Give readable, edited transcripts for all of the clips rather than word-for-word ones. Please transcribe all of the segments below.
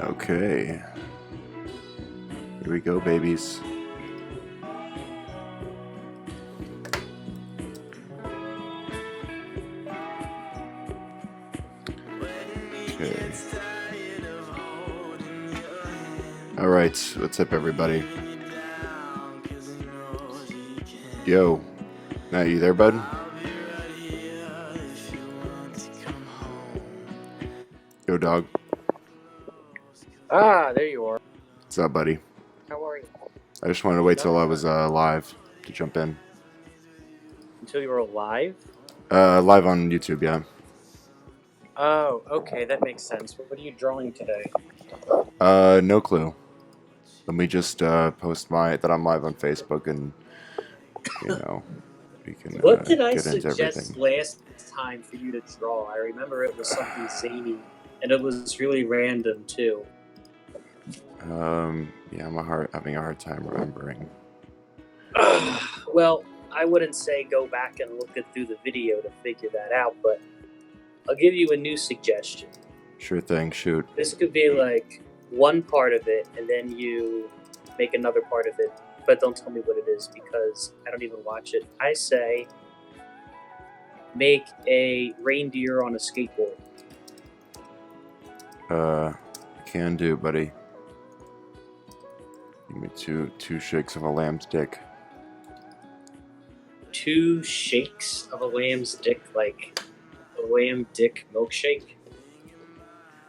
Okay. Here we go, babies. Okay. Alright, what's up, everybody? Yo. Now, you there, bud? Yo, dog. Ah, there you are. What's up, buddy? How are you? I just wanted to wait till I was live to jump in. Until you were alive? Live on YouTube, yeah. Oh, okay, that makes sense. What are you drawing today? No clue. Let me just post that I'm live on Facebook, and we can What did I get into suggest everything. last time for you to draw? I remember it was something zany, and it was really random too. Yeah, I'm having a hard time remembering. Well, I wouldn't say go back and look through the video to figure that out, but I'll give you a new suggestion. Sure thing, shoot. This could be like one part of it, and then you make another part of it, but don't tell me what it is because I don't even watch it. I say make a reindeer on a skateboard. Can do, buddy. Give me two shakes of a lamb's dick. 2 shakes of a lamb's dick, like a lamb dick milkshake?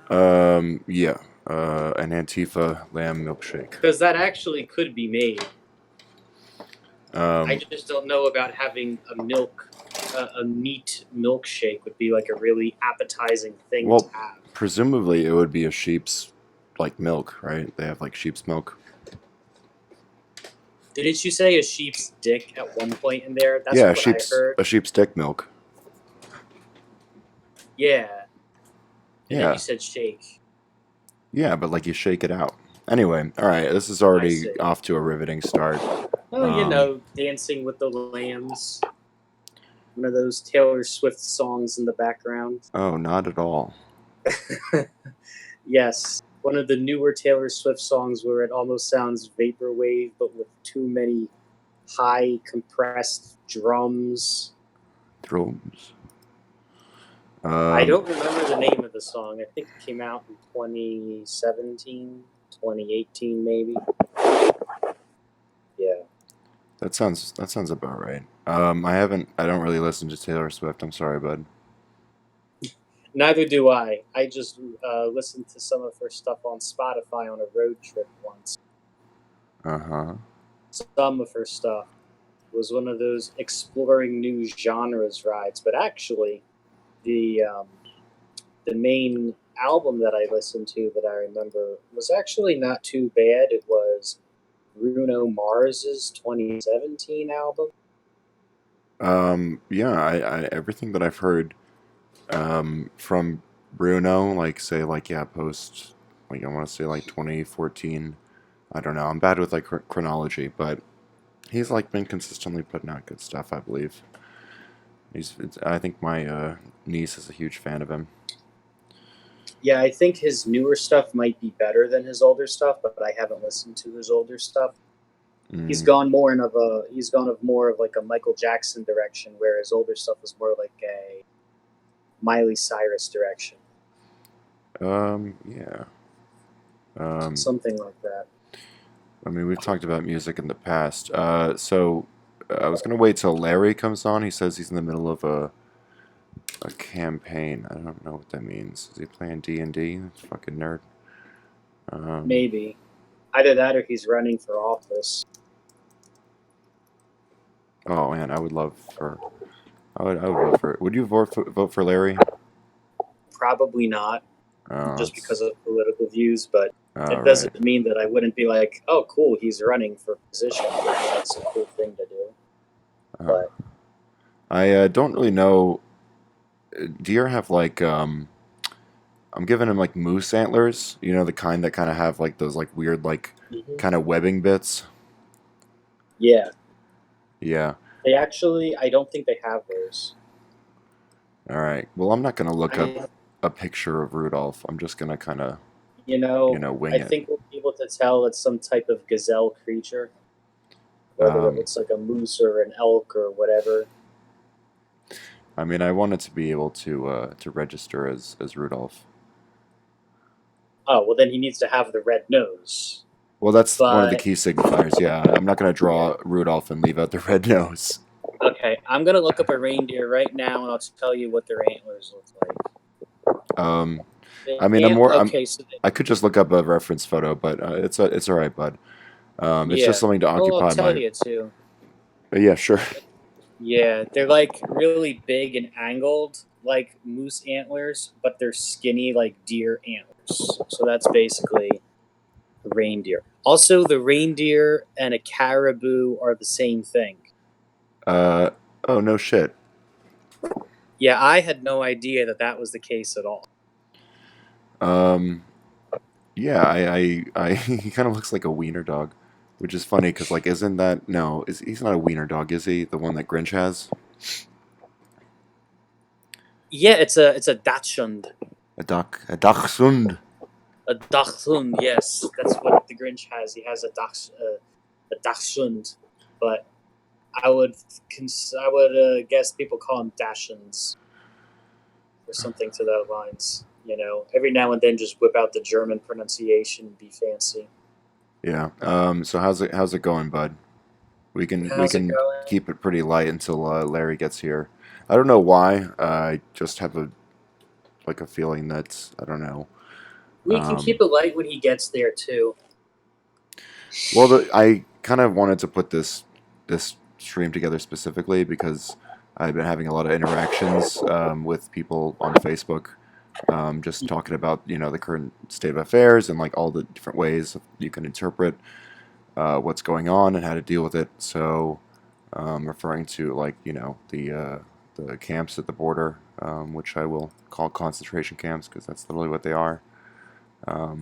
Yeah. An Antifa lamb milkshake. Because that actually could be made. Um, I just don't know about having a meat milkshake would be like a really appetizing thing to have. Presumably it would be a sheep's, like, milk, right? They have, like, sheep's milk. Didn't you say a sheep's dick at one point in there? That's yeah, what I heard. A sheep's dick milk. Yeah. And Yeah. then you said shake. Yeah, but, like, you shake it out. Anyway, alright, this is already off to a riveting start. Oh, Dancing with the Lambs. One of those Taylor Swift songs in the background. Oh, not at all. Yes. One of the newer Taylor Swift songs where it almost sounds vaporwave, but with too many high compressed drums. I don't remember the name of the song. I think it came out in 2017, 2018 maybe. Yeah. That sounds about right. I don't really listen to Taylor Swift. I'm sorry, bud. Neither do I. I just listened to some of her stuff on Spotify on a road trip once. Uh-huh. Some of her stuff was one of those exploring new genres rides, but actually the main album that I listened to that I remember was actually not too bad. It was Bruno Mars's 2017 album. Yeah, I everything that I've heard from Bruno, like, say, like, yeah, post, like, I want to say, like, 2014. I don't know. I'm bad with, like, chronology, but he's, like, been consistently putting out good stuff, I believe. I think my niece is a huge fan of him. Yeah, I think his newer stuff might be better than his older stuff, but I haven't listened to his older stuff. He's gone more of more of like a Michael Jackson direction, where his older stuff was more like a Miley Cyrus direction. Yeah. Something like that. I mean, we've talked about music in the past. So I was gonna wait till Larry comes on. He says he's in the middle of a campaign. I don't know what that means. Is he playing D&D? Fucking nerd. Maybe. Either that or he's running for office. Oh man, I would vote for it. Would you vote for Larry? Probably not. Just because of political views, but it doesn't mean that I wouldn't be like, oh, cool, he's running for position. That's a cool thing to do. But I don't really know. Deer have, like, I'm giving him, like, moose antlers. You know, the kind that kind of have, like, those, like, weird, like, kind of webbing bits. Yeah. Yeah. They actually, I don't think they have those. All right. Well, I'm not gonna look up a picture of Rudolph. I'm just gonna kind of. wing I it. think we'll be able to tell it's some type of gazelle creature, whether it Um, looks like a moose or an elk or whatever. I mean, I wanted to be able to register as Rudolph. Oh, well, then he needs to have the red nose. Well, that's one of the But key signifiers. Yeah, I'm not gonna yeah, draw Rudolph and leave out the red nose. okay. I'm gonna look up a reindeer right now, and I'll tell you what their antlers look like. Um, The I mean, okay, so I could just look up a reference photo, but it's all right, bud. It's just yeah. something to Well, I'll occupy tell my. you too. Yeah, sure. Yeah, they're like really big and angled, like moose antlers, but they're skinny like deer antlers. So that's basically a reindeer. Also, the reindeer and a caribou are the same thing. Uh, oh no shit. Yeah, I had no idea that that was the case at all. Um, yeah, he kind of looks like a wiener dog, which is funny because like, isn't that no? He's not a wiener dog, is he? The one that Grinch has, Yeah, it's a dachshund. a dachshund. A dachshund, yes, that's what the Grinch has. He has a dachshund, but I would guess people call them dachshunds or something to those lines. Every now and then just whip out the German pronunciation and be fancy. Yeah. So how's it going, bud? We How's it can going? keep it pretty light until Larry gets here. I don't know why. I just have a feeling that I don't know. We can Um, keep it light when he gets there too. well, I kind of wanted to put this stream together specifically because I've been having a lot of interactions with people on Facebook, just talking about the current state of affairs and like all the different ways you can interpret what's going on and how to deal with it. So, referring to like the camps at the border, which I will call concentration camps because that's literally what they are.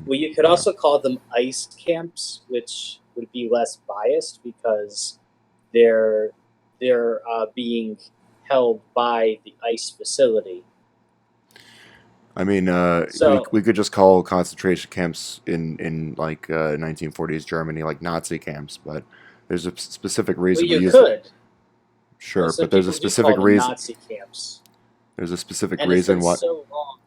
Well, you could Yeah. also call them ice camps, which would be less biased because they're they're being held by the ice facility. I mean, So, we could just call concentration camps in like 1940s Germany like Nazi camps, but there's a specific well, reason we you use it. could. Well, Sure, some but there's a people do specific call them reason. Nazi camps, There's a specific and it's reason been why. so long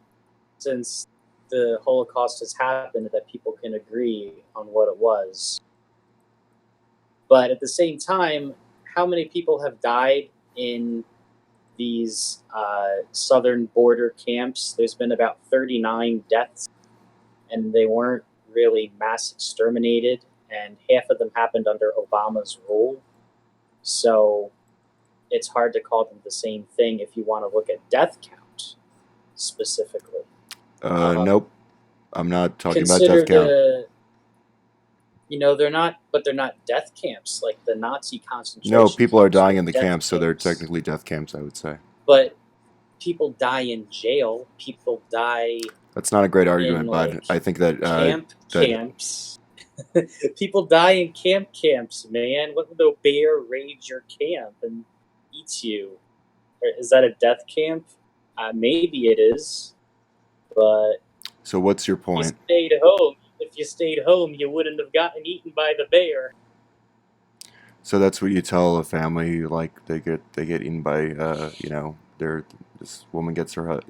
since the Holocaust has happened that people can agree on what it was. But at the same time, how many people have died in these southern border camps? There's been about 39 deaths, and they weren't really mass exterminated, and half of them happened under Obama's rule. So it's hard to call them the same thing if you want to look at death count specifically. Nope, I'm not talking about death Consider count. they're not death camps like the Nazi No, concentration people are camps dying were in the death camps, so they're camps. technically death camps, I would say. But people die in jail. People die That's not a great in argument, bud. like I think that that camps. People die in camps, man. What if the bear raids your camp and eats you? Is that a death camp? Maybe it is, but so what's your if you point? stayed home, you wouldn't have gotten eaten by the bear. So that's what you tell a family like they get eaten by this woman gets her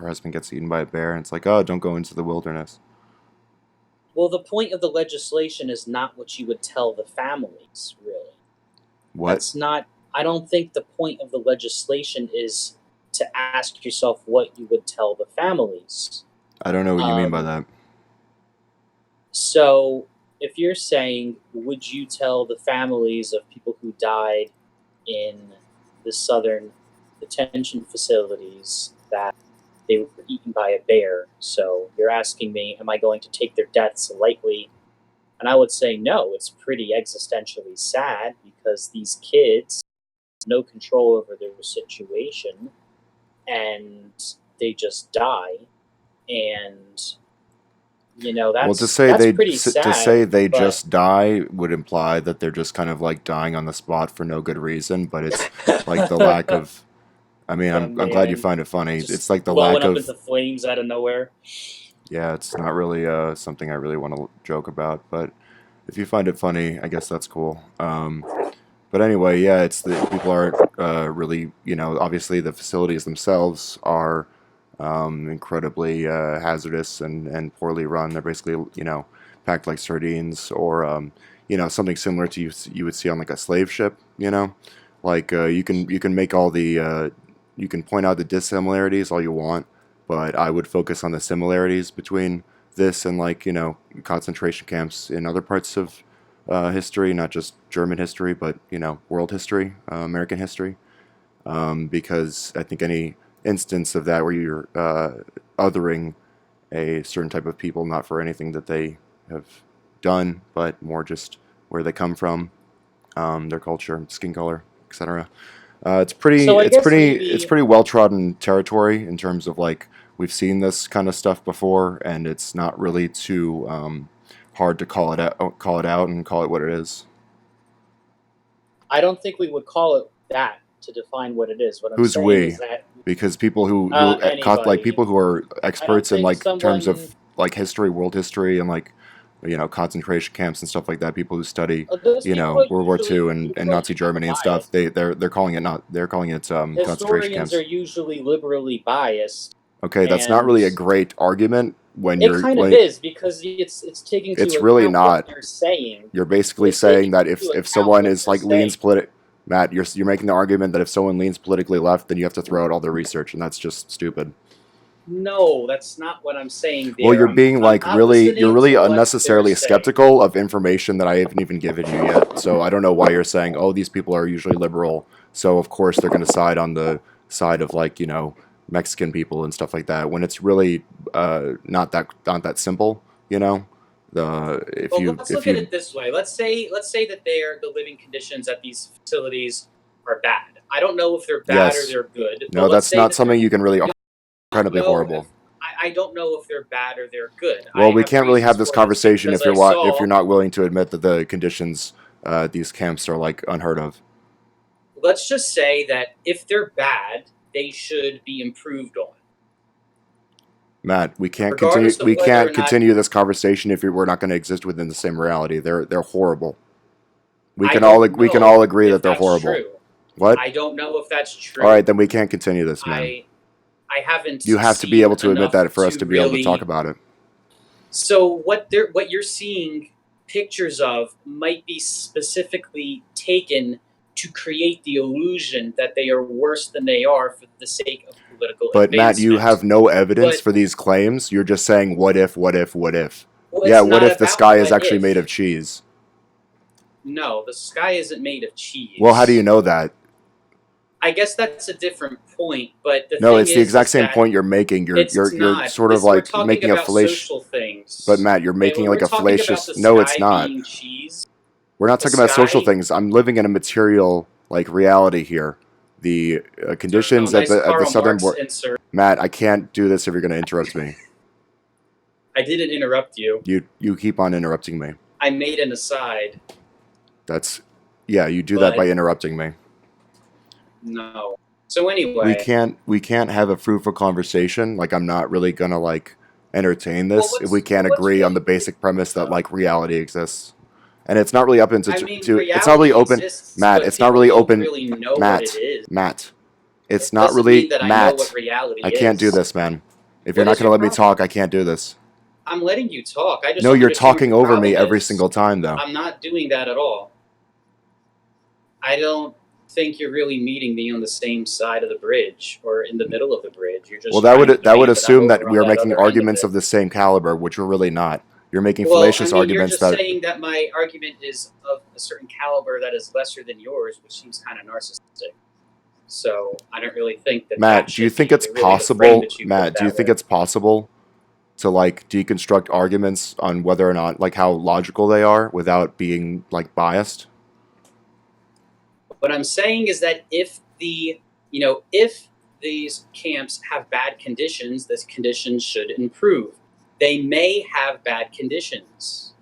husband gets eaten by a bear and it's like, oh, don't go into the wilderness. Well, the point of the legislation is not what you would tell the families, really. What? That's not. I don't think the point of the legislation is to ask yourself what you would tell the families. I don't know what you mean by Um, that. so, if you're saying, would you tell the families of people who died in the southern detention facilities that they were eaten by a bear? So, you're asking me, am I going to take their deaths lightly? And I would say, no, it's pretty existentially sad because these kids have no control over their situation and they just die. And Well, that's pretty to sad. say they But just die would imply that they're just kind of like dying on the spot for no good reason, but it's like the lack of. I mean, oh I'm glad you man, find it funny. just It's like the blowing lack up of. into flames out of nowhere. Yeah, it's not really something I really want to joke about, but if you find it funny, I guess that's cool. But anyway, yeah, it's the people aren't really, obviously the facilities themselves are incredibly hazardous and poorly run. They're basically, packed like sardines, or something similar to you would see on like a slave ship. Like you can make all the you can point out the dissimilarities all you want, but I would focus on the similarities between this and like concentration camps in other parts of history, not just German history, but world history, American history, because I think any instance of that where you're othering a certain type of people, not for anything that they have done, but more just where they come from, their culture, skin color, etc. It's pretty, So I it's guess pretty, it's maybe pretty well trodden territory in terms of like we've seen this kind of stuff before, and it's not really too hard to call it out, and call it what it is. I don't think we would call it that to define what it is. What I'm Who's saying is we? that Because people like anybody. people who are I don't experts in think like terms someone. of like history, world history, and like concentration camps and stuff like that. People who study Those people are World War II usually and Nazi Germany and stuff. biased. They're calling it not they're calling it concentration Historians are camps. usually liberally biased, Okay, that's not and really a great argument when it kind of when is because it's taking it's into really account what not. they're saying. You're basically It's saying taking that into if account someone what is they're like saying. Matt, you're making the argument that if someone leans politically left, then you have to throw out all their research, and that's just stupid. No, that's not what I'm saying Well, there. I'm not you're listening really to what they're unnecessarily saying. skeptical of information that I haven't even given you yet. So I don't know why you're saying, oh, these people are usually liberal, so of course they're going to side on the side of like Mexican people and stuff like that. When it's really not that simple. The Well, let's if look at you it this way. Let's say that the living conditions at these facilities are bad. I don't know if they're bad or yes, they're good, no, but let's that's say not that they're something you can really don't incredibly know if horrible. I don't know if they're bad or they're good. Well, I we have can't really reasons have this for this conversation because if I if you're saw. not willing to admit that the conditions at these camps are like unheard of. Let's just say that if they're bad, they should be improved on, Matt, we can't continue. regardless of We whether or can't not. continue this conversation if we're not going to exist within the same reality. They're horrible. I don't We can all know agree if that they're that's horrible. true. What? I don't know if that's All right, true. then we can't continue this, man. I I haven't You have to be seen able to admit enough that for us to to be able to talk really. about it. So what you're seeing pictures of might be specifically taken to create the illusion that they are worse than they are for the sake of political But Matt, you advancement. have no evidence But for these claims. You're just saying, what if, what if, what if? well, Yeah, it's what not if the about sky is what actually made of if. cheese? No, the sky isn't made of Well, how do you cheese. know that? I guess that's a different point, but the No, thing it's the exact is same that point you're making. it's You're not. sort of We're like talking making a about fallacious. social But things. Matt, you're Okay, making when like we're a talking about fallacious. the No, it's sky not. being cheese, We're not the talking about social sky. things. I'm living in a material like reality here. The Oh, conditions at nice the Karl southern Marx border. insert. Matt, I can't do this if you're going to interrupt me. I didn't interrupt you. You keep on interrupting me. I made an aside, That's yeah. You do that by but interrupting me. no. So anyway, We can't have a fruitful conversation. Like I'm not really gonna like entertain well, this if we can't what's agree on the really basic premise that though? like reality exists. And it's not really open I mean, it's not really reality open, exists, Matt. but It's not people really don't open, really know what it Matt. is. Matt. It's It not doesn't mean really that I know what Matt. reality I can't do is. this, man. If you're What not is gonna your let me problem? talk, I can't do this. I'm letting you talk. I just No, don't you're understand what talking your over me problem every is. single time, though. I'm not doing that at all. I don't think you're really meeting me on the same side of the bridge or in the middle of the bridge. You're Well, just trying to that would demand that I'm assume that over we on are that making other end of arguments it. of the same caliber, which we're really not. You're making Well, I fallacious mean, you're arguments just that. saying that my argument is of a certain caliber that is lesser than yours, which seems kind of narcissistic. So I don't really think that that Matt, do you should think be it's really the frame possible? that you put Matt, do you that think with. it's possible to like deconstruct arguments on whether or not like how logical they are without being like biased? What I'm saying is that if these camps have bad conditions, these conditions should improve. They may have bad conditions.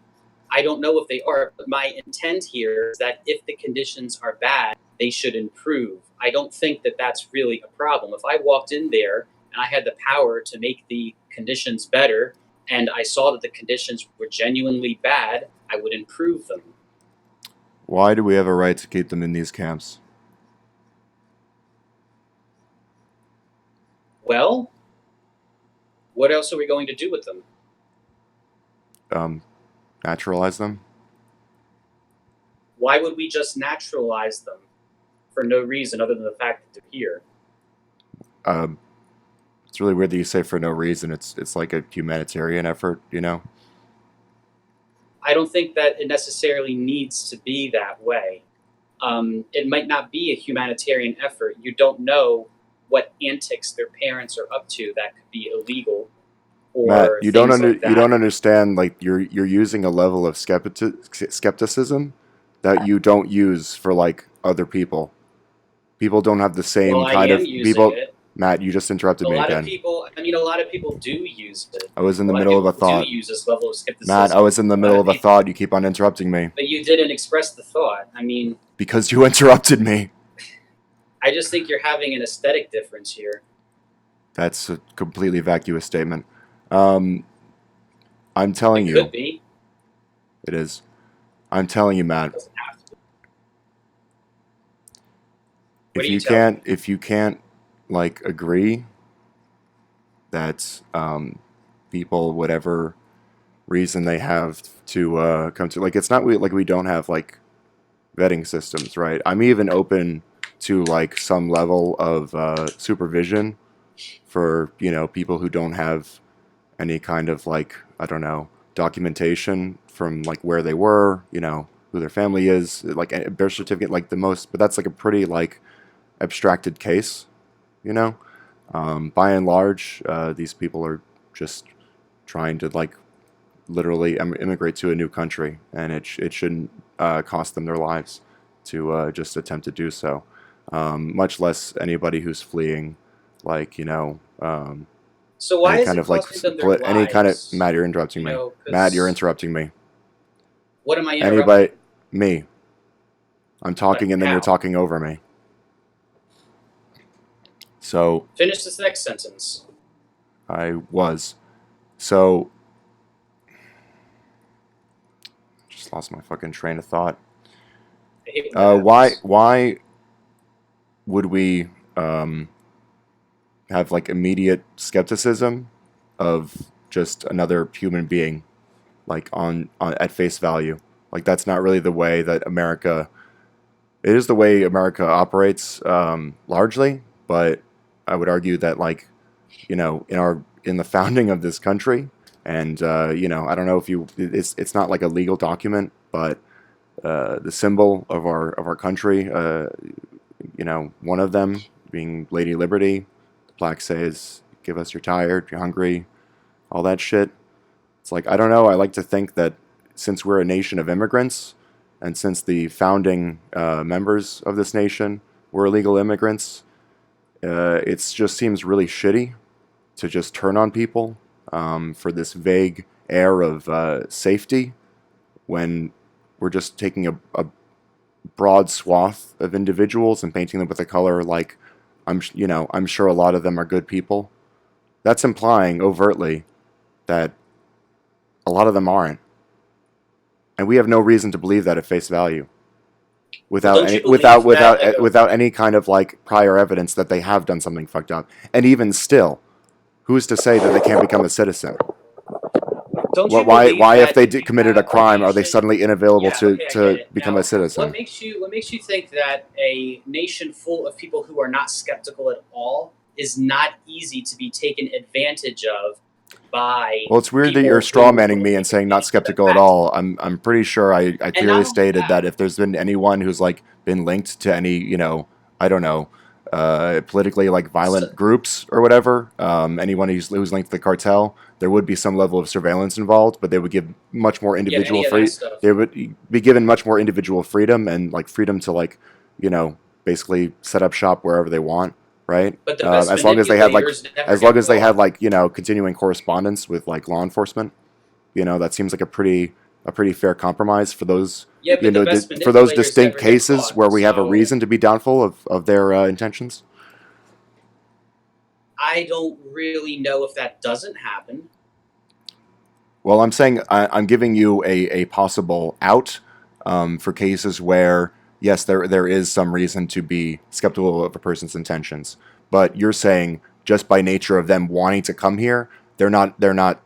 I don't know if they are, but my intent here is that if the conditions are bad, they should improve. I don't think that that's really a problem. If I walked in there and I had the power to make the conditions better, and I saw that the conditions were genuinely bad, I would improve them. Why do we have a right to keep them in these camps? Well, what else are we going to do with them? Naturalize them? Why would we just naturalize them for no reason other than the fact that they're here? It's really weird that you say for no reason. It's like a humanitarian effort, you know? I don't think that it necessarily needs to be that way. It might not be a humanitarian effort. You don't know what antics their parents are up to that could be illegal, or Matt, you don't like that. you don't understand. Like you're using a level of skepticism that you don't use for like other people. People don't have the same Well, I kind am of using people. it. Matt, you just interrupted A me lot of again. people. I mean, a lot of people do use it. I was in the A lot middle of a people thought. do use this level of skepticism. Matt, I was in the middle of a people- thought. You keep on interrupting me But you didn't express the thought. I mean, because you interrupted me. I just think you're having an aesthetic difference here. That's a completely vacuous statement. I'm telling It you, could be. it is. I'm telling you, Matt. It doesn't have to be. What are you telling me? If you can't like agree that people, whatever reason they have to come to, like, it's not like we don't have like vetting systems, right? I'm even open to like some level of supervision for, you know, people who don't have any kind of like, I don't know, documentation from like where they were, you know, who their family is, like a birth certificate, like the most, but that's like a pretty like abstracted case, you know. By and large, these people are just trying to like literally immigrate to a new country, and it shouldn't cost them their lives to just attempt to do so. Much less anybody who's fleeing, like, you know, So why any is kind it of like costing them their any kind of lives? Matt, you're interrupting You me. know, 'cause- Matt, you're interrupting me. What am I interrupting? Anybody, me. I'm talking and then you're How? talking over me. So Finish this next sentence. I was. So just lost my fucking train of thought. I hate when that Why happens. would we have like immediate skepticism of just another human being, like on at face value? Like that's not really the way that America. It is the way America operates largely, but I would argue that like, you know, in the founding of this country, and you know, I don't know if you, it's not like a legal document, but the symbol of our country, you know, one of them being Lady Liberty. The plaque says, "Give us you're tired, you're hungry," all that shit. It's like, I don't know. I like to think that since we're a nation of immigrants, and since the founding members of this nation were illegal immigrants, it just seems really shitty to just turn on people for this vague air of safety when we're just taking a broad swath of individuals and painting them with a color like I'm sure a lot of them are good people. That's implying overtly that a lot of them aren't, and we have no reason to believe that at face value, without Don't you any believe that- without any kind of like prior evidence that they have done something fucked up. And even still, who's to say that they can't become a citizen? Don't you Why believe if that they you committed a have a crime, are they nation- suddenly unavailable Yeah, okay, I to get it. become Now, a citizen? What makes you think that a nation full of people who are not skeptical at all is not easy to be taken advantage of by? Well, it's weird that people you're who straw manning me believe and saying in not the skeptical at fact. all. I'm pretty sure I not clearly only stated that- that if there's been anyone who's like been linked to any, you know, I don't know, politically like violent So- groups or whatever, anyone who's linked to the cartel, there would be some level of surveillance involved, but they would give much more Yeah, individual any of freedom. that stuff. They would be given much more individual freedom and like freedom to like, you know, basically set up shop wherever they want, right? But the best as long as they had like manipulators never as long get as they had caught. like, you know, continuing correspondence with like law enforcement, you know, that seems like a pretty fair compromise for those, Yeah, but you know, the best for those manipulators distinct never get cases caught, where we have a so- reason to be doubtful of their intentions. I don't really know if that doesn't happen. Well, I'm saying I'm giving you a possible out for cases where, yes, there is some reason to be skeptical of a person's intentions. But you're saying just by nature of them wanting to come here, they're not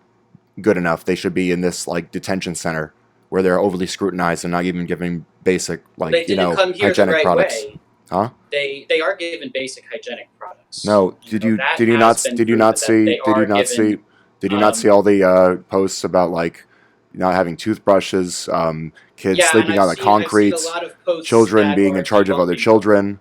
good enough. They should be in this like detention center where they're overly scrutinized and not even giving basic They didn't come here the hygienic right products. way. Huh? They are given basic hygienic products. No. Did you not see all the posts about like not having toothbrushes, kids Yeah, and sleeping on the concrete, I've seen a lot of posts children that being are in charge of other debunking- children?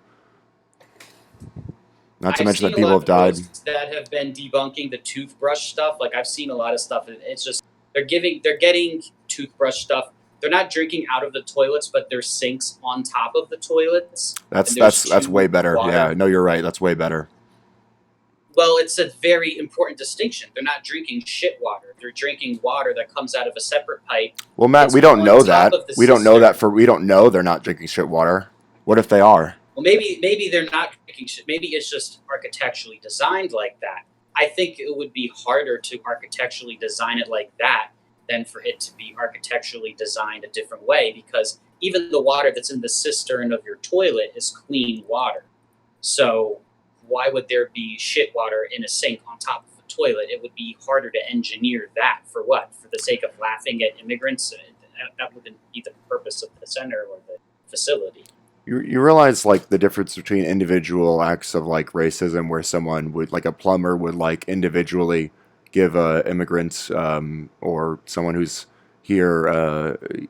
Not to I've mention seen that people a have lot died. of posts that have been debunking the toothbrush stuff. Like I've seen a lot of stuff. It's just they're getting toothbrush stuff. They're not drinking out of the toilets, but there's sinks on top of the toilets. That's way better. Water. Yeah, no, you're right. That's way better. Well, it's a very important distinction. They're not drinking shit water. They're drinking water that comes out of a separate pipe. Well, Matt, It's we don't on know top that. of the We don't know that cistern. we don't know they're not drinking shit water. What if they are? Well, maybe they're not drinking shit. Maybe it's just architecturally designed like that. I think it would be harder to architecturally design it like that than for it to be architecturally designed a different way, because even the water that's in the cistern of your toilet is clean water. So why would there be shit water in a sink on top of a toilet? It would be harder to engineer that for what? For the sake of laughing at immigrants? That wouldn't be the purpose of the center or the facility. You realize like the difference between individual acts of like racism, where someone would like a plumber would like individually give a immigrant or someone who's here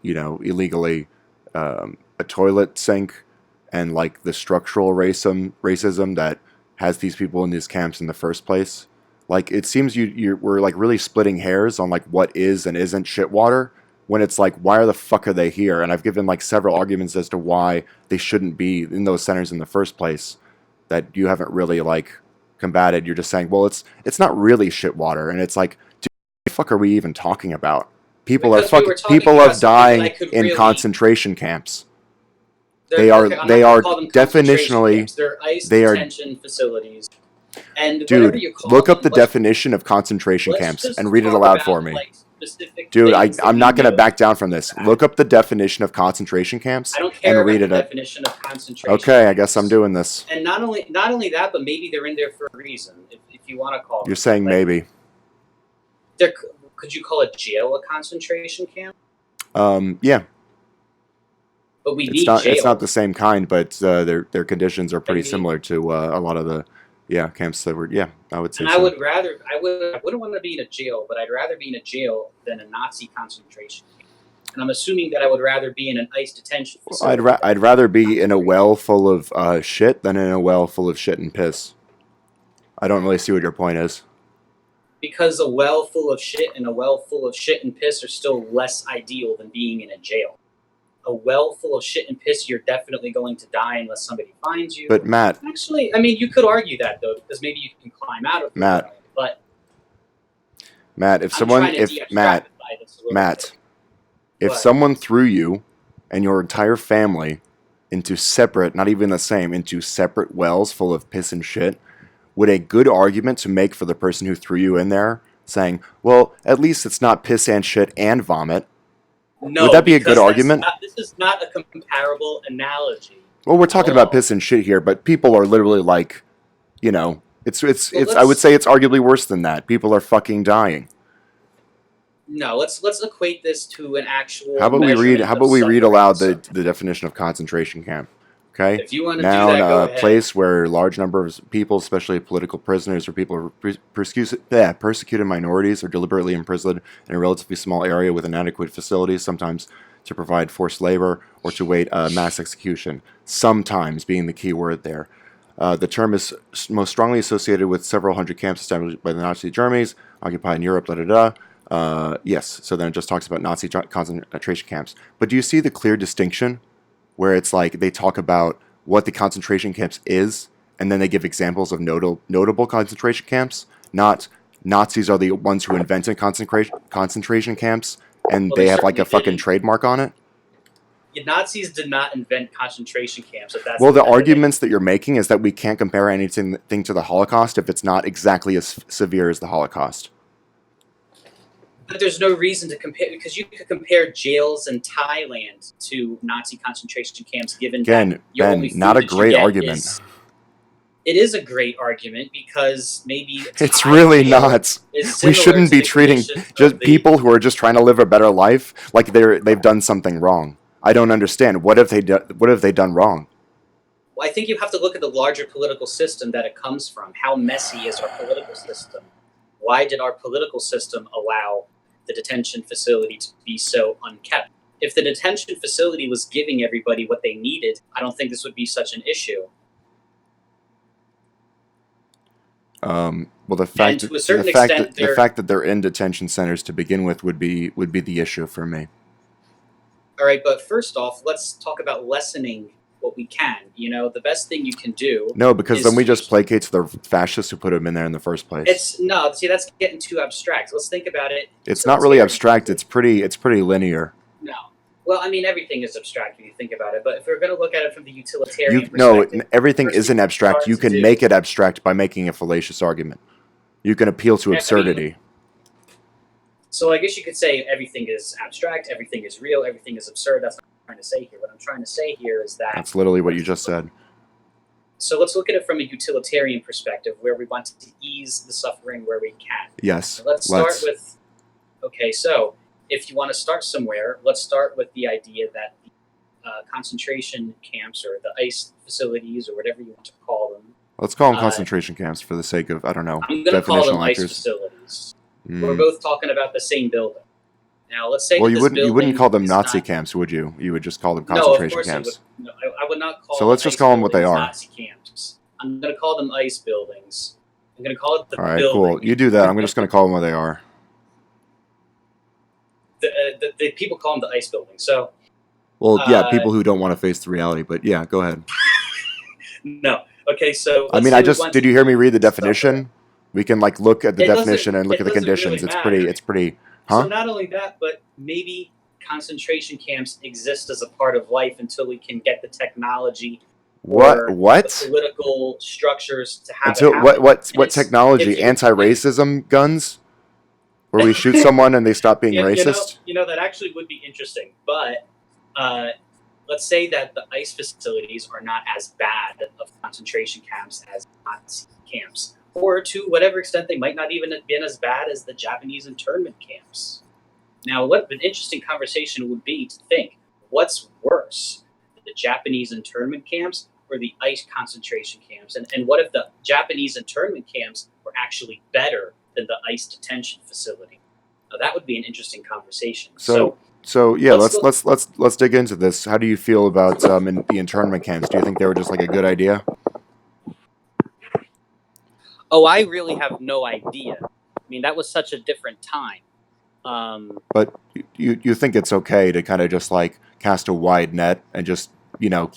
illegally a toilet sink, and like the structural racism that has these people in these camps in the first place. Like it seems we're like really splitting hairs on like what is and isn't shit water, when it's like, why the fuck are they here? And I've given like several arguments as to why they shouldn't be in those centers in the first place that you haven't really like combated. You're just saying, well, it's not really shit water, and it's like, dude, what the fuck are we even talking about? People Because are we were talking people about are something that I dying could in really- concentration camps. I'm not gonna call them concentration definitionally- camps. They're ICE they are- detention facilities. And Dude, whatever you call look up them, the definition of concentration let's camps just and read it talk aloud about, for me. like, specific Dude, things that I'm we not going to know. back down from this. Look up the definition of concentration camps I don't care and read about the it. definition of concentration. Okay, I guess I'm camps. doing this. And not only that, but maybe they're in there for a reason. If you want to call You're them. saying Like, maybe. could you call a jail a concentration camp? Yeah, But we it's need not jail. it's not the same kind, but their conditions are pretty Maybe. similar to a lot of the camps that were. Yeah, I would say And so. I wouldn't want to be in a jail, but I'd rather be in a jail than a Nazi concentration camp. And I'm assuming that I would rather be in an ICE detention facility. I'd rather be in a well full of shit than in a well full of shit and piss. I don't really see what your point is. Because a well full of shit and a well full of shit and piss are still less ideal than being in a jail. A well full of shit and piss, you're definitely going to die unless somebody finds you. But Matt, Actually, I mean, you could argue that, though, because maybe you can climb out of the Matt. well. But if I'm someone trying to if de-extrapolate this a little Matt, bit. if What? someone threw you and your entire family into separate, not even the same, into separate wells full of piss and shit, would a good argument to make for the person who threw you in there, saying, well, at least it's not piss and shit and vomit? No, would that be a because good argument? This is not a comparable analogy. Well, we're talking about Oh. piss and shit here, but people are literally like, it's Well, I would say it's arguably worse than that. People are fucking dying. No, let's equate this to an actual. How about we read measurement of aloud suffering. the definition of concentration camp? Okay? If you want to Now, do that, go a ahead. place where a large number of people, especially political prisoners or people persecuted minorities, are deliberately imprisoned in a relatively small area with inadequate facilities, sometimes to provide forced labor or to wait mass execution. Sometimes being the key word there. The term is most strongly associated with several hundred camps established by the Nazi Germans, occupied in Europe, yes, so then it just talks about Nazi concentration camps. But do you see the clear distinction where it's like they talk about what the concentration camps is, and then they give examples of notable concentration camps, not Nazis are the ones who invented concentration camps, and Well, they they have like a certainly fucking didn't. trademark on it? The Nazis did not invent concentration camps. If that's Well, the method they- arguments that you're making is that we can't compare anything to the Holocaust if it's not exactly as severe as the Holocaust. But there's no reason to compare, because you could compare jails in Thailand to Nazi concentration camps. Given Again, that your only Ben, not food a that you great get argument. it is a great argument because maybe It's Thai really jail not. is We similar shouldn't to be the treating conditions just of the. people who are just trying to live a better life like they've done something wrong. I don't understand. What have they done wrong? Well, I think you have to look at the larger political system that it comes from. How messy is our political system? Why did our political system allow the detention facility to be so unkept? If the detention facility was giving everybody what they needed, I don't think this would be such an issue. Well, the And fact to a certain extent, the fact that they're in detention centers to begin with would be the issue for me. All right, but first off, let's talk about lessening what we can. You know, the best thing you can do. No, because then we just is- placate to the fascists who put them in there in the first place. It's no, see, that's getting too abstract. Let's think about it. It's not really abstract. utilitarian. It's pretty linear. No. Well, I mean, everything is abstract when you think about it. But if we're going to look at it from the utilitarian perspective, Everything first isn't thing abstract. start You to can do- make it abstract by making a fallacious argument. You can appeal to Yeah, I mean- absurdity. So I guess you could say everything is abstract, everything is real, everything is absurd. That's not what I'm trying to say here. What I'm trying to say here is that. That's literally what you just said. So let's look at it from a utilitarian perspective, where we want to ease the suffering where we can. Yes. Let's start with. Okay, so if you want to start somewhere, let's start with the idea that the concentration camps or the ICE facilities or whatever you want to call them. Let's call them concentration camps for the sake of, I don't know, I'm going to call them definitional ICE anchors. facilities. Mm. We're both talking about the same building. Now, let's say Well, that you this wouldn't building call them is Nazi not- camps, would you? You would just call them No, of concentration course camps. I would not call. So let's just ICE call them what they buildings are. Nazi camps. I'm going to call them ICE buildings. I'm going to call it the All right, building. cool. You do that. I'm just going to call them what they are. The people call them the ICE building. So Well, yeah, people who don't want to face the reality. But yeah, go ahead. no. Okay, so I mean, did you hear me read the definition? We can like look at the definition and look at the conditions. Really It's pretty. Huh? So not only that, but maybe concentration camps exist as a part of life until we can get the technology. What? or What? The political structures to have Until it happen. what It's- technology? if you- Anti-racism guns, where we shoot someone and they stop being racist. You know, that actually would be interesting. But let's say that the ICE facilities are not as bad of concentration camps as Nazi camps. Or to whatever extent they might not even have been as bad as the Japanese internment camps. Now, what an interesting conversation would be to think, what's worse, the Japanese internment camps or the ICE concentration camps? And what if the Japanese internment camps were actually better than the ICE detention facility? Now, that would be an interesting conversation. So yeah, let's let's dig into this. How do you feel about the internment camps? Do you think they were just like a good idea? Oh, I really have no idea. I mean, that was such a different time. But you think it's okay to kind of just like cast a wide net and just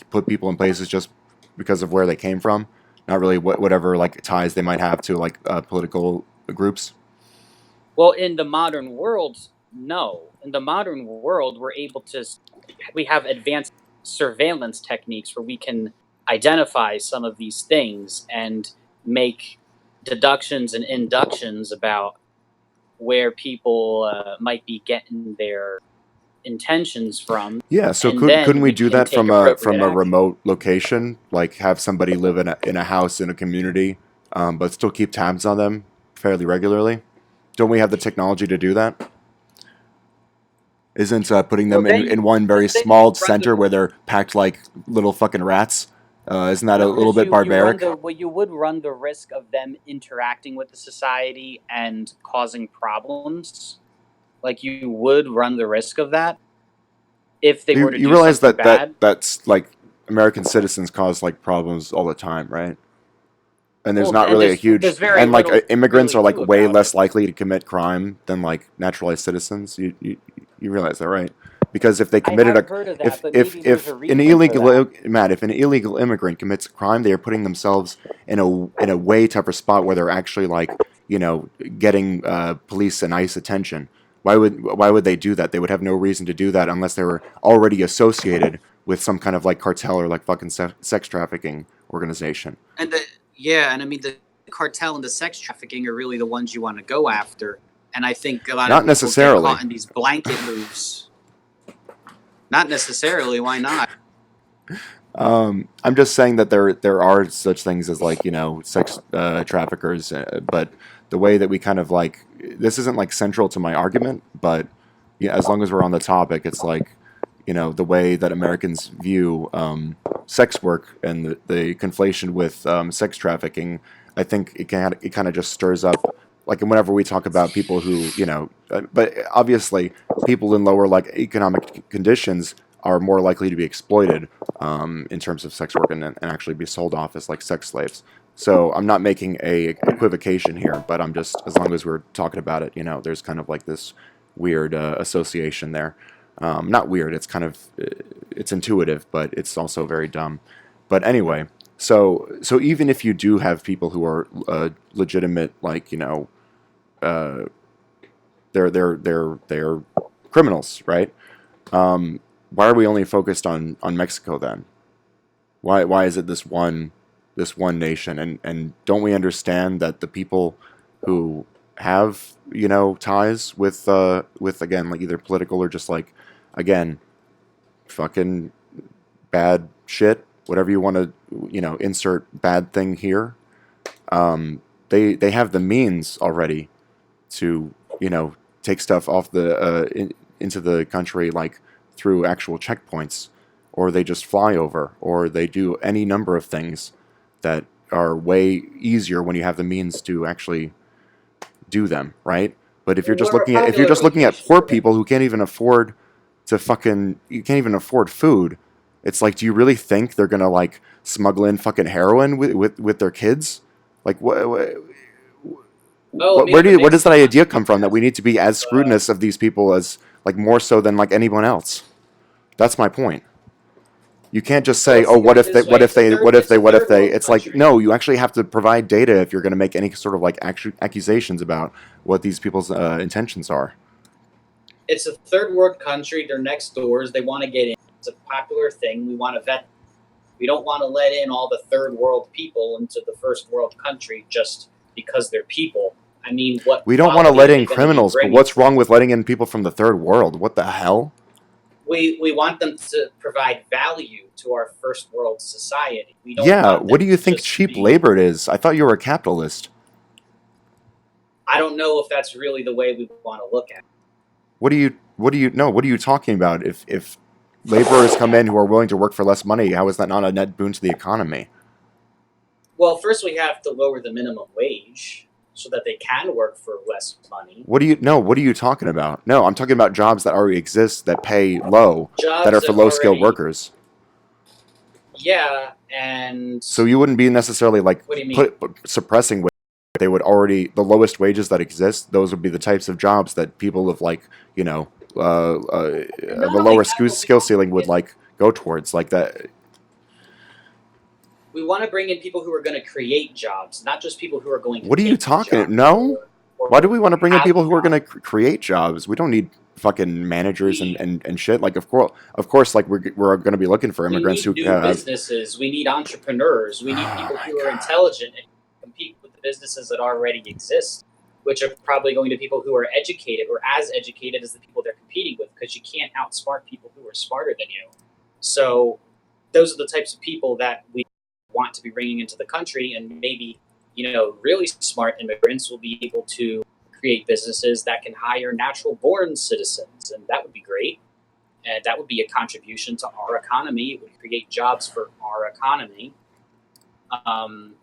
put people in places just because of where they came from, not really whatever like ties they might have to like political groups. Well, in the modern world, no. In the modern world, we have advanced surveillance techniques where we can identify some of these things and make deductions and inductions about where people might be getting their intentions from. Yeah, so And couldn't we then do we that can from take a appropriate action. remote location? Like have somebody live in a house in a community, but still keep tabs on them fairly regularly? Don't we have the technology to do that? Isn't putting them Well, in one very then small run the- center where they're packed like little fucking rats? Isn't that a No, little because bit barbaric? You would run the risk of them interacting with the society and causing problems. Like you would run the risk of that if they were to You do realize something bad. that's like American citizens cause like problems all the time, right? And there's Well, not and really a there's- huge there's very and like little immigrants really are like do way about less it. likely to commit crime than like naturalized citizens. You realize that, right? Because if they committed have heard of that, if but if maybe there's if a an reason for illegal that. Matt, if an illegal immigrant commits a crime, they are putting themselves in a way tougher spot where they're actually like getting police and ICE attention. Why would they do that? They would have no reason to do that unless they were already associated with some kind of like cartel or like fucking sex trafficking organization. And I mean the cartel and the sex trafficking are really the ones you want to go after. And I think a lot Not of people necessarily. get caught in these blanket moves. Not necessarily. Why not? I'm just saying that there are such things as like sex traffickers, but the way that we kind of like this isn't like central to my argument, but yeah, as long as we're on the topic, it's like the way that Americans view sex work and the conflation with sex trafficking. I think it kind of just stirs up like whenever we talk about people who but obviously people in lower like economic conditions are more likely to be exploited in terms of sex work and actually be sold off as like sex slaves. So I'm not making a equivocation here, but I'm just as long as we're talking about it, there's kind of like this weird association there. Not weird. It's kind of it's intuitive, but it's also very dumb. But anyway, so even if you do have people who are legitimate, like uh, they're criminals, right? Why are we only focused on Mexico then? Why is it this one nation? And don't we understand that the people who have ties with again like either political or just like again fucking bad shit, whatever you want to insert bad thing here. They have the means already to take stuff off the into the country like through actual checkpoints, or they just fly over, or they do any number of things that are way easier when you have the means to actually do them, right? But if you're just We're a looking at popular vacation poor for them. people who can't even afford to fucking you can't even afford food, it's like, do you really think they're gonna like smuggle in fucking heroin with their kids? Like Oh, where does that idea come from that we need to be as scrutinous of these people as like more so than like anyone else? That's my point. You can't just say, "Oh, what if they, what if they, what if they, what if they?" It's like, no, you actually have to provide data if you're going to make any sort of like accusations about what these people's intentions are. It's a third world country. They're next doors. They want to get in. It's a popular thing. We want to vet. We don't want to let in all the third world people into the first world country just because they're people. I mean, what We don't want to quality let are in they gonna be criminals, but bringing what's to wrong them? with letting in people from the third world? What the hell? We want them to provide value to our first world society. We don't Yeah, want what them do you to think just cheap be. labor is? I thought you were a capitalist. I don't know if that's really the way we want to look at it. What are you talking about? If laborers come in who are willing to work for less money, how is that not a net boon to the economy? Well, first we have to lower the minimum wage so that they can work for less money. What are you talking about? No, I'm talking about jobs that already exist that pay low, that Jobs are for that low skilled already, workers. yeah, and So you wouldn't be necessarily like what do you mean? suppressing wage. They would already the lowest wages that exist. Those would be the types of jobs that people of like And not the only lower that, but we skill want to ceiling bring would in like go towards like that. people who are going to create jobs, not just people who are going to What are you take the talking? job No. Why do we want to bring in have people who are jobs. going to create jobs? We don't need fucking managers We and shit. Like of course, like we're going to be looking for we immigrants who need new have. businesses. We need entrepreneurs. We need Oh people my who are god. intelligent and compete with the businesses that already exist, which are probably going to people who are educated or as educated as the people they're competing with, because you can't outsmart people who are smarter than you. So those are the types of people that we want to be bringing into the country, and maybe really smart immigrants will be able to create businesses that can hire natural born citizens, and that would be great. And that would be a contribution to our economy. It would create jobs for our economy. Um,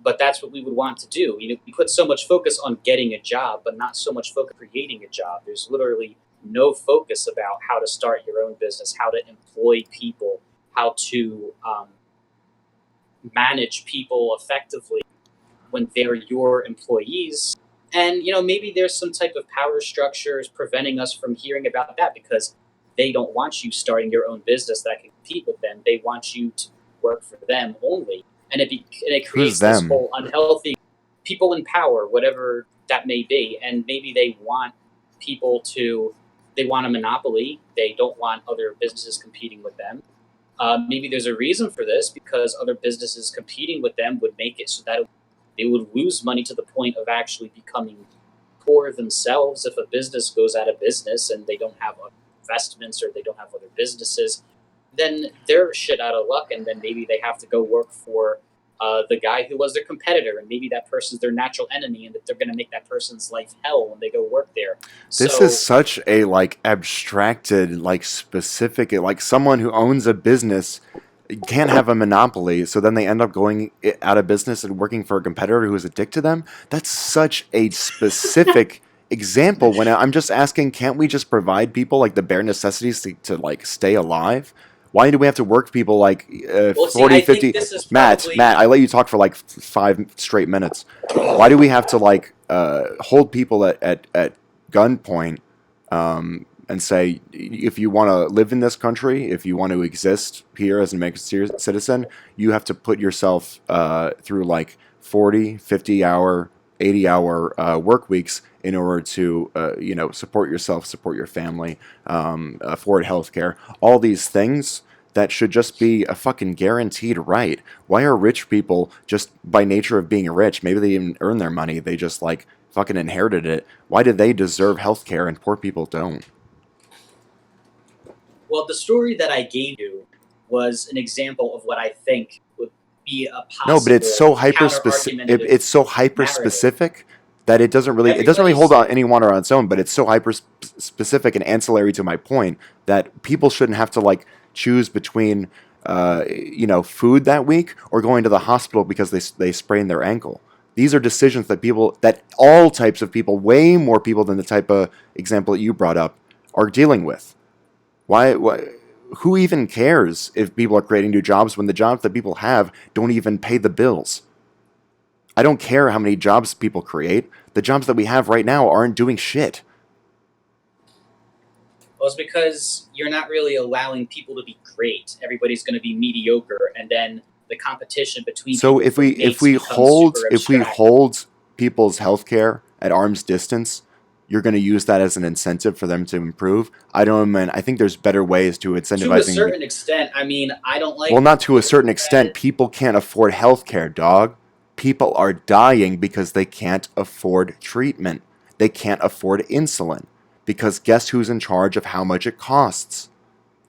but that's what we would want to do. We put so much focus on getting a job, but not so much focus on creating a job. There's literally no focus about how to start your own business, how to employ people, how to manage people effectively when they're your employees. And maybe there's some type of power structures preventing us from hearing about that, because they don't want you starting your own business that can compete with them. They want you to work for them only, and it Who's creates this them? whole unhealthy people in power, whatever that may be. And maybe they want they want a monopoly. They don't want other businesses competing with them. Maybe there's a reason for this, because other businesses competing with them would make it so that they would lose money to the point of actually becoming poor themselves. If a business goes out of business and they don't have investments or they don't have other businesses, then they're shit out of luck, and then maybe they have to go work for the guy who was their competitor, and maybe that person's their natural enemy, and that they're going to make that person's life hell when they go work there. This is such a like abstracted, like specific, like someone who owns a business can't have a monopoly, so then they end up going out of business and working for a competitor who is a dick to them. That's such a specific example. When I'm just asking, can't we just provide people like the bare necessities to like stay alive? Why do we have to work people like 40, 50? Matt, I let you talk for like 5 straight minutes. Why do we have to like hold people at gunpoint and say, if you want to live in this country, if you want to exist here as an American citizen, you have to put yourself through like 40, 50-hour, 80-hour work weeks in order to, support yourself, support your family, afford healthcare, all these things that should just be a fucking guaranteed right. Why are rich people, just by nature of being rich, maybe they didn't earn their money, they just like fucking inherited it. Why do they deserve healthcare and poor people don't? Well, the story that I gave you was an example of what I think would be a possible. No, but it's so hyper specific. It's so hyper specific that it doesn't really hold on any water on its own. But it's so hyper specific and ancillary to my point that people shouldn't have to like choose between food that week or going to the hospital because they sprained their ankle. These are decisions that all types of people, way more people than the type of example that you brought up, are dealing with. Why? Who even cares if people are creating new jobs when the jobs that people have don't even pay the bills? I don't care how many jobs people create. The jobs that we have right now aren't doing shit. Well, it's because you're not really allowing people to be great. Everybody's going to be mediocre, and then the competition between. So if we hold people's healthcare at arm's distance, you're going to use that as an incentive for them to improve. I think there's better ways to incentivizing. To a certain extent, I mean, I don't like. Well, not to a certain extent. People can't afford healthcare, dog. People are dying because they can't afford treatment. They can't afford insulin because guess who's in charge of how much it costs?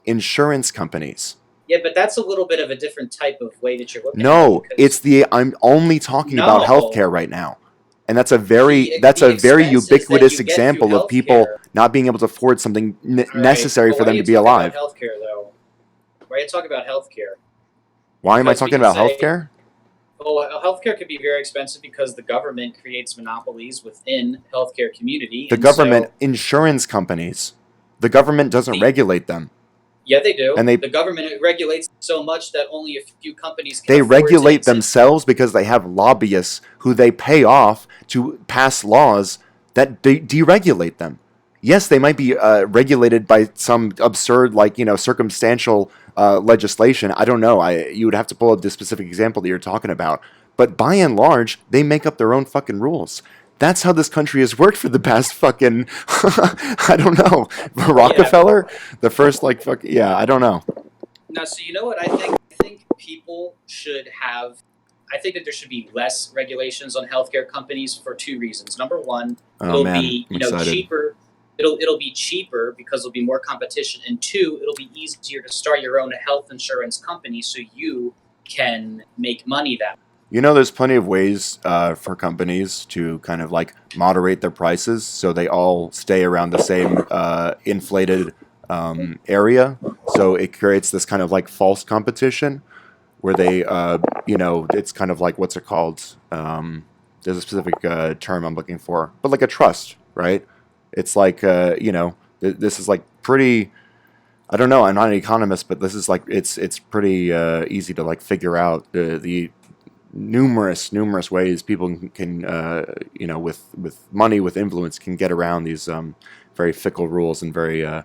Insurance companies. Yeah, but that's a little bit of a different type of way that you're looking at it. No, I'm only talking about healthcare right now. And that's a very ubiquitous example of people not being able to afford something necessary for them to be alive. Healthcare, though. Why are you talking about healthcare? Why am I talking about healthcare? Well, healthcare could be very expensive because the government creates monopolies within healthcare community. The government, insurance companies, the government doesn't regulate them. Yeah, they do. And the government regulates so much that only a few companies can. They regulate themselves because they have lobbyists who they pay off to pass laws that deregulate them. Yes, they might be regulated by some absurd, circumstantial legislation. I don't know. You would have to pull up the specific example that you're talking about. But by and large, they make up their own fucking rules. That's how this country has worked for the past fucking, I don't know, Rockefeller? The first, I don't know. Now, so you know what I think? I think people should have, I think that there should be less regulations on healthcare companies for 2 reasons. Number one, it'll be cheaper. It'll be cheaper because there'll be more competition. And 2, it'll be easier to start your own health insurance company so you can make money that way. There's plenty of ways for companies to kind of moderate their prices so they all stay around the same inflated area. So it creates this kind of false competition where they, it's kind of what's it called? There's a specific term I'm looking for, but like a trust, right? It's this is pretty. I don't know. I'm not an economist, but this is it's pretty easy to figure out the numerous ways people can with money, with influence, can get around these very fickle rules and very I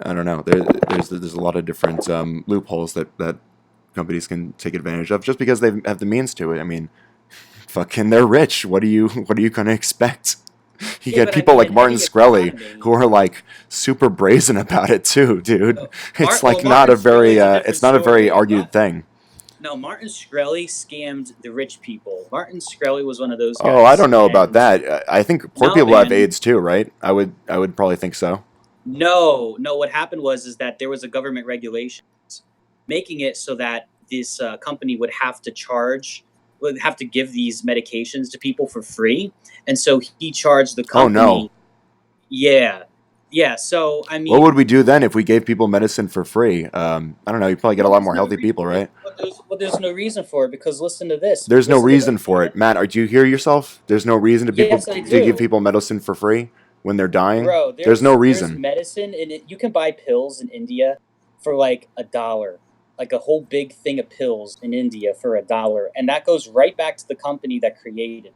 don't know. There's a lot of different loopholes that companies can take advantage of just because they have the means to it. I mean, fucking, they're rich. What are you gonna expect? You get people like Martin Shkreli who are super brazen about it too, dude. It's not a very argued thing. No, Martin Shkreli scammed the rich people. Martin Shkreli was one of those guys. Oh, I don't know about and that. I think poor no, people have man. AIDS too, right? I would probably think so. No. What happened was that there was a government regulation making it so that this company would have to give these medications to people for free, and so he charged the Oh no. company. Yeah, yeah. So I What would mean, we do then if we gave people medicine for free? I don't know. You probably get a lot more healthy people, right? there's no reason for it because listen to this. There's no Listen to reason this. for it, Matt. Do you hear yourself? There's no reason Yes, I to give do. people medicine for free when they're dying. Bro, There's no there's reason. medicine in it. You can buy pills in India for like $1, like a whole big thing of pills in India for $1, and that goes right back to the company that created.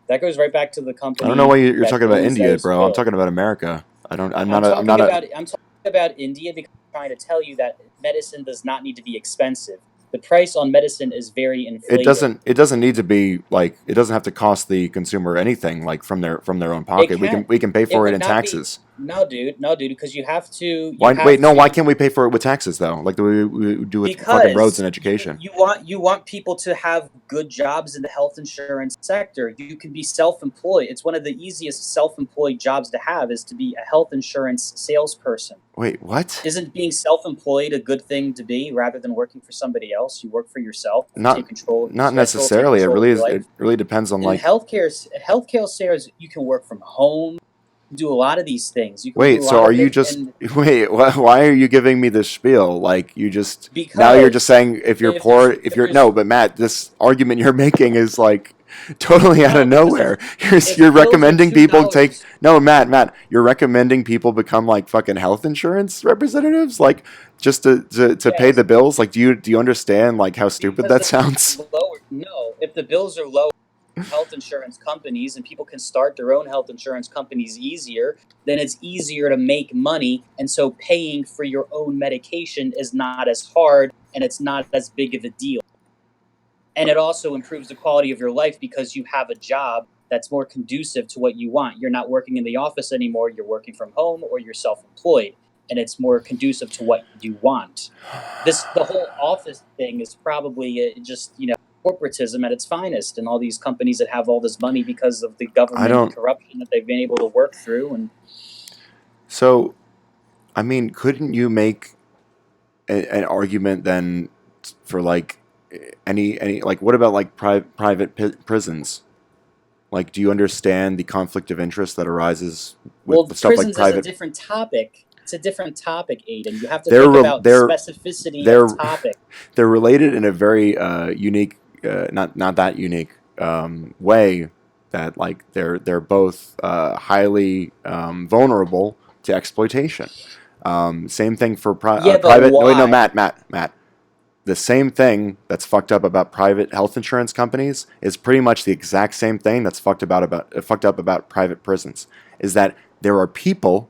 That goes right back to the company. I don't know why you're that talking about owns India, those bro. I'm pills. talking about America. I don't. I'm I'm not. I'm talking not a. about I'm talking about India because I'm trying to tell you that medicine does not need to be expensive. The price on medicine is very inflated. It doesn't need to be like. It doesn't have to cost the consumer anything like from their own It pocket. can. We can pay It for it would in not be. taxes. No, dude, because you have to. You Why? have Wait, no. Why to. can't we pay for it with taxes though? Like the way we do with fucking roads and Because education. you want people to have good jobs in the health insurance sector. You can be self-employed. It's one of the easiest self-employed jobs to have is to be a health insurance salesperson. Wait, what? Isn't being self-employed a good thing to be rather than working for somebody else? You work for yourself, Not take control of your not schedule, take necessarily. It control of really your is. life. It really depends on In like. healthcare sales, you can work from home, do a lot of these things. You can do Wait, a so lot are of you it, just and wait? Why are you giving me this spiel? Like you just now you're just because saying if you're if there's poor, if if you're there's no, but Matt, this argument you're making is like totally out no of because nowhere. if You're pills are recommending people take $2, no, Matt, you're recommending people become like fucking health insurance representatives, like just to pay the yes, bills. Like, do you understand like how stupid because that the bills sounds? are lower. No, if the bills are low, health insurance companies and people can start their own health insurance companies easier, then it's easier to make money. And so paying for your own medication is not as hard and it's not as big of a deal. And it also improves the quality of your life because you have a job that's more conducive to what you want. You're not working in the office anymore, you're working from home or you're self employed. And it's more conducive to what you want. The whole office thing is probably just corporatism at its finest, and all these companies that have all this money because of the I government don't. corruption that they've been able to work through. And So, I mean, couldn't you make an argument then for like any like what about like private prisons? Like, do you understand the conflict of interest that arises well, with stuff like prisons is a private? different topic. It's a different topic, Aiden. You have to They're think about the they're specificity they're of topic. they're related in a very unique, not that unique way that like they're both highly vulnerable to exploitation. Same thing for Yeah, but private. No, wait, no, why? Matt. The same thing that's fucked up about private health insurance companies is pretty much the exact same thing that's fucked up about private prisons. Is that there are people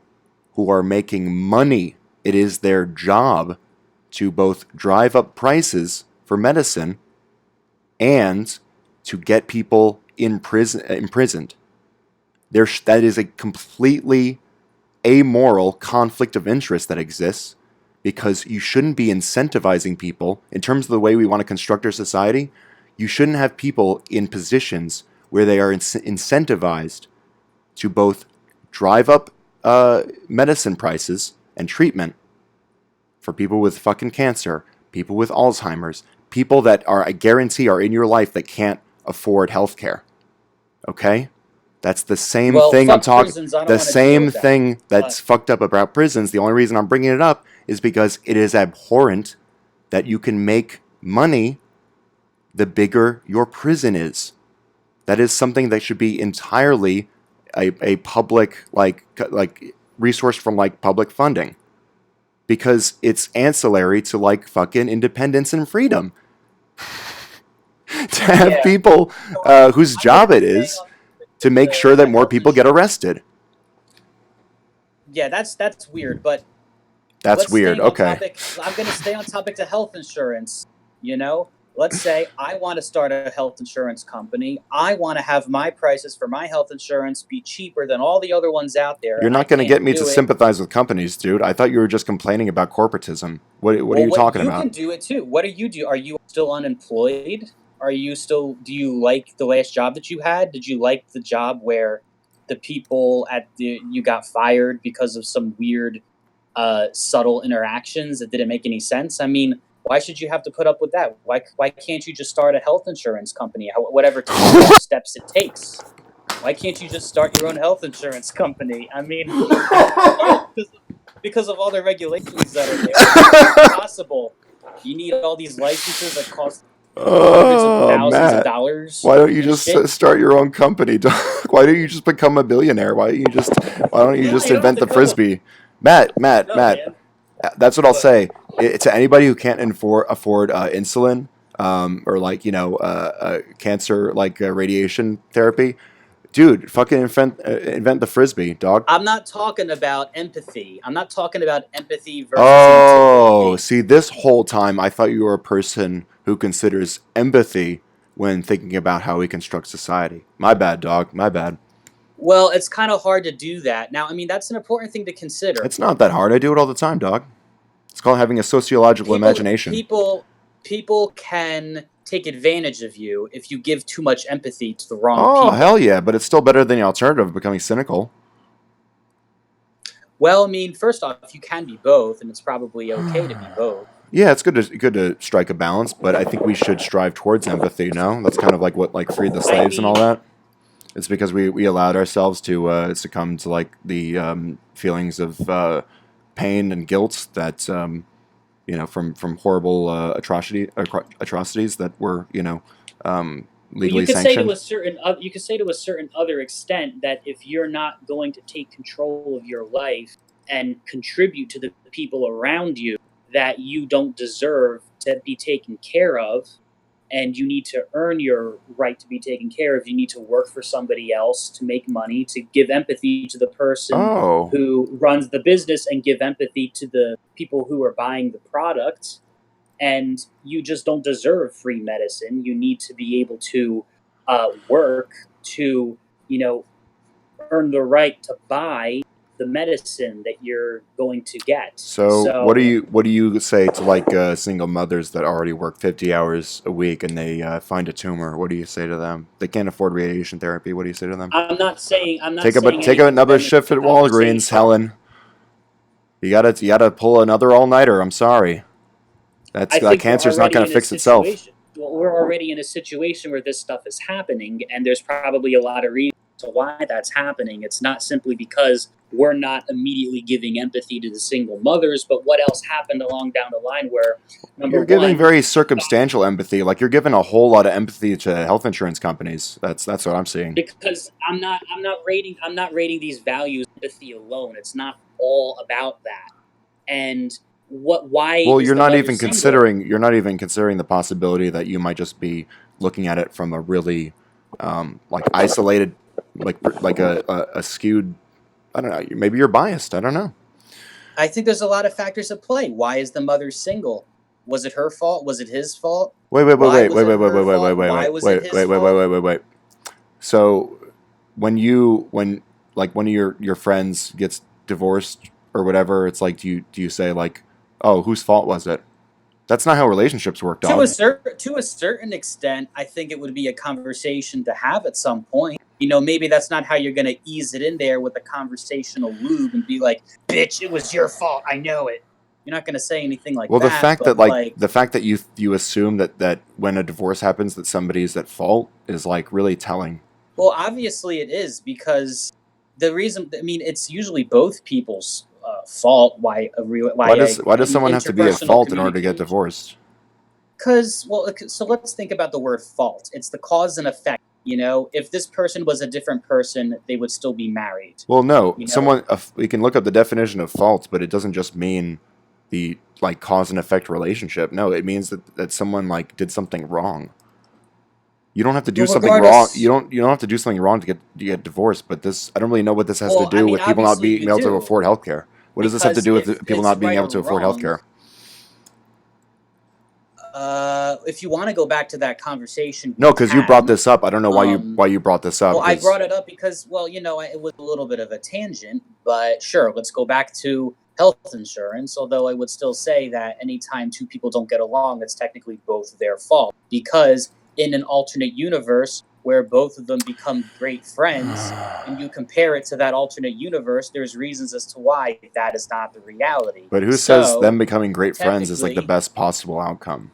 who are making money. It is their job to both drive up prices for medicine and to get people imprisoned. That is a completely amoral conflict of interest that exists because you shouldn't be incentivizing people in terms of the way we want to construct our society. You shouldn't have people in positions where they are incentivized to both drive up medicine prices and treatment for people with fucking cancer, people with Alzheimer's, people that are, I guarantee, are in your life that can't afford health care. Okay? That's the same Well, thing I'm fuck talking. prisons. I don't The want to deal same with that. thing that's fucked up about prisons. The only reason I'm bringing it up is because it is abhorrent that you can make money the bigger your prison is. That is something that should be entirely a public like resource from like public funding because it's ancillary to like fucking independence and freedom to have Yeah. people So whose I'm gonna job it stay is on to make sure that more health people get insurance. arrested. Yeah, that's weird. But That's let's weird. stay on Okay. topic. I'm gonna stay on topic to health insurance. You know, let's say I want to start a health insurance company. I want to have my prices for my health insurance be cheaper than all the other ones out there. You're and I not going to get can't me to do it. sympathize with companies, dude. I thought you were just complaining about corporatism. What are you talking You about? can do it too. What do you do? Are you still unemployed? Are you still? Do you like the last job that you had? Did you like the job where the people you got fired because of some weird, subtle interactions that didn't make any sense? I mean, why should you have to put up with that? Why can't you just start a health insurance company? Whatever steps it takes. Why can't you just start your own health insurance company? I mean, because of all the regulations that are there, it's impossible. You need all these licenses that cost hundreds of thousands of Matt, dollars. why don't you and just shit. start your own company? Why don't you just become a billionaire? Why don't you just No, you don't invent the have to frisbee? Matt, No, man. that's what I'll But say. To anybody who can't afford insulin, or like cancer radiation therapy, dude, fucking invent the frisbee, dog. I'm not talking about empathy. I'm not talking about empathy versus Oh, utility. see, this whole time I thought you were a person who considers empathy when thinking about how we construct society. My bad, dog. My bad. Well, it's kind of hard to do that. Now, I mean, that's an important thing to consider. It's not that hard. I do it all the time, dog. It's called having a sociological imagination. People can take advantage of you if you give too much empathy to the wrong Oh, people. hell yeah, but it's still better than the alternative of becoming cynical. Well, I mean, first off, you can be both, and it's probably okay to be both. Yeah, it's good to strike a balance, but I think we should strive towards empathy, no? That's kind of like what freed the slaves and all that. It's because we allowed ourselves to succumb to like the feelings of pain and guilt that from horrible atrocities that were legally You could say sanctioned. you could say to a certain other extent that if you're not going to take control of your life and contribute to the people around you, that you don't deserve to be taken care of, and you need to earn your right to be taken care of. You need to work for somebody else to make money, to give empathy to the person Oh, who runs the business and give empathy to the people who are buying the product. And you just don't deserve free medicine. You need to be able to work to, earn the right to buy the medicine that you're going to get. so what do you say to like single mothers that already work 50 hours a week and they find a tumor? What do you say to them? They can't afford radiation therapy. What do you say to them? I'm not saying Take anything another to them shift at is wrong. I'm saying Walgreens, Helen. You gotta pull another all nighter. I'm sorry. I That think cancer's not gonna fix itself. Well, we're already in a situation where this stuff is happening, and there's probably a lot of reasons to why that's happening. It's not simply because we're not immediately giving empathy to the single mothers, but what else happened along down the line where, number You're giving one, very circumstantial empathy. Like you're giving a whole lot of empathy to health insurance companies. That's what I'm seeing. because I'm not rating these values empathy alone. It's not all about that. And why Well, is the mother single? you're not even considering the possibility that you might just be looking at it from a really like isolated, like a skewed. I don't know. Maybe you're biased. I don't know. I think there's a lot of factors at play. Why is the mother single? Was it her fault? Was it his fault? Wait. Why was it her fault? Why was it his fault? Wait. So when one of your friends gets divorced or whatever, it's like do you say like, oh, whose fault was it? That's not how relationships work, To dog. a certain extent, I think it would be a conversation to have at some point. Maybe that's not how you're going to ease it in there with a conversational lube and be like, "Bitch, it was your fault. I know it." You're not going to say anything like Well, that. the fact that you assume that when a divorce happens that somebody's at fault is like really telling. Well, obviously it is because the reason. I mean, it's usually both people's fault. Why Why does someone have to be at interpersonal fault in order to get communication- divorced? So let's think about the word fault. It's the cause and effect. If this person was a different person, they would still be married. Well, no. You know? We can look up the definition of fault, but it doesn't just mean the like cause and effect relationship. No, it means that someone like did something wrong. You don't have to do Well, something wrong. regardless- You don't have to do something wrong to get divorced. But I don't really know what this has Well, to do I mean, with people not obviously being you able to do. afford healthcare. What does this have to Because do with if people it's not being right able or to afford wrong- healthcare? If you want to go back to that conversation, No, because you we brought had, this up. I don't know why um, you brought this up. well, I 'cause- brought it up because, well, it was a little bit of a tangent, but sure, let's go back to health insurance. Although I would still say that anytime two people don't get along, it's technically both their fault. Because in an alternate universe where both of them become great friends, and you compare it to that alternate universe, there's reasons as to why that is not the reality. But who says So, them becoming great friends is like the technically- best possible outcome?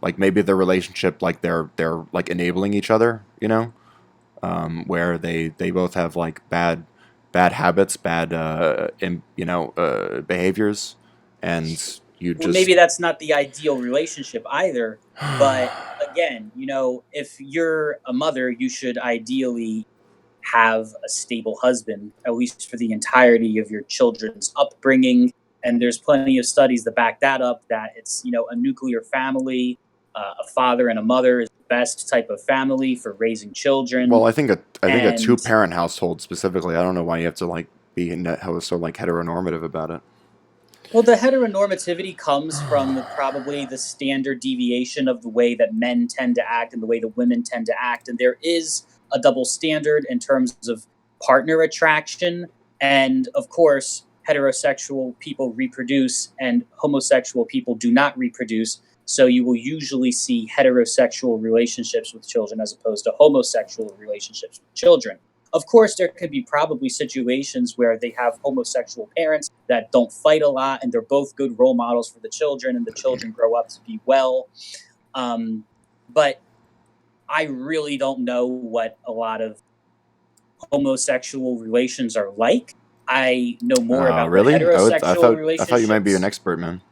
Like maybe their relationship, like they're like enabling each other, where they both have like bad habits, bad behaviors, and you Well, just maybe that's not the ideal relationship either. But again, if you're a mother, you should ideally have a stable husband, at least for the entirety of your children's upbringing. And there's plenty of studies that back that up, that it's, a nuclear family, a father and a mother is the best type of family for raising children. Well, I think a And- 2-parent household specifically. I don't know why you have to like be so like heteronormative about it. Well, the heteronormativity comes from probably the standard deviation of the way that men tend to act and the way that women tend to act. And there is a double standard in terms of partner attraction. And of course, heterosexual people reproduce and homosexual people do not reproduce. So you will usually see heterosexual relationships with children as opposed to homosexual relationships with children. Of course, there could be probably situations where they have homosexual parents that don't fight a lot and they're both good role models for the children and the children grow up to be well. But I really don't know what a lot of homosexual relations are like. I know more about really? the heterosexual I relationships. thought you might be an expert, man.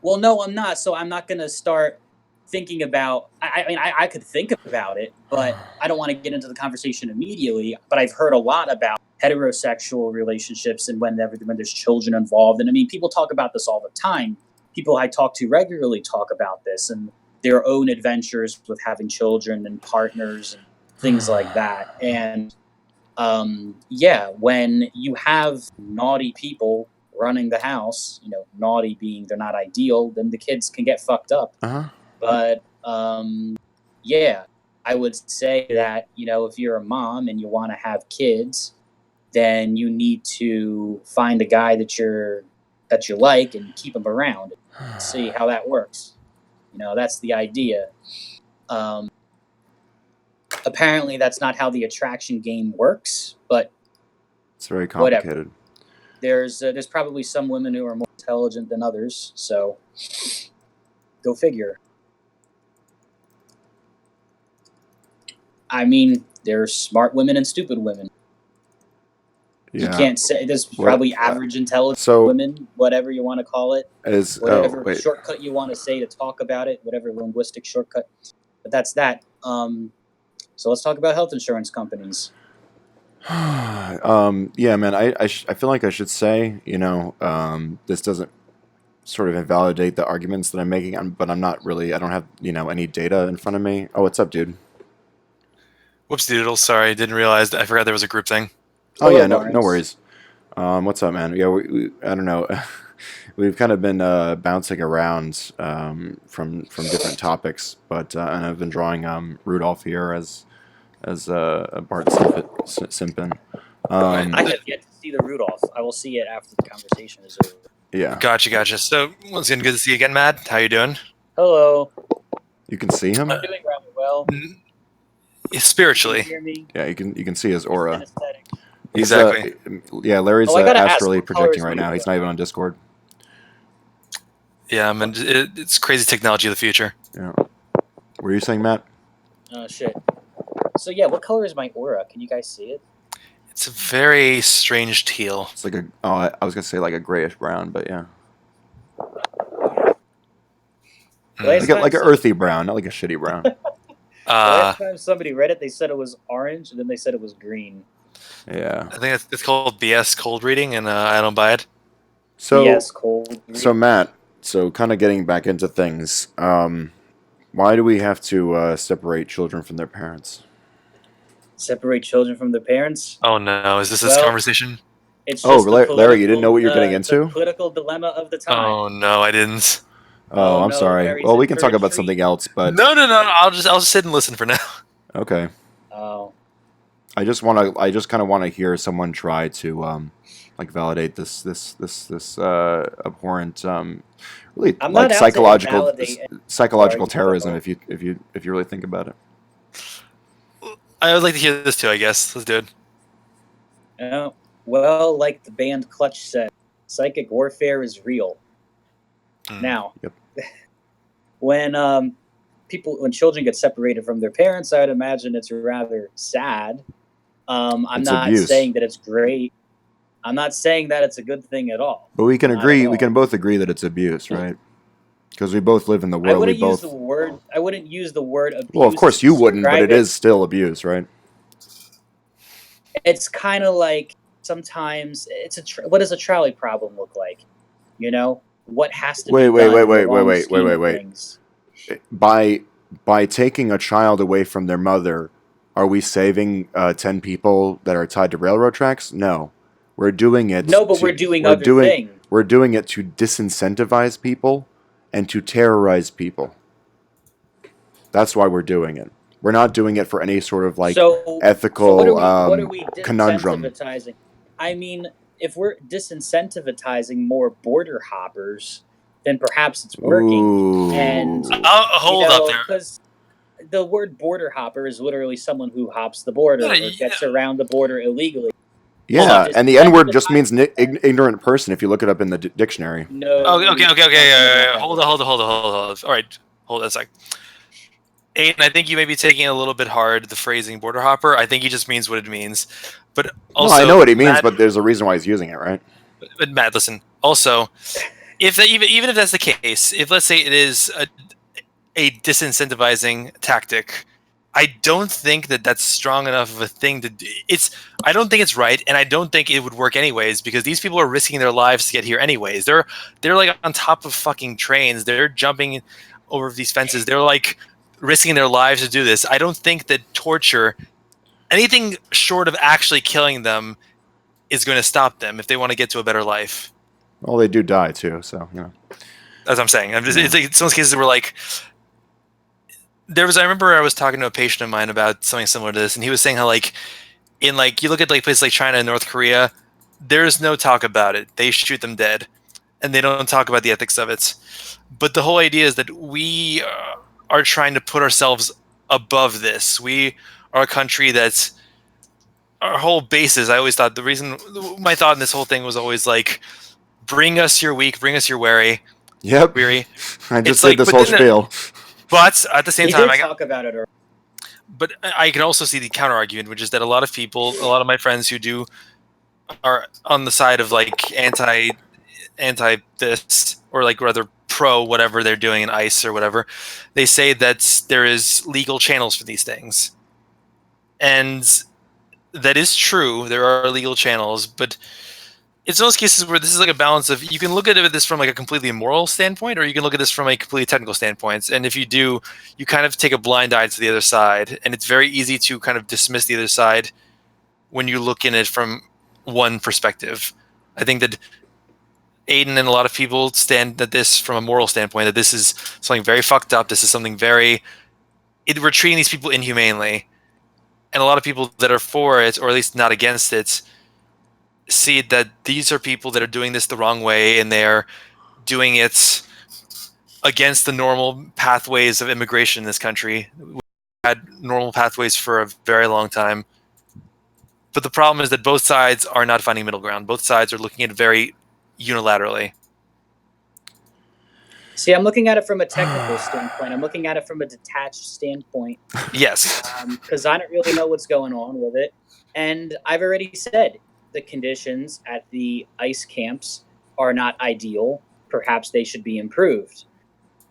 Well, no, I'm not. So I'm not going to start thinking about. I mean, I could think about it, but I don't want to get into the conversation immediately. But I've heard a lot about heterosexual relationships and when there's children involved. And I mean, people talk about this all the time. People I talk to regularly talk about this and their own adventures with having children and partners and things like that. And when you have naughty people running the house, naughty being they're not ideal, then the kids can get fucked up. Uh-huh. But I would say that, if you're a mom and you want to have kids, then you need to find a guy that you like and keep him around and see how that works. That's the idea. Apparently that's not how the attraction game works, but It's very complicated. there's probably some women who are more intelligent than others, so go figure. I mean, there's smart women and stupid women. Yeah. You can't say there's What- probably average intelligent so women, whatever you want to call it, whatever shortcut you want to say to talk about it, whatever linguistic shortcut. But that's that. So let's talk about health insurance companies. Yeah, man. I feel like I should say, this doesn't sort of invalidate the arguments that I'm making, but I'm not really. I don't have any data in front of me. Oh, what's up, dude? Whoops, doodle. Sorry, didn't realize. I forgot there was a group thing. Oh yeah, Hello, no Lawrence. worries. What's up, man? Yeah, I don't know. We've kind of been bouncing around from different topics, but and I've been drawing Rudolph here as Bart Simpson. I have yet to see the Rudolph. I will see it after the conversation is over. Yeah, Gotcha. So, once again, good to see you again, Matt. How you doing? Hello. you can see him. I'm doing rather well. Spiritually. Can you hear me? Yeah, you can see his aura. Aesthetic. He's, Exactly. Yeah, Larry's Oh, I gotta ask, astrally what projecting color right is now. He's not even on Discord. Yeah, man. It's crazy technology of the future. Yeah. What were you saying, Matt? Oh shit. So yeah, what color is my aura? Can you guys see it? It's a very strange teal. It's like I was gonna say like a grayish brown, but yeah, Last like time an earthy brown, not like a shitty brown. Last time somebody read it, they said it was orange, and then they said it was green. Yeah. I think it's called BS cold reading, and I don't buy it. So Yes, cold. so Matt, so kind of getting back into things. Why do we have to separate children from their parents? Separate children from their parents. Oh no, is this Well, conversation? It's Oh, just the Larry, you didn't know what you're political, getting into? the political dilemma of the time. Oh no, I didn't. Oh, Oh, I'm no, sorry. Barry's Well, we in can for talk a about treat. something else, but No. I'll just sit and listen for now. okay. Oh, I just kind of want to hear someone try to like validate this abhorrent really I'm like not out to invalidate. psychological Sorry, terrorism go. if you really think about it. I would like to hear this too. I guess let's do it. Oh, well, like the band Clutch said, psychic warfare is real. Hmm. Now, Yep. when when children get separated from their parents, I'd imagine it's rather sad. I'm It's not abuse. saying that it's great. I'm not saying that it's a good thing at all. But we can Not at agree. We all. can both agree that it's abuse, right? Because we both live in the I world. We wouldn't use both. the word. I wouldn't use the word abuse. Well, of course to you wouldn't, but describe it is still abuse, right? It's kind of like sometimes it's what does a trolley problem look like? You know, what has to Wait, be wait, done wait, in the wait, wait, long wait, scheme wait, of wait. things. By taking a child away from their mother, are we saving 10 people that are tied to railroad tracks? No, we're doing it. No, but we're doing we're other doing things. we're doing it to disincentivize people and to terrorize people. That's why we're doing it. We're not doing it for any sort of like ethical what are we conundrum. disincentivizing? I mean, if we're disincentivizing more border hoppers, then perhaps it's working. Ooh. And Hold up there. because the word border hopper is literally someone who hops the border Yeah, or yeah. gets around the border illegally. Yeah, Hold and the N word just means ignorant person if you look it up in the dictionary. No. Okay. talking about that Hold word. on. All right, hold on a sec. Aiden, I think you may be taking it a little bit hard, the phrasing border hopper. I think he just means what it means. But also, No, I know what he means, Matt, but there's a reason why he's using it, right? but Matt, listen. Also, if that, even if that's the case, if let's say it is a disincentivizing tactic, I don't think that that's strong enough of a thing to do. I don't think it's right, and I don't think it would work anyways because these people are risking their lives to get here anyways. They're like on top of fucking trains. They're jumping over these fences. They're like risking their lives to do this. I don't think that torture, anything short of actually killing them, is going to stop them if they want to get to a better life. Well, they do die too, so you know. As I'm saying, it's like some cases where like I remember I was talking to a patient of mine about something similar to this, and he was saying how like in like you look at like places like China and North Korea, there's no talk about it. They shoot them dead, and they don't talk about the ethics of it. But the whole idea is that we are trying to put ourselves above this. We are a country that's our whole basis. I always thought my thought in this whole thing was always like, bring us your weak, bring us your weary. Yep. Weary. I just It's said like, this but whole then spiel. But at the same He time, did talk about it earlier. but I can also see the counter argument, which is that a lot of people, a lot of my friends who are on the side of like anti this or like rather pro whatever they're doing in ICE or whatever, they say that there is legal channels for these things, and that is true. There are legal channels, but it's those cases where this is like a balance of you can look at this from like a completely moral standpoint, or you can look at this from a completely technical standpoint. And if you do, you kind of take a blind eye to the other side, and it's very easy to kind of dismiss the other side when you look in it from one perspective. I think that Aiden and a lot of people stand at this from a moral standpoint, that this is something very fucked up. This is something we're treating these people inhumanely. And a lot of people that are for it, or at least not against it, see that these are people that are doing this the wrong way, and they're doing it against the normal pathways of immigration in this country. We've had normal pathways for a very long time. But the problem is that both sides are not finding middle ground. Both sides are looking at it very unilaterally. See, I'm looking at it from a technical standpoint. I'm looking at it from a detached standpoint. Yes. Because I don't really know what's going on with it. And I've already said the conditions at the ICE camps are not ideal. Perhaps they should be improved.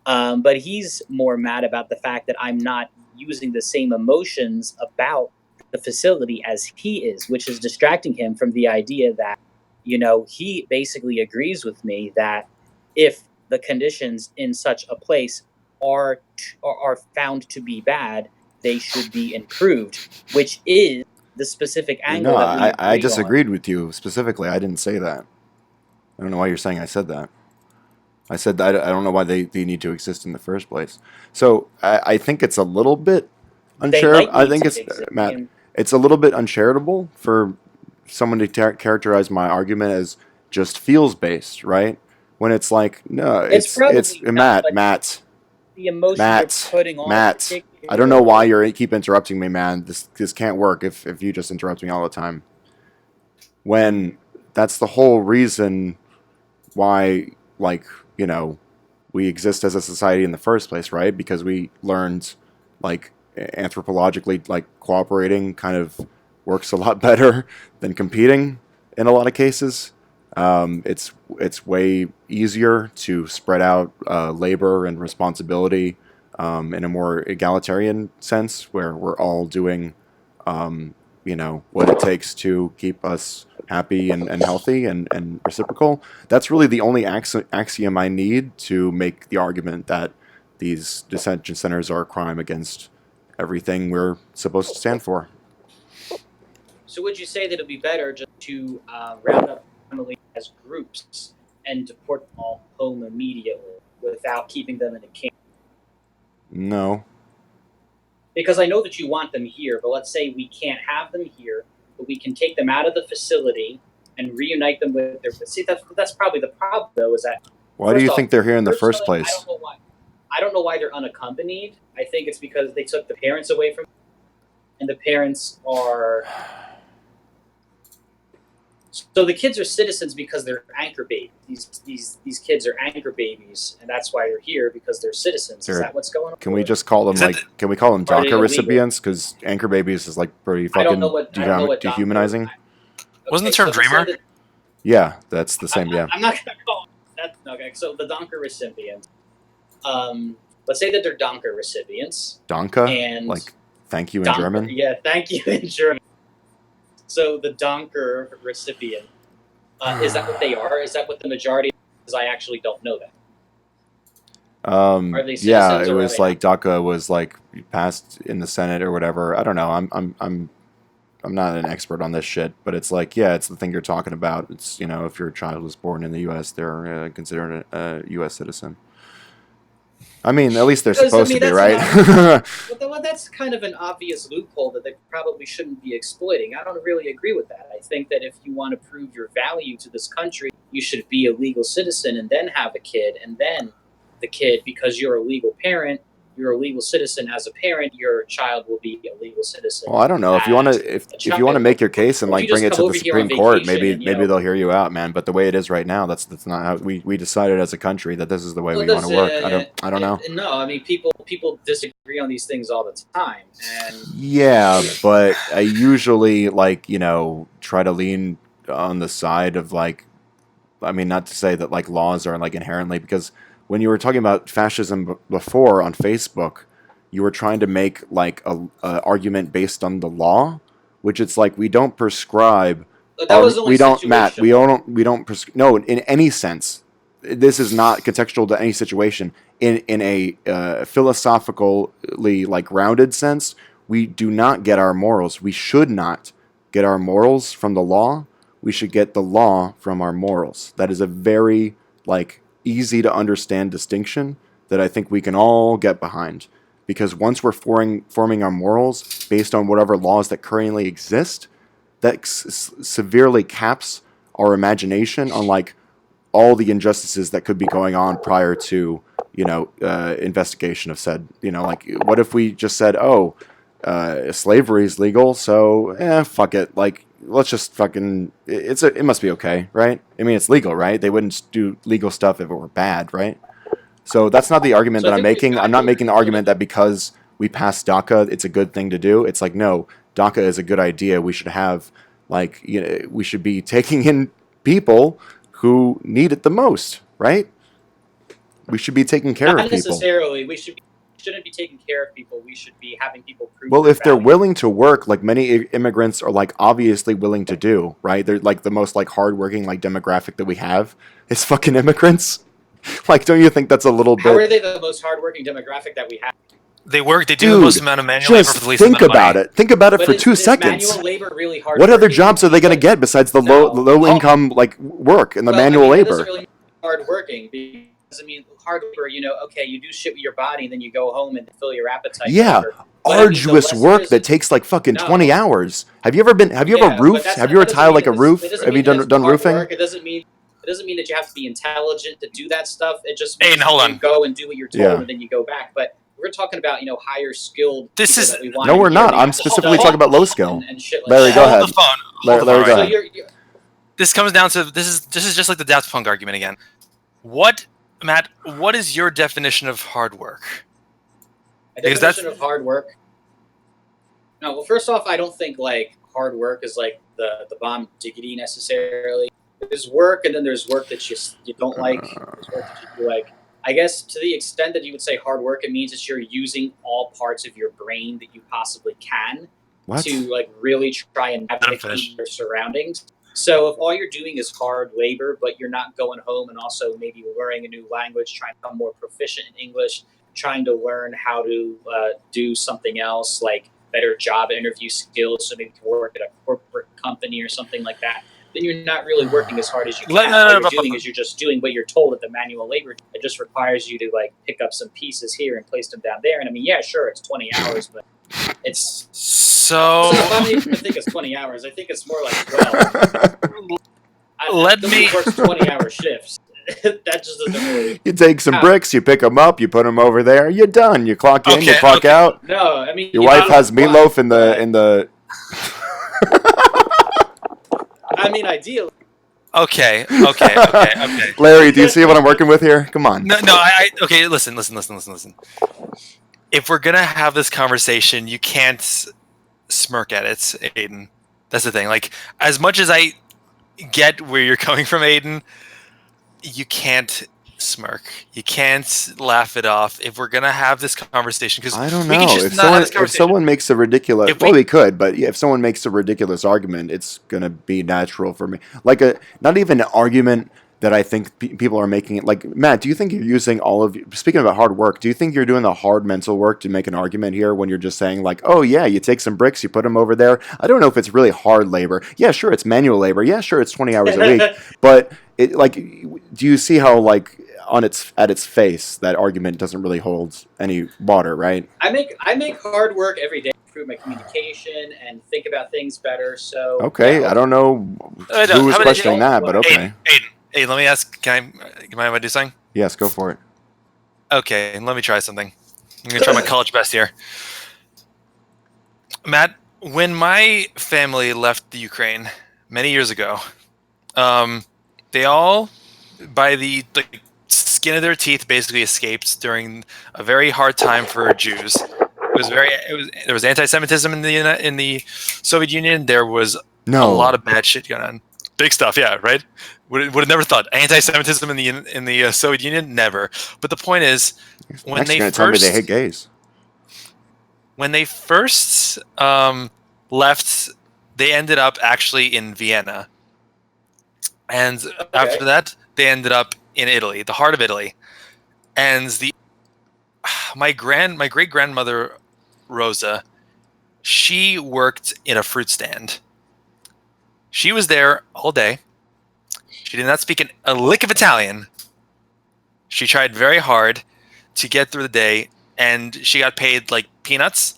But he's more mad about the fact that I'm not using the same emotions about the facility as he is, which is distracting him from the idea that, he basically agrees with me that if the conditions in such a place are found to be bad, they should be improved, which is the specific angle No, that we I agreed disagreed with you specifically. I didn't say that. I don't know why you're saying I said that. I said that I don't know why they need to exist in the first place. So I think it's a little bit They uncharitable. might I need think to it's exist. Matt. It's a little bit uncharitable for someone to characterize my argument as just feels based, right? When it's like, no, It's it's probably not, but Matt. the emotion you're putting on a Matt, particular I don't know why you keep interrupting me, man. This can't work if you just interrupt me all the time. When that's the whole reason why, like, you know, we exist as a society in the first place, right? Because we learned, like, anthropologically, like, cooperating kind of works a lot better than competing in a lot of cases. It's way easier to spread out labor and responsibility in a more egalitarian sense, where we're all doing, what it takes to keep us happy and healthy and reciprocal. That's really the only axiom I need to make the argument that these detention centers are a crime against everything we're supposed to stand for. So would you say that it'd be better just to round up families as groups and deport them all home immediately without keeping them in a camp? No. Because I know that you want them here, but let's say we can't have them here, but we can take them out of the facility and reunite them with their. See, that's probably the problem, though, is that. Why do you think they're here in the first personally, place? I don't know why they're unaccompanied. I think it's because they took the parents away from, and the parents are. So the kids are citizens because they're anchor babies. These kids are anchor babies, and that's why they're here, because they're citizens. Is that what's going on? Can we just call them can we call them Are they DACA illegal? recipients? Because anchor babies is like pretty I don't fucking know what dehumanizing. Wasn't the term so dreamer? Yeah, that's the same. Yeah. I'm not gonna call that. Okay, so the Donker recipients. Let's say that they're Donker recipients. Donka? And Like, thank you in Donker, German? Yeah, thank you in German. So the Donker recipient, is that what they are? Is that what the majority? Because I actually don't know that. Are they Yeah, citizens it or are was they like DACA was like passed in the Senate or whatever. I don't know. I'm not an expert on this shit, but it's like, yeah, it's the thing you're talking about. It's, if your child was born in the U.S., they're considered a U.S. citizen. I mean, at least they're Because, supposed to be, that's right? Well, that's kind of an obvious loophole that they probably shouldn't be exploiting. I don't really agree with that. I think that if you want to prove your value to this country, you should be a legal citizen and then have a kid, and then the kid, because you're a legal parent, you're a legal citizen as a parent, your child will be a legal citizen. Well, I don't know if you want to if you want to make your case and Or like if you bring it just to come the over here on Supreme Court, vacation maybe and, maybe they'll hear you out, man. But the way it is right now, that's not how we decided as a country that this is the way we want to work. I don't know. No, I mean people disagree on these things all the time, and Yeah, but I usually try to lean on the side of I mean, not to say that laws are inherently, because when you were talking about fascism before on Facebook, you were trying to make a argument based on the law, which it's we don't prescribe. that was only we don't, Matt. situational. We don't prescribe. No, in any sense, this is not contextual to any situation. In a philosophically grounded sense, we do not get our morals. We should not get our morals from the law. We should get the law from our morals. That is a very easy to understand distinction that I think we can all get behind. Because once we're forming our morals based on whatever laws that currently exist, that severely caps our imagination on all the injustices that could be going on prior to investigation of said. What if we just said, oh, slavery is legal, so fuck it, let's just fucking it must be okay, right? I mean, it's legal, right? They wouldn't do legal stuff if it were bad, right? So that's not the argument that I'm making. I'm not making the argument that because we passed DACA, it's a good thing to do. It's no, DACA is a good idea. We should have we should be taking in people who need it the most, right? We should be taking care of people. Not necessarily. Shouldn't be taking care of people. We should be having people prove. Well, their if they're value. willing to work, many immigrants are obviously willing to do, right? They're the most hardworking demographic that we have is fucking immigrants. Don't you think that's a little bit? How are they the most hardworking demographic that we have? They work. They do the most amount of manual labor Just for the least think amount of about money. it. Think about it But for is 2 seconds. Manual labor really hard? What other jobs are they going to get besides the No. low income work and the Well, manual I mean, labor? That doesn't really hard working I mean, hard labor, okay, you do shit with your body, and then you go home and fill your appetite. Yeah. whatever. But, I mean, the Arduous lesser work is- that takes like fucking No. 20 hours. Have you ever Yeah, but roofed? that's Have not- you ever that doesn't tiled mean like a it's- roof? it doesn't Have you mean that it's done hard roofing? work. It doesn't mean that you have to be intelligent to do that stuff. It just means Aiden, hold you on. go and do what you're told, Yeah. and then you go back. But we're talking about higher skilled. This people is- that we want No, in we're here not. that I'm can specifically study talking about low skill. and shit like Larry, that. go Hold ahead. the phone. Larry, Hold the phone, go all ahead. So right? This comes down to this is just like the Daft Punk argument again. Matt, what is your definition of hard work? A Because definition of hard work. No, well, first off, I don't think hard work is like the bomb diggity necessarily. There's work, and then there's work that you don't like. There's work that you like. I guess to the extent that you would say hard work, it means that you're using all parts of your brain that you possibly can What? to really try and navigate finished. your surroundings. So if all you're doing is hard labor, but you're not going home and also maybe learning a new language, trying to become more proficient in English, trying to learn how to do something else like better job interview skills, so maybe you can work at a corporate company or something like that, then you're not really working as hard as you can. All you're doing is you're just doing what you're told at the manual labor. It just requires you to pick up some pieces here and place them down there. And I mean, yeah, sure, it's 20 hours, but it's So I don't even think it's 20 hours. I think it's more like 12. Nobody works 20-hour shifts. That just doesn't really. You take some How? bricks, you pick them up, you put them over there, you're done. You clock in, you Okay, clock okay. out. No, I mean Your wife has why? meatloaf in the. I mean, ideally. okay. Larry, do you see what I'm working with here? Come on. No, okay. Listen. If we're gonna have this conversation, you can't smirk at it, Aiden. That's the thing. Like, as much as I get where you're coming from, Aiden, you can't smirk. You can't laugh it off. If we're gonna have this conversation, because I don't we know. can just If not have this someone, if conversation. someone makes a ridiculous, If we- we could, but if someone makes a ridiculous argument, it's gonna be natural for me. Like not even an argument that I think people are making it. Like, Matt, do you think you're using all of? Speaking about hard work, do you think you're doing the hard mental work to make an argument here when you're just saying like, oh yeah, you take some bricks, you put them over there? I don't know if it's really hard labor. Yeah, sure, it's manual labor. Yeah, sure, it's 20 hours a week. But it do you see how at its face that argument doesn't really hold any water, right? I make hard work every day to improve my communication and think about things better. So Okay, yeah, I don't know I don't- who was how about- questioning that, but okay. Aiden, let me ask. Can you mind if I do something? Yes, go for it. Okay, let me try something. I'm gonna try my college best here. Matt, when my family left the Ukraine many years ago, they all, by the skin of their teeth, basically escaped during a very hard time for Jews. There was anti-Semitism in the Soviet Union. There was No. a lot of bad shit going on. Big stuff, yeah, right? Would have never thought anti-Semitism in the Soviet Union, never. But the point is, when Next they you're gonna tell me first they hate gays. left, they ended up actually in Vienna, and after that, they ended up in Italy, the heart of Italy. And my great grandmother Rosa, she worked in a fruit stand. She was there all day. She did not speak a lick of Italian. She tried very hard to get through the day, and she got paid like peanuts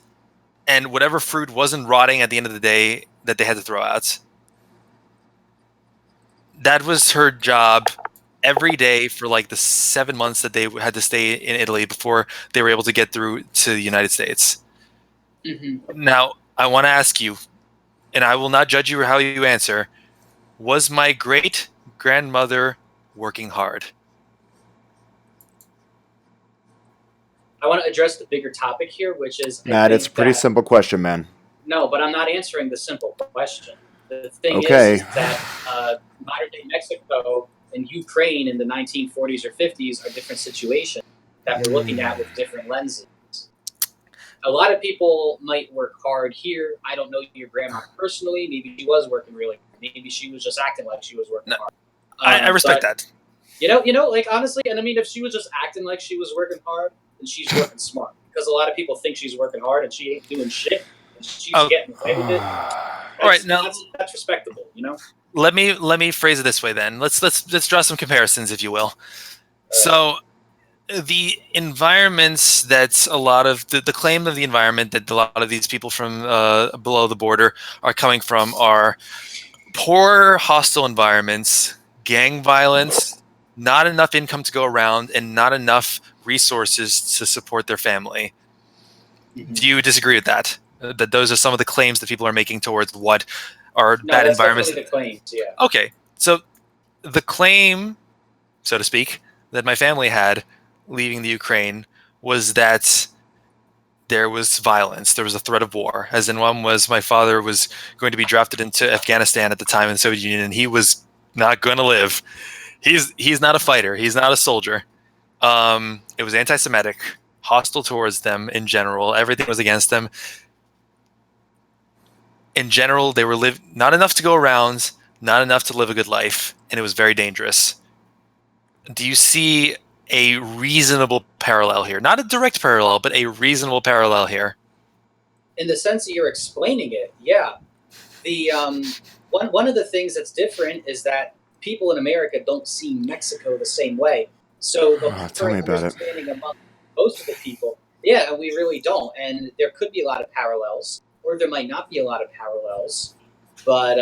and whatever fruit wasn't rotting at the end of the day that they had to throw out. That was her job every day for like the 7 months that they had to stay in Italy before they were able to get through to the United States. Mm-hmm. Now, I want to ask you, and I will not judge you or how you answer, was my great grandmother working hard? I want to address the bigger topic here, which is Matt, it's a pretty that- simple question, man. No, but I'm not answering the simple question. The thing Okay. is that modern day Mexico and Ukraine in the 1940s or 50s are different situations that we're looking at with different lenses. A lot of people might work hard here. I don't know your grandma personally. Maybe she was working really hard. Maybe she was just acting like she was working No, hard. I respect that. Like honestly, and I mean, if she was just acting like she was working hard, then she's working smart. Because a lot of people think she's working hard and she ain't doing shit. And she's Oh. getting away with it. All right, now That's respectable, you know. let me phrase it this way then. Let's draw some comparisons, if you will. So the environments that a lot of the claim of the environment that a lot of these people from below the border are coming from are poor, hostile environments, gang violence, not enough income to go around, and not enough resources to support their family. Mhm. Do you disagree with that? That those are some of the claims that people are making towards what are No, bad that's environments? definitely the claims. Yeah. Okay, so the claim, so to speak, that my family had leaving the Ukraine was that there was violence, there was a threat of war. As in, one was my father was going to be drafted into Afghanistan at the time in the Soviet Union, and he was not going to live. He's not a fighter. He's not a soldier. It was anti-Semitic, hostile towards them in general. Everything was against them. In general, they were not enough to go around, not enough to live a good life, and it was very dangerous. Do you see a reasonable parallel here? Not a direct parallel, but a reasonable parallel here. In the sense that you're explaining it, yeah. The one of the things that's different is that people in America don't see Mexico the same way. So the Tell me current about it. understanding among most of the people, yeah, we really don't. And there could be a lot of parallels, or there might not be a lot of parallels. But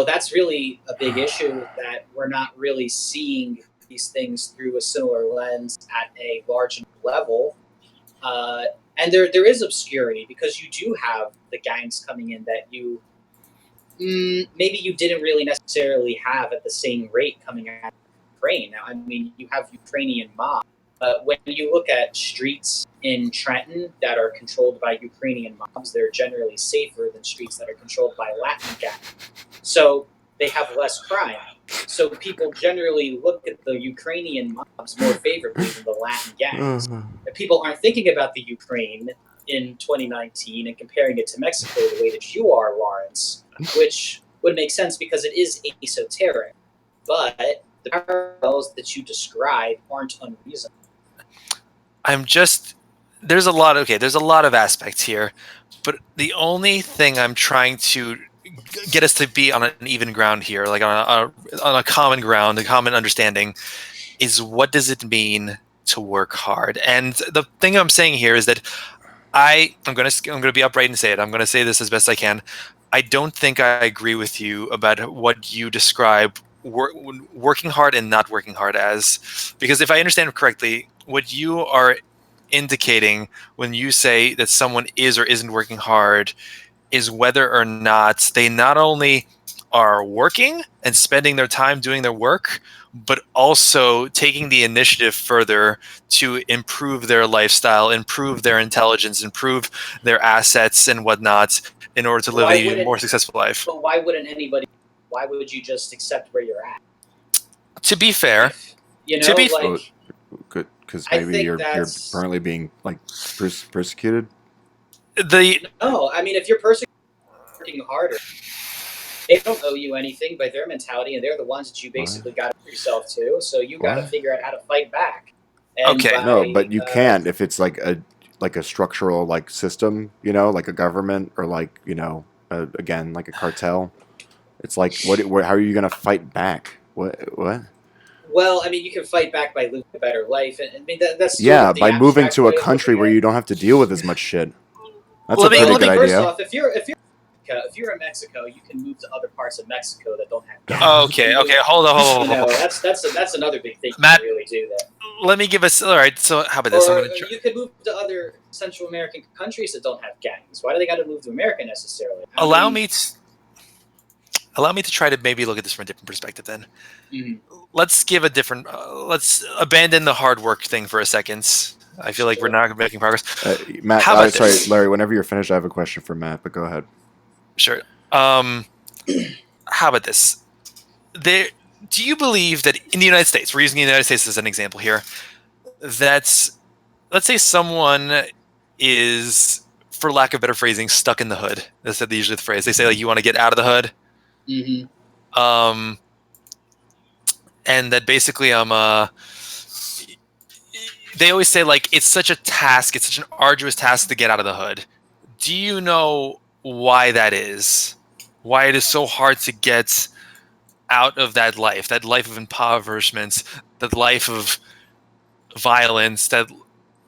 that's really a big issue that we're not really seeing these things through a similar lens at a large level. Uh, and there is obscurity because you do have the gangs coming in that maybe you didn't really necessarily have at the same rate coming out of Ukraine. Now, I mean, you have Ukrainian mob, but when you look at streets in Trenton that are controlled by Ukrainian mobs, they're generally safer than streets that are controlled by Latin gangs. So they have less crime. So people generally look at the Ukrainian mobs more favorably than the Latin gangs. And people aren't thinking about the Ukraine in 2019 and comparing it to Mexico the way that you are, Lawrence, which would make sense because it is esoteric. But the parallels that you describe aren't unreasonable. There's a lot of aspects here, but the only thing I'm trying to get us to be on an even ground here, like on a common ground, a common understanding, is what does it mean to work hard? And the thing I'm saying here is that I'm going to be upright and say it. I'm going to say this as best I can. I don't think I agree with you about what you describe working hard and not working hard as, because if I understand correctly, what you are indicating when you say that someone is or isn't working hard is whether or not they not only are working and spending their time doing their work, but also taking the initiative further to improve their lifestyle, improve their intelligence, improve their assets and whatnot in order to live a more successful life. But why wouldn't anybody? Why would you just accept where you're at? To be fair, good, because maybe you're currently being like persecuted. No, I mean, if you're working harder, they don't owe you anything by their mentality, and they're the ones that you basically got to put yourself to. So you got to figure out how to fight back. And okay, no, but you can't if it's like a structural like system, like a government or like again like a cartel. It's like how are you gonna fight back? What? Well, I mean, you can fight back by living a better life, and I mean that's by moving to a country where you don't have to deal with as much shit. That's a pretty good idea. First off, if you're in Mexico, you can move to other parts of Mexico that don't have gangs. Okay, hold on. That's another big thing. Matt, you can really do that. Let me give us. All right, so how about this? You could move to other Central American countries that don't have gangs. Why do they got to move to America necessarily? Allow me to try to maybe look at this from a different perspective. Then, let's give a different. Let's abandon the hard work thing for a second. I feel like we're not making progress. Matt, sorry, Larry. Whenever you're finished, I have a question for Matt. But go ahead. Sure. How about this? Do you believe that in the United States, we're using the United States as an example here, that let's say someone is, for lack of better phrasing, stuck in the hood. That's usually the phrase. They say, like, you want to get out of the hood. Mm-hmm. And that basically they always say, like, it's such a task, it's such an arduous task to get out of the hood. Do you know why that is? Why it is so hard to get out of that life of impoverishment, that life of violence, that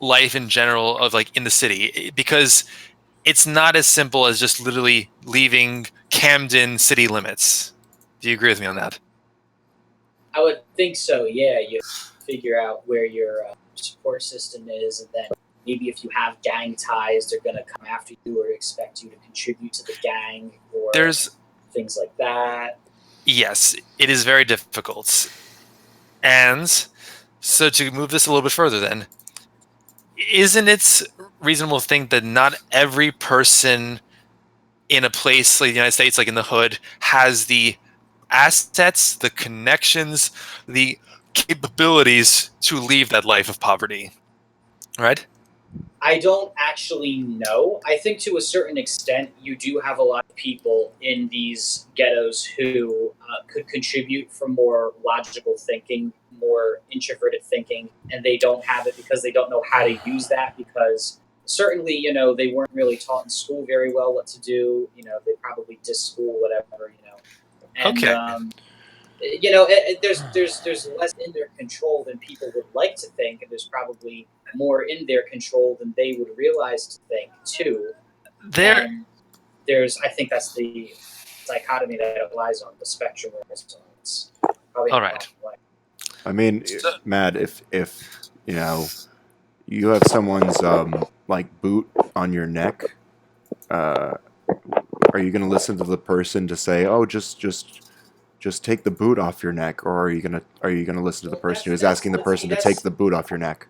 life in general of like in the city, because it's not as simple as just literally leaving Camden city limits. Do you agree with me on that? I would think so. Yeah, you figure out where your support system is, and then maybe if you have gang ties, they're gonna come after you or expect you to contribute to the gang or There's things like that. Yes, it is very difficult. And so to move this a little bit further then, isn't it reasonable to think that not every person in a place like the United States, like in the hood, has the assets, the connections, the capabilities to leave that life of poverty, right? I don't actually know. I think to a certain extent, you do have a lot of people in these ghettos who could contribute from more logical thinking, more introverted thinking, and they don't have it because they don't know how to use that. Because certainly, they weren't really taught in school very well what to do. They probably diss school, whatever. And, Okay. there's less in their control than people would like to think, and there's probably more in their control than they would realize to think too. There, And I think that's the dichotomy that it lies on the spectrum. Where it's probably All not right. black I mean, So- Matt, if you have someone's like boot on your neck, are you gonna listen to the person to say, "Oh, just take the boot off your neck," or are you gonna listen to the person who is asking the person to take the boot off your neck?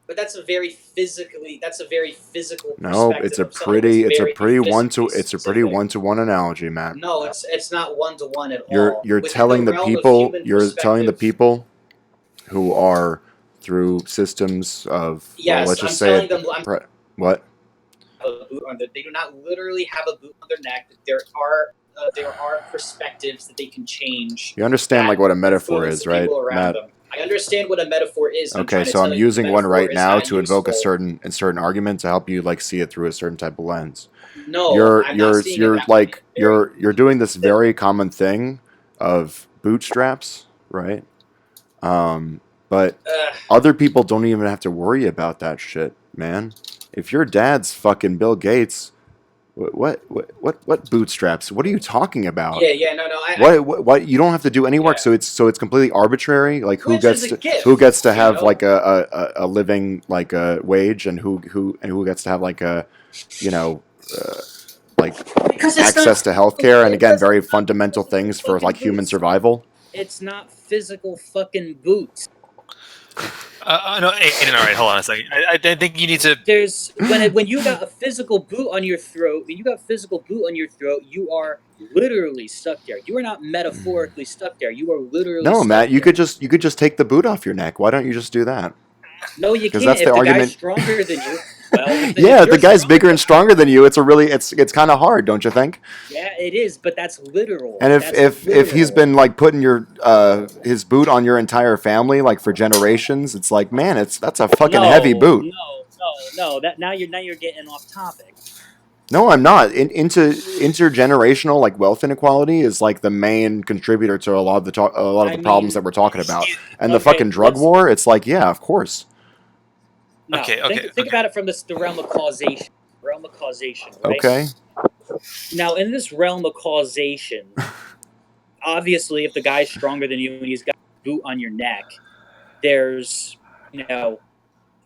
But that's a very physical. No, perspective it's a of someone who's pretty very physically one-to-one analogy, Matt. No, it's not one to one at You're all. you're Within telling the realm of people human you're telling the perspective- people who are through systems of Yes, let's I'm just say telling it, them. I'm what? a boot on they do not literally have a boot on their neck. There are perspectives that they can change. You understand that like what a metaphor influence is, the right, people around Matt? them. I understand what a metaphor is. Okay, so I'm using one right now to invoke a certain argument to help you like see it through a certain type of lens. No, You're I'm not seeing it that way. you're doing this very common thing of bootstraps, right? But other people don't even have to worry about that shit, man. If your dad's fucking Bill Gates, what bootstraps? What are you talking about? no. What you don't have to do any work, Yeah. so it's completely arbitrary. Like Which is a gift, who gets to have you know? like a living like a wage, and who gets to have like a like Because it's access not, to healthcare, and again because very it's not fundamental physical things for fucking like human boots. survival. It's not physical fucking boots. no, Aiden, all right, hold on a second. I think you need to. There's when you got a physical boot on your throat, you are literally stuck there. You are not metaphorically stuck there. You are literally No, stuck Matt, you there. could just take the boot off your neck. Why don't you just do that? No, you 'Cause can't. that's If the the argument- guy's stronger than you, well, if Yeah, you're the guy's stronger bigger and stronger than you. It's kind of hard, don't you think? Yeah, it is, but that's literal. And That's if he's literal. been like putting your his boot on your entire family like for generations, it's like, man, that's a fucking heavy boot. No. That now you're getting off topic. No, I'm not. Intergenerational like wealth inequality is like the main contributor to a lot of the problems that we're talking about. And the okay, fucking drug let's- war, it's like, yeah, of course. No, Okay, think about it from the realm of causation. Right? Okay. Now, in this realm of causation, obviously, if the guy's stronger than you and he's got a boot on your neck, there's,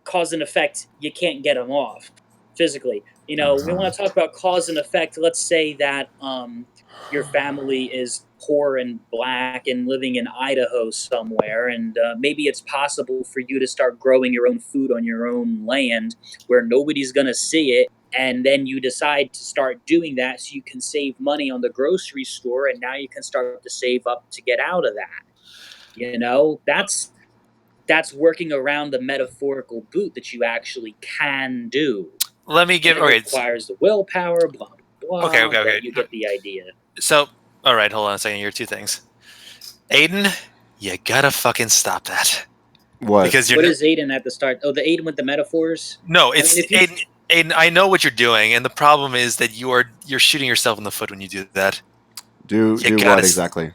cause and effect. You can't get him off physically. We want to talk about cause and effect. Let's say that your family is poor and black and living in Idaho somewhere, and maybe it's possible for you to start growing your own food on your own land where nobody's going to see it. And then you decide to start doing that so you can save money on the grocery store, and now you can start to save up to get out of that. That's working around the metaphorical boot that you actually can do. Let me give. And it Okay, requires the willpower, blah, blah, blah. Okay. But you get the idea. so all right, hold on a second. Here are two things. Aiden, you gotta fucking stop that What? because What is Aiden at the start? Oh, the Aiden with the metaphors? no, it's if you- Aiden. I know what you're doing, and the problem is that you're shooting yourself in the foot when you do that. do You what gotta exactly?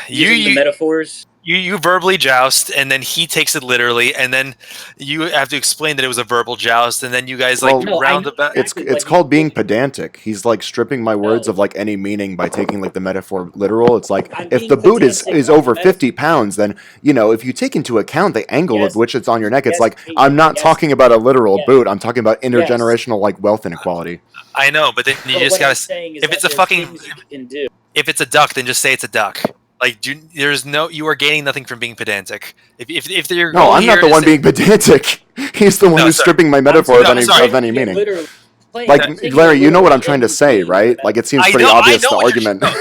Using the metaphors? you verbally joust, and then he takes it literally, and then you have to explain that it was a verbal joust, and then you guys like Well, No, I round know about. exactly. It's but called you- being pedantic. He's like stripping my words No. of like any meaning by taking like the metaphor literal. It's like I'm if being the boot is pedantic is on over the 50 pounds, then if you take into account the angle Yes. of which it's on your neck, it's Yes, like Peyton, I'm not yes. talking about a literal Yes. boot. I'm talking about intergenerational like wealth inequality. I know, but then you But just what I'm gotta. saying is If that it's a there's fucking, things you can do. if it's a duck, then just say it's a duck. Like, there's no, you are gaining nothing from being pedantic. If your No, goal I'm not here the is one to- being pedantic. He's the one No, who's sorry. stripping my metaphor of no, any sorry. of any Yeah, meaning. literally. Like Taking it Larry, you know what I'm literally trying to and say, doing right? the Like it seems I pretty know- I obvious know the what you're- argument.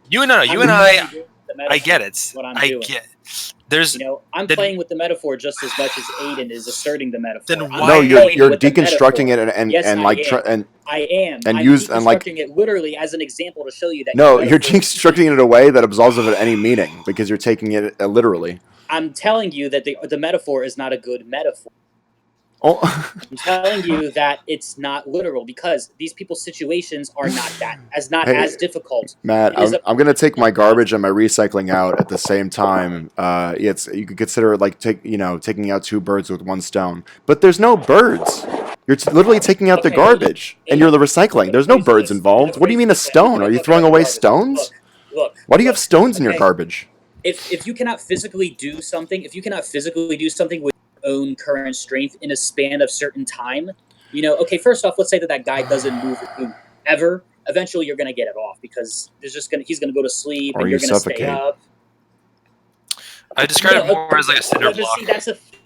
You and I'm I. telling you the metaphor, I get it. What I'm I doing. get. There's You know, I'm Then- playing with the metaphor just as much as Aiden is asserting the metaphor. Then I'm why- No, playing you're with the deconstructing metaphor. it and Yes, and I like am. and I am. and I'm use- and, like- deconstructing it literally as an example to show you that. no, your you're metaphor- deconstructing it in a way that absolves of any meaning because you're taking it literally. I'm telling you that the metaphor is not a good metaphor. Oh, I'm telling you that it's not literal because these people's situations are not Hey, as difficult. Matt, It is I'm gonna take my garbage and my recycling out at the same time. You could consider it like taking out two birds with one stone, but there's no birds. You're literally taking out the Okay. garbage, and you're the recycling. There's no birds involved. What do you mean a stone? Are you throwing away stones? Look. Why do you have stones in your okay. garbage? If you cannot physically do something, with your own current strength in a span of certain time, okay, first off, let's say that guy doesn't move ever. Eventually, you're going to get it off because he's going to go to sleep Or and you you're going to stay suffocate. up. I describe it No, more as like a cinder but block. see,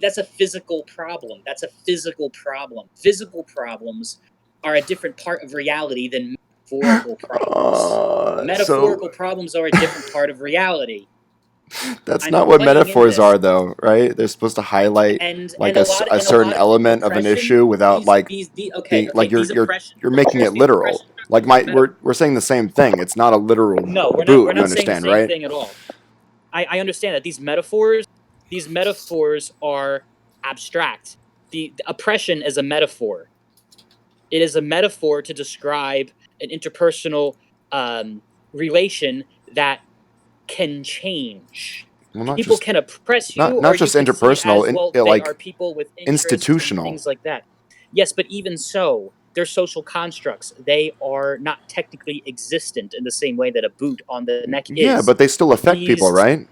that's a physical problem. That's a physical problem. Physical problems are a different part of reality than metaphorical problems. Metaphorical problems are a different part of reality. That's I'm not what playing in metaphors this. are, though, right? They're supposed to highlight And like and a certain lot of element of an oppression, issue without these- like these- being like these you're making it these literal. oppression- Like we're saying the same thing. It's not a literal No, we're boot. not You saying the understand, same right? thing at all. I understand that these metaphors are abstract. The oppression is a metaphor. It is a metaphor to describe an interpersonal relation that can change. Well, not People just can oppress you, not or just you can see interpersonal, as well, they they like are people with interests and institutional. things like that. Yes, but even so, they're social constructs. They are not technically existent in the same way that a boot on the neck is. Yeah, but they still affect people, These- right?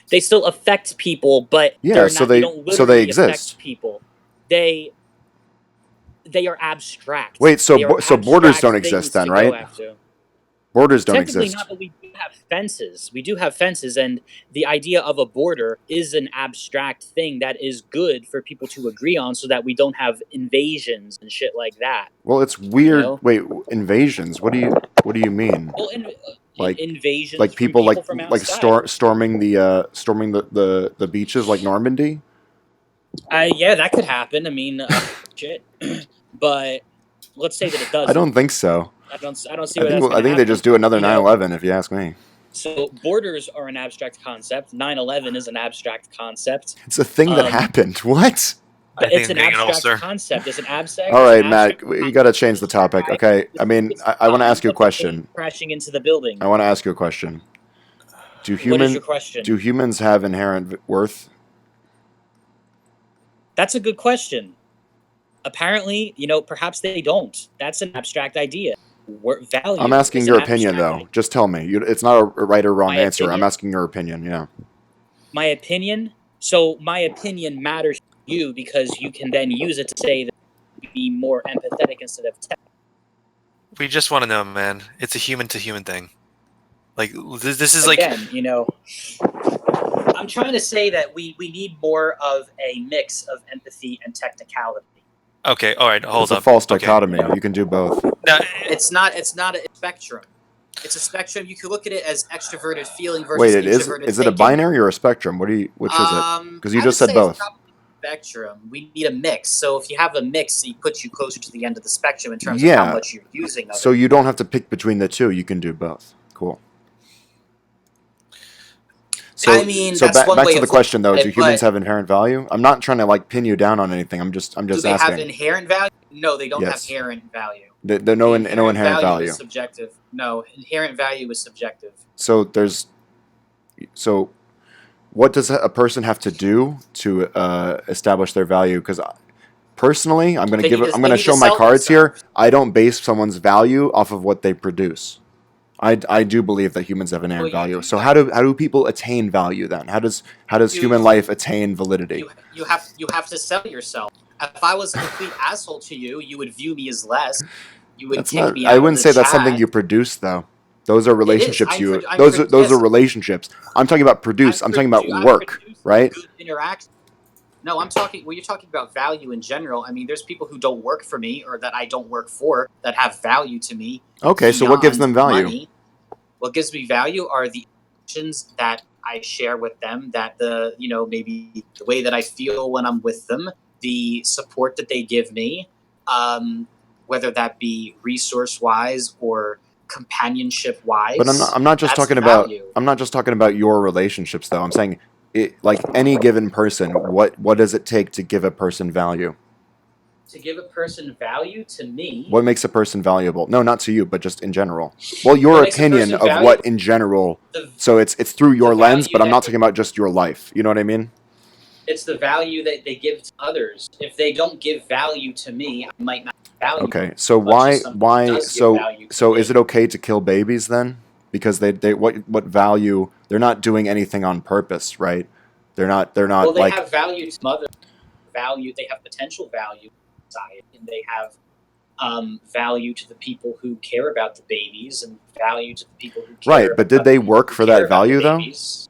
They still affect people, but Yeah, they're so not, they- don't so they literally affect exist. people. They are abstract. Wait, so They are so borders abstract don't things exist then, to go right? after. Borders don't Technically exist. not, but we do have fences. We do have fences, and the idea of a border is an abstract thing that is good for people to agree on, so that we don't have invasions and shit like that. Well, it's weird. know? Wait, invasions? What do you mean? Well, Like- invasions, Like from people from like outside. storming the beaches like Normandy? Yeah, that could happen. I mean, shit. But let's say that it does. I don't think so. I don't see I where think that's gonna I think they happen. just do another You know? 9/11 if you ask me. So borders are an abstract concept. 9/11 is an abstract concept. It's a thing that Um, happened. What? I think It's an I'm getting an abstract ulcer. concept. It's an abstract. All it's right, an Matt, abstract you got to change the topic. Okay, I mean, I want to ask you a of the question. plane crashing into the building. I want to ask you a question. Do What is your humans question? do humans have inherent worth? That's a good question. Apparently, perhaps they don't. That's an abstract idea. Value. I'm asking is your an opinion abstract though. idea. Just tell me. It's not a right or wrong My answer. I'm opinion? asking your opinion. Yeah. My opinion. So my opinion matters to you because you can then use it to say that you be more empathetic instead of We just want to know, man. It's a human to human thing. Like this is like again, I'm trying to say that we need more of a mix of empathy and technicality. okay. All right, hold It's a up. false Okay. dichotomy. You can do both. Now, It's not a spectrum. It's a spectrum. You can look at it as extroverted feeling versus Wait, it is. introverted Is it a thinking. binary or a spectrum? Which is it? 'Cause you I just would said say both. It's probably a spectrum. We need a mix. So if you have a mix, it puts you closer to the end of the spectrum in terms of Yeah. how much you're using of So it. you don't have to pick between the two. You can do both. Cool. So, I mean, so that's back one back way to the of question though. looking Do at it, humans but- have inherent value? I'm not trying to like pin you down on anything. I'm just Do they have asking. inherent value? No, they don't Yes. have inherent value. There's no inherent value. Is subjective. No, inherent value is subjective. So there's, so what does a person have to do to establish their value? Because personally, I'm going They to need to- I'm they going to need to show my sell cards here. themselves. I don't base someone's value off of what they produce. I do believe that humans have inherent Well, value. So how do people attain value then? How does You- human life attain validity? You have to sell yourself. If I was a complete asshole to you, you would view me as less. You would That's kick not. me I out wouldn't of say the that's something chat. you produce though. Those are relationships. I'm Those yes. are relationships. I'm talking about produce. I'm talking about I'm work, producing right? Good interaction. No, I'm talking. Well, you're talking about value in general. I mean, there's people who don't work for me or that I don't work for that have value to me. Okay, so what gives them beyond value? money. What gives me value are the actions that I share with them. That maybe the way that I feel when I'm with them, the support that they give me, whether that be resource wise or companionship wise. But I'm not just that's talking about. value. I'm not just talking about your relationships though. I'm saying, like any given person, what does it take to give a person value? To give a person value to me. What makes a person valuable? No, not to you, but just in general. Well, your What makes a opinion person of what valuable? in general. The, So it's through your the lens, value but I'm that not talking about just your life. You know what I mean? it's the value that they give to others. If they don't give value to me, I might not value them Okay, so as much as somebody does give so value to so me. is it okay to kill babies then? Because they what value? They're not doing anything on purpose, right? They're not Well, they like have value to others. Value. They have potential value in society, and they have value to the people who care about the babies, and value to the people who care. right. But did about the they people work who for care that about the value though? babies.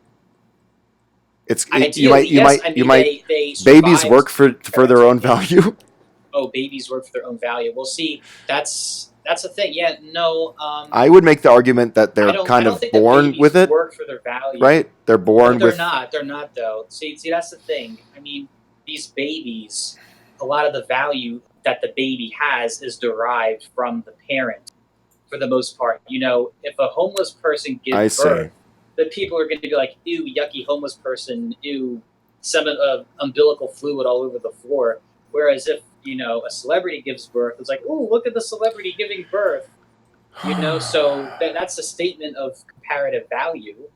It's Ideally, yes. I mean, they babies survived work for their own parenting. value. Oh, babies work for their own value. Well, see, that's a thing. Yeah, no. I would make the argument that I they're don't. I kind don't of think that born babies with it, work for their value. right? They're No, born they're with. not. They're not though. See, that's the thing. I mean, these babies, a lot of the value that the baby has is derived from the parent, for the most part. You know, if a homeless person I gives see. birth, the people are going to be like, "Ew, yucky homeless person. Ew, some umbilical fluid all over the floor." Whereas if a celebrity gives birth, it's like, "Oh, look at the celebrity giving birth." So that's a statement of comparative value,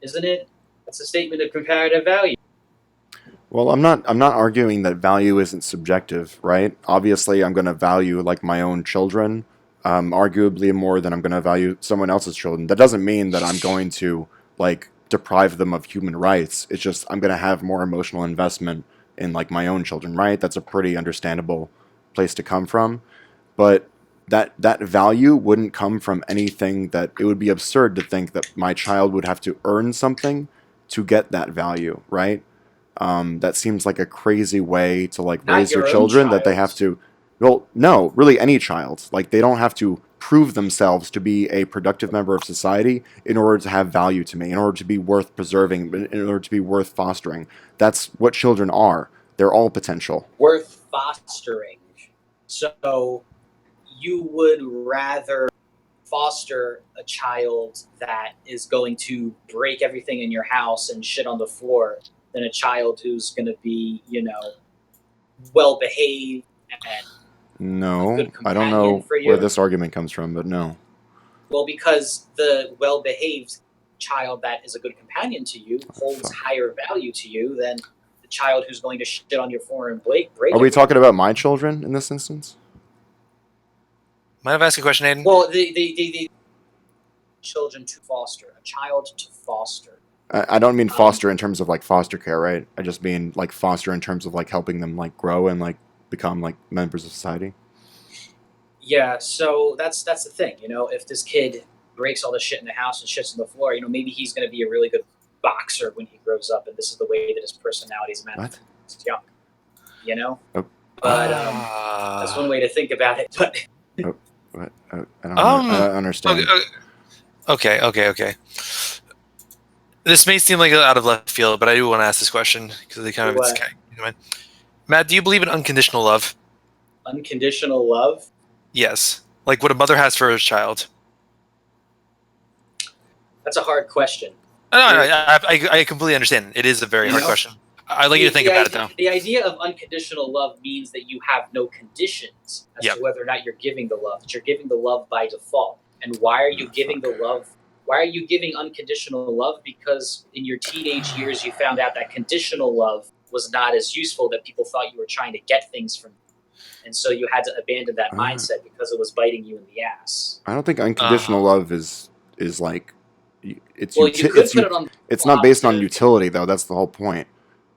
isn't it? That's a statement of comparative value. Well, I'm not arguing that value isn't subjective, right? Obviously, I'm going to value like my own children, arguably more than I'm going to value someone else's children. That doesn't mean that I'm going to like deprive them of human rights. It's just I'm going to have more emotional investment in like my own children, right? That's a pretty understandable place to come from. But that value wouldn't come from anything that it would be absurd to think that my child would have to earn something to get that value, right? That seems like a crazy way to like Not raise your your own children that they have child. to. Well, no, really any child. Like they don't have to prove themselves to be a productive member of society in order to have value to me, in order to be worth preserving, in order to be worth fostering. That's what children are. They're all potential. Worth fostering. So you would rather foster a child that is going to break everything in your house and shit on the floor than a child who's going to be, well behaved and a No, good I don't companion know for where you. this argument comes from, but no. Well, because the well behaved child that is a good companion to you holds Fuck. higher value to you than the child who's going to shit on your floor and break Are we everything. talking about my children in this instance? Might I ask a question, Aiden? Well, the children to foster, a child to foster. I don't mean foster in terms of like foster care, right? I just mean like foster in terms of like helping them like grow and like become like members of society. Yeah, so that's the thing. If this kid breaks all the shit in the house and shits on the floor, maybe he's going to be a really good boxer when he grows up, and this is the way that his personality is manifested young. Oh. But that's one way to think about it. But What? I don't understand. Okay. This may seem like out of left field, but I do want to ask this question because they kind of. What? Matt, do you believe in unconditional love? Unconditional love? Yes, like what a mother has for her child. That's a hard question. I completely understand. It is a very hard question. I'd like you to think about it, though. The idea of unconditional love means that you have no conditions as Yep. to whether or not you're giving the love. That you're giving the love by default. And why are you giving the love Why are you giving unconditional love? Because in your teenage years, you found out that conditional love was not as useful, that people thought you were trying to get things from you. And so you had to abandon that mindset because it was biting you in the ass. I don't think unconditional love is like it's Well, you could put it on. it's not based on utility though. That's the whole point.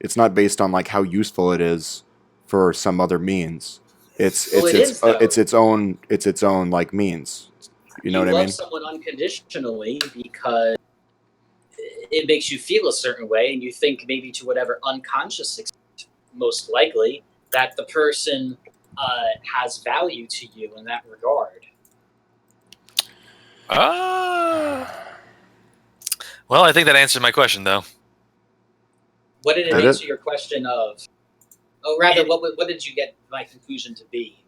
It's not based on like how useful it is for some other means. It's its own like means. You know what I mean? You love someone unconditionally because it makes you feel a certain way, and you think maybe to whatever unconscious extent, most likely, that the person has value to you in that regard. Well, I think that answered my question, though. What did it answer your question of? Oh, rather, what did you get my conclusion to be?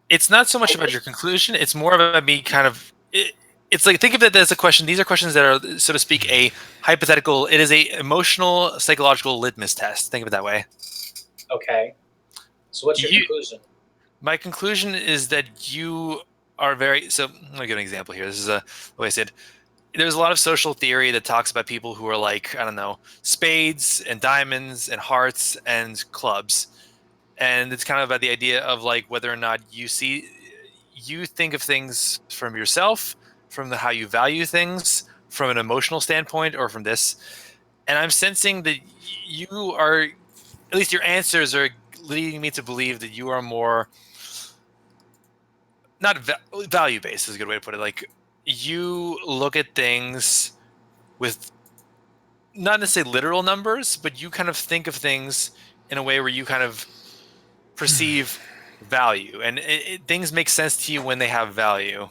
It's not so much about your conclusion. It's more about me kind of... It's like, think of it as a question. These are questions that are, so to speak, a hypothetical. It is a emotional, psychological litmus test. Think of it that way. Okay. So what's your conclusion? My conclusion is that you are very... So let me give an example here. This is the way I said. There's a lot of social theory that talks about people who are like, I don't know, spades and diamonds and hearts and clubs. And it's kind of about the idea of like whether or not you think of things from yourself, from how you value things, from an emotional standpoint, or from this. And I'm sensing that you are, at least your answers are leading me to believe that you are more, not value-based is a good way to put it. Like, you look at things with not necessarily literal numbers, but you kind of think of things in a way where you kind of perceive value, and things make sense to you when they have value.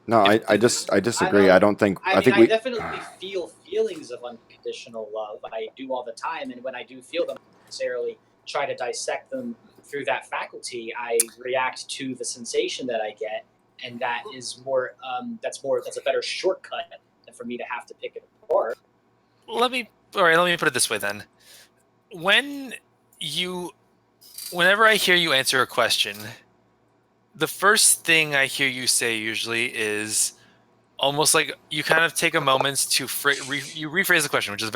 No, I disagree. I don't think. I think I definitely feel feelings of unconditional love. I do all the time, and when I do feel them, I don't necessarily try to dissect them through that faculty. I react to the sensation that I get, and that is more. That's a better shortcut than for me to have to pick it apart. Let me put it this way then. Whenever I hear you answer a question, the first thing I hear you say usually is almost like you kind of take a moment to you rephrase the question, which is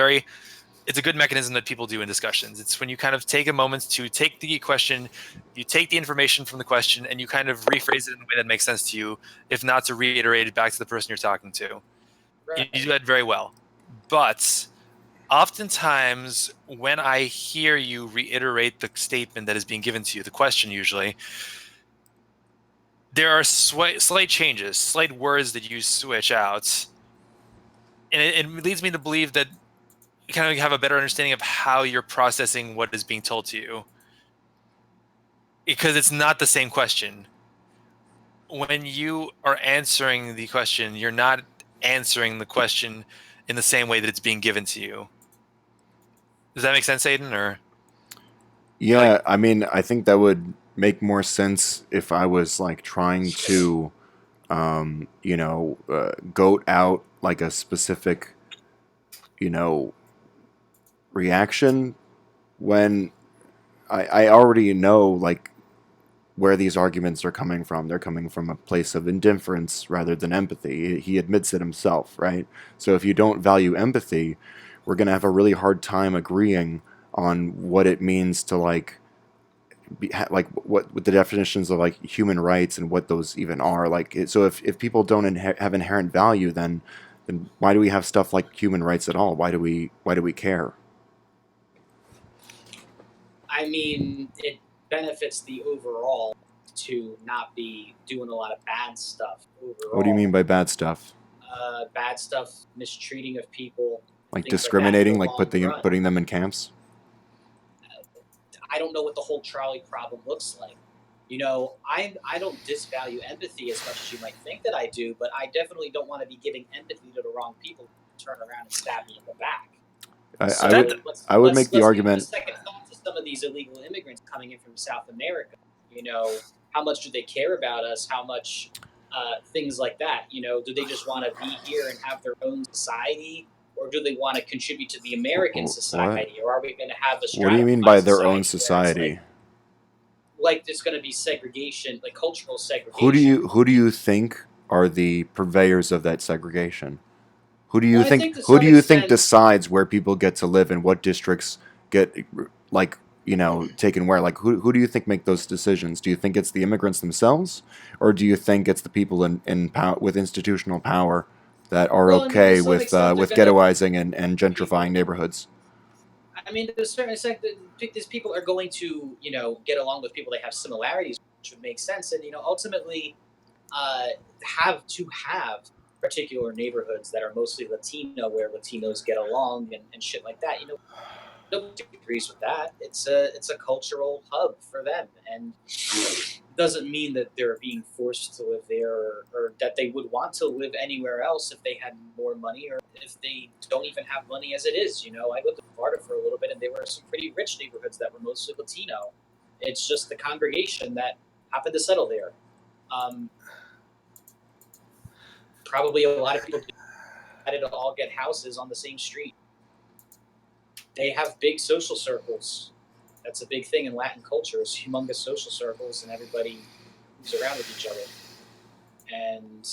it's a good mechanism that people do in discussions. It's when you kind of take a moment to take the question, you take the information from the question, and you kind of rephrase it in a way that makes sense to you, if not to reiterate it back to the person you're talking to. Right. You do that very well. But oftentimes, when I hear you reiterate the statement that is being given to you, the question usually, there are slight changes, slight words that you switch out. And it leads me to believe that you kind of have a better understanding of how you're processing what is being told to you. Because it's not the same question. When you are answering the question, you're not answering the question in the same way that it's being given to you. Does that make sense, Aiden? Or yeah, I mean, I think that would make more sense if I was like trying to, goat out like a specific, reaction when I already know like where these arguments are coming from. They're coming from a place of indifference rather than empathy. He admits it himself, right? So if you don't value empathy, we're going to have a really hard time agreeing on what it means to like what the definitions of like human rights and what those even are. Like, so if people don't have inherent value, then why do we have stuff like human rights at all? Why do we care? I mean, it benefits the overall to not be doing a lot of bad stuff overall. What do you mean by bad stuff? Bad stuff, mistreating of people. Like discriminating, like putting them in camps? I don't know what the whole trolley problem looks like. I don't disvalue empathy as much as you might think that I do, but I definitely don't want to be giving empathy to the wrong people who turn around and stab me in the back. I would make the argument. Let's give a second thought to some of these illegal immigrants coming in from South America. How much do they care about us? How much things like that? Do they just want to be here and have their own society? Or do they want to contribute to the American society? Or are we going to have a What do you mean by their own society? Like there's going to be segregation, like cultural segregation. Who do you think are the purveyors of that segregation? Who do you Well, I think? think to Who do some you think extent- decides where people get to live and what districts get like taken where? Like who do you think make those decisions? Do you think it's the immigrants themselves, or do you think it's the people in with institutional power that are Well, I mean, to okay some extent, with they're gonna- ghettoizing and gentrifying neighborhoods? I mean, to a certain extent, these people are going to, get along with people they have similarities, which would make sense. And, ultimately, have particular neighborhoods that are mostly Latino, where Latinos get along and shit like that. Nobody agrees with that. It's a cultural hub for them, and it doesn't mean that they're being forced to live there, or that they would want to live anywhere else if they had more money, or if they don't even have money as it is. I lived in Florida for a little bit, and there were some pretty rich neighborhoods that were mostly Latino. It's just the congregation that happened to settle there. Probably a lot of people decided to all get houses on the same street. They have big social circles. That's a big thing in Latin culture, is humongous social circles, and everybody moves around with each other. And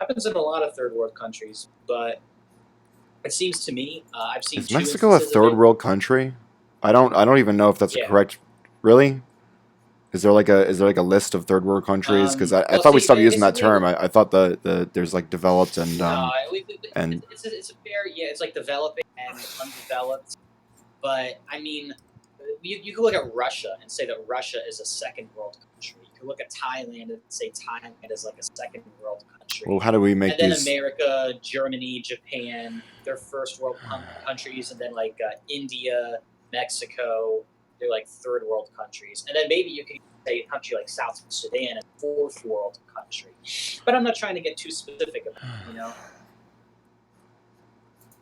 happens in a lot of third world countries, but it seems to me, I've seen Is two Mexico a instances of third it. world country? I don't even know if that's Yeah. correct. Really? Is there like a list of third world countries? Because I Well, thought we see, stopped using that basically, term. I thought the there's like developed and no, and it's a fair, yeah, it's like developing and undeveloped. But I mean, you could look at Russia and say that Russia is a second world country. You could look at Thailand and say Thailand is like a second world country. well, how do we make And then these? America, Germany, Japan, they're first world countries, and then like India, Mexico, they're like third world countries. And then maybe you could say a country like South Sudan, a fourth world country. But I'm not trying to get too specific about it,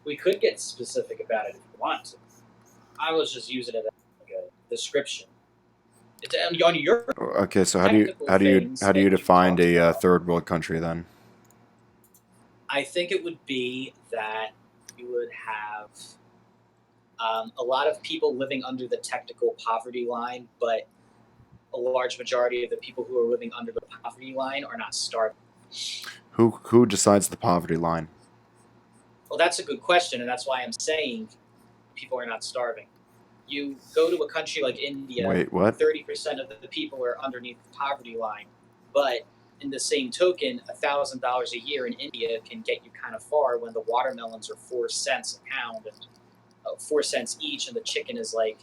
We could get specific about it if you want to. I was just using it as like a description. It's on your Okay, so technical how do you things how do you that you define talked a about. third world country then? I think it would be that you would have a lot of people living under the technical poverty line, but a large majority of the people who are living under the poverty line are not starving. Who decides the poverty line? Well, that's a good question, and that's why I'm saying people are not starving. You go to a country like India, Wait, what? 30% of the people are underneath the poverty line, but in the same token, $1,000 a year in India can get you kind of far when the watermelons are 4 cents a pound, and 4 cents each, and the chicken is like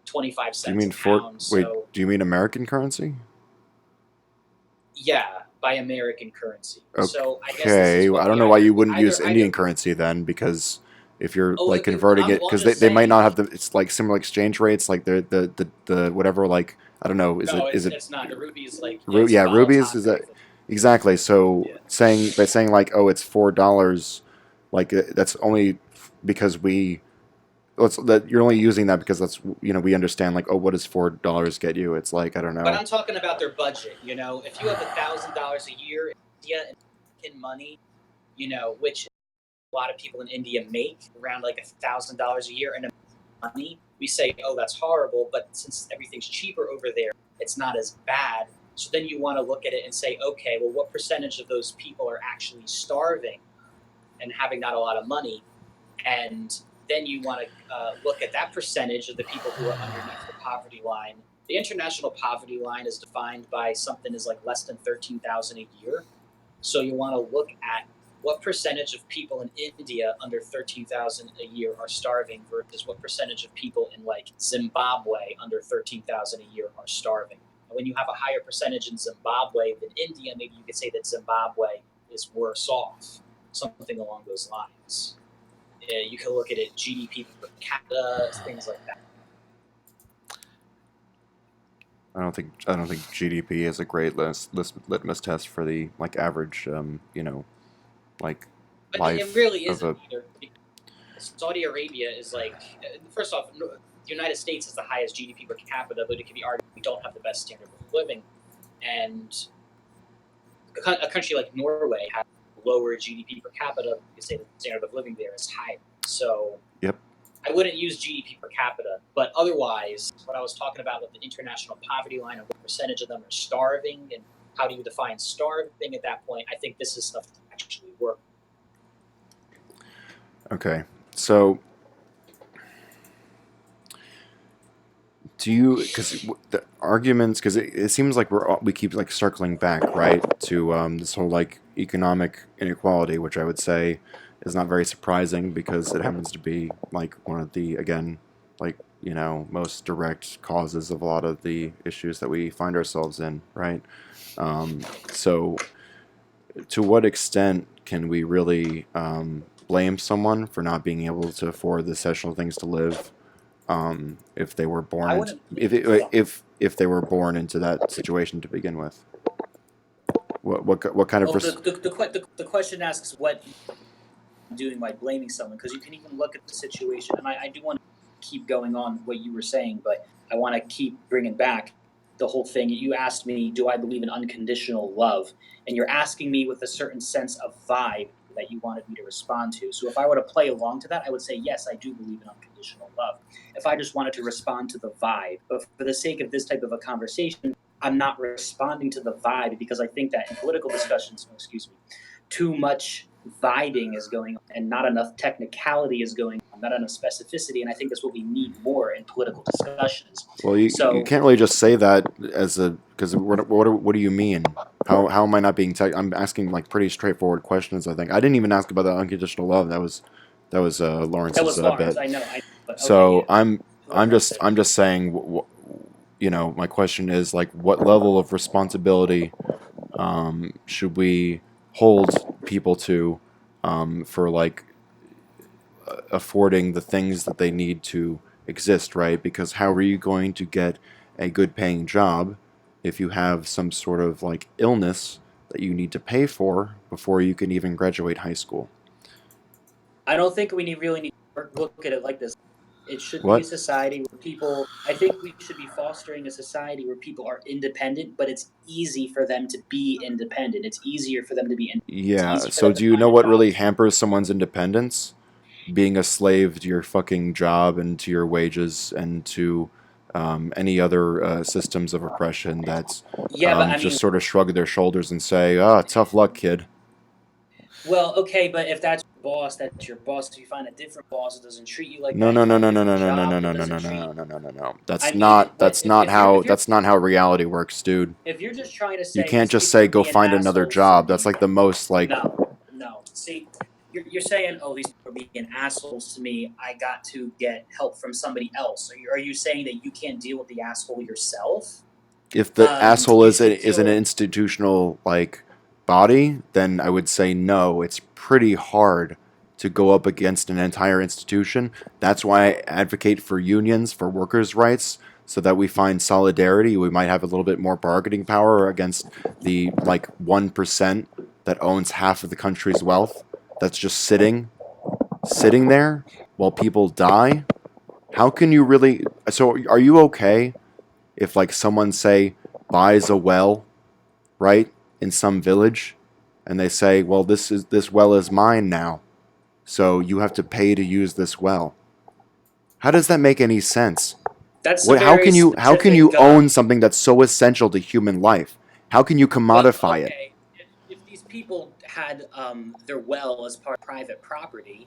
25 cents Do you mean a pound. wait? So Do you mean American currency? yeah, by American currency. So I guess this Okay, is what I don't we know why either- you wouldn't either- use Indian either- currency then, because if you're Oh, like wait, converting I'm it, because just they might not have saying- the it's like similar exchange rates, like the whatever, like I don't know, is No, it it's not. The rupee is like yeah, it's rubies is that volatile. exactly? So Yeah. saying like, oh, it's $4, like that's only because that you're only using that because that's we understand, like, oh, what does $4 get you? It's like, I don't know. But I'm talking about their budget. If you have $1,000 a year in India in money, which a lot of people in India make around like $1,000 a year in money, we say, oh, that's horrible. But since everything's cheaper over there, it's not as bad. So then you want to look at it and say, okay, well, what percentage of those people are actually starving and having not a lot of money? And then you want to look at that percentage of the people who are underneath the poverty line. The international poverty line is defined by something as like less than 13,000 a year. So you want to look at what percentage of people in India under 13,000 a year are starving versus what percentage of people in like Zimbabwe under 13,000 a year are starving. And when you have a higher percentage in Zimbabwe than India, maybe you could say that Zimbabwe is worse off, something along those lines. You can look at it GDP per capita, things like that. I don't think GDP is a great litmus test for the like average like But life it really of isn't either. Saudi Arabia is like, first off, the United States is the highest GDP per capita, but it can be argued we don't have the best standard of living. And a country like Norway has lower GDP per capita. You could say the standard of living there is higher. So Yep. I wouldn't use GDP per capita, but otherwise, what I was talking about with the international poverty line and what percentage of them are starving and How do you define starving at that point? I think this is stuff that actually works. Okay, so do you, because the arguments, because it seems like we keep like circling back, right, to this whole like economic inequality, which I would say is not very surprising because it happens to be like one of the, again, like, you know, most direct causes of a lot of the issues that we find ourselves in, right? So to what extent can we really blame someone for not being able to afford the essential things to live? If they were born, I wouldn't. if they were born into that situation to begin with, what kind of Well, the question asks what you're doing by blaming someone, because you can even look at the situation, and I do want to keep going on what you were saying, but I want to keep bringing back the whole thing. You asked me, do I believe in unconditional love? And you're asking me with a certain sense of vibe that you wanted me to respond to. So if I were to play along to that, I would say, yes, I do believe in unconditional love. If I just wanted to respond to the vibe, but for the sake of this type of a conversation, I'm not responding to the vibe, because I think that in political discussions, too much vibing is going on and not enough technicality is going on, not enough specificity, and I think that's what we need more in political discussions. Well, you can't really just say that as a, because what do you mean? How am I not being I'm asking like pretty straightforward questions. I think I didn't even ask about the unconditional love. That was Lawrence's That was Lawrence, bit. I know. But, So okay, yeah. I'm just saying, you know, my question is like, what level of responsibility should we hold people to for like affording the things that they need to exist, right? Because how are you going to get a good paying job if you have some sort of like illness that you need to pay for before you can even graduate high school? I don't think we really need to look at it like this. It should be a What? society where people, I think we should be fostering a society where people are independent, but it's easy for them to be independent. It's easier for them to be independent. Yeah, It's easy for so them do to you find know a what job. really hampers someone's independence? Being a slave to your fucking job and to your wages and to any other systems of oppression that's Yeah, but I just mean, sort of shrug their shoulders and say, "Ah, tough luck, kid." well, okay, but if that's your boss, that's your boss. If you find a different boss that doesn't treat you like No, that, no, you no, find a no, no, no, different no, no, no, job no, that no, no, doesn't treat no, you. no, no, no, no. I mean, but That's not how reality works, dude. if you're just trying to You say can't these just people say are go being find another assholes to job. me, That's like the most like no. See, you're saying, oh, these people are being assholes to me. I got to get help from somebody else. Are you saying that you can't deal with the asshole yourself? if the asshole You is should an deal. institutional like body, then I would say no. It's pretty hard to go up against an entire institution. That's why I advocate for unions, for workers' rights, so that we find solidarity. We might have a little bit more bargaining power against the like 1% that owns half of the country's wealth. That's just sitting there while people die. How can you really? So, are you okay if like someone say buys a well, right, in some village, and they say, well, this well is mine now, so you have to pay to use this well? How does that make any sense? That's a What? very How can you specific. own something that's so essential to human life? How can you Well, commodify it? okay. If these people had their well as part of private property,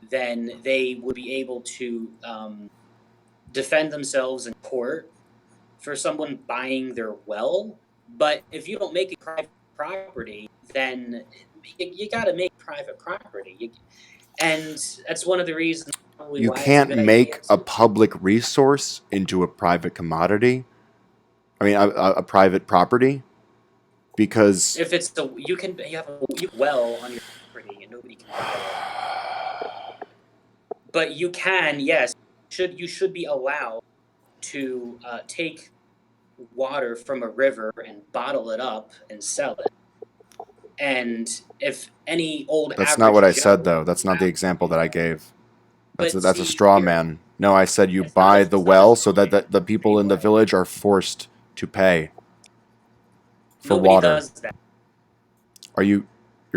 then they would be able to defend themselves in court for someone buying their well. But if you don't make it private property, then you got to make private property. And that's one of the reasons probably You why it's a can't good idea make a to. public resource into a private commodity. I mean, a private property, because If it's the you have a well on your property and nobody can buy it. But you can, yes, you should be allowed to take water from a river and bottle it up and sell it. And if any old that's average not what I Joe, said, though. That's not the example that I gave. but That's a see, straw man. No, I said you it's not buy a, the it's not a well so straw that man. the people in the village are forced to pay for Nobody water. does that. You're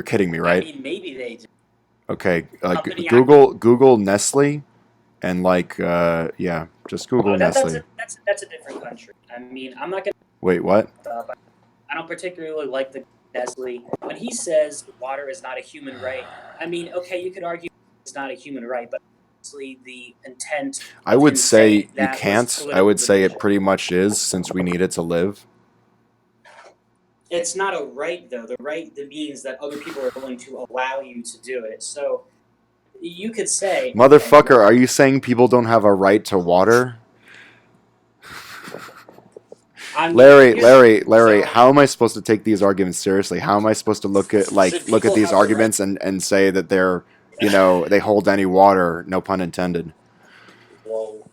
kidding me, I right? mean, maybe they do. Okay, Company Google Nestle, and like yeah, just Google Nestle. That's a different country. I mean, I'm not gonna. Wait, what? I don't particularly like the Nestle when he says water is not a human right. I mean, okay, you could argue it's not a human right, but honestly, the intent. I of would him say saying you that was can't. I political would say it division. pretty much is, since we need it to live. It's not a right though. The right that means that other people are willing to allow you to do it. So you could say, Motherfucker, are you saying people don't have a right to water? I mean, Larry, here's- Larry, so- how am I supposed to take these arguments seriously? How am I supposed to look at Should people these have the arguments and say that they're, you know, they hold any water, no pun intended. Whoa.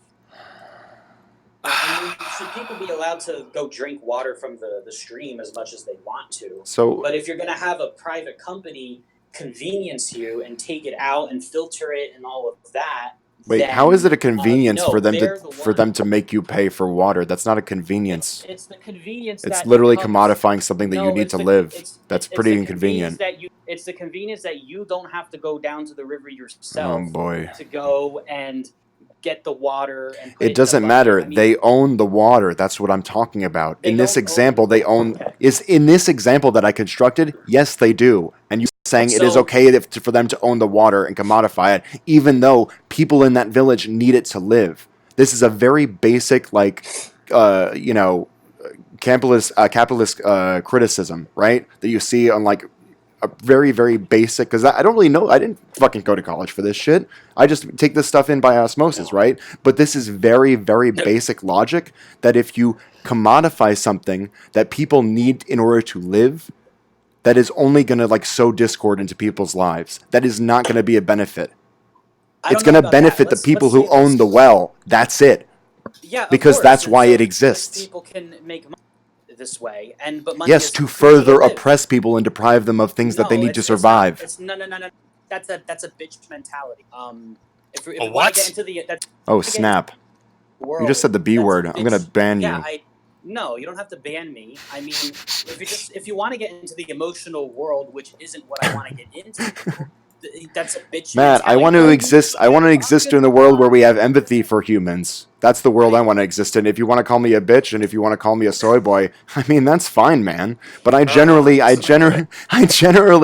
I mean, should people be allowed to go drink water from the stream as much as they want to? So But if you're going to have a private company convenience you and take it out and filter it and all of that, wait, then, how is it a convenience no, for them they're to the for one- them to make you pay for water? That's not a convenience. It's the convenience. It's that literally comes- commodifying something that you No, need it's to the- live. it's- That's it's pretty the inconvenient. convenience it's the convenience that you don't have to go down to the river Oh yourself boy. to go and get the water. And put It in a doesn't bucket. matter. I mean, They own the water. That's what I'm talking about. They In this don't own- example, they own Okay. is in this example that I constructed. Yes, they do. And you saying it is So- okay for them to own the water and commodify it, even though people in that village need it to live. This is a very basic, like, you know, capitalist criticism, right? That you see on like a very, very basic, because I don't really know. I didn't fucking go to college for this shit. I just take this stuff in by osmosis, right? But this is very, very basic logic that if you commodify something that people need in order to live, that is only going to like sow discord into people's lives. That is not going to be a benefit. I It's don't know going to about that. benefit the Let's- people let's who say own the well. That's it. Yeah, of because course. that's And why so it exists. People can make money this way, and but money Yes, is to easy further live. oppress people and deprive them of things that they No, need to it's not- survive. It's no. That's a bitch mentality. If A we want what? to get into the that's Oh, snap. world, You just said the B that's a word. I'm going to bitch- ban Yeah, you. no, you don't have to ban me. I mean, if you want to get into the emotional world, which isn't what I want to get into, that's a bitch. Matt, I mentality. want Oh, to you- exist. I want to exist in the world where we have empathy for humans. That's the world I want to exist in. If you want to call me a bitch and if you want to call me a soy boy, I mean that's fine, man. But I generally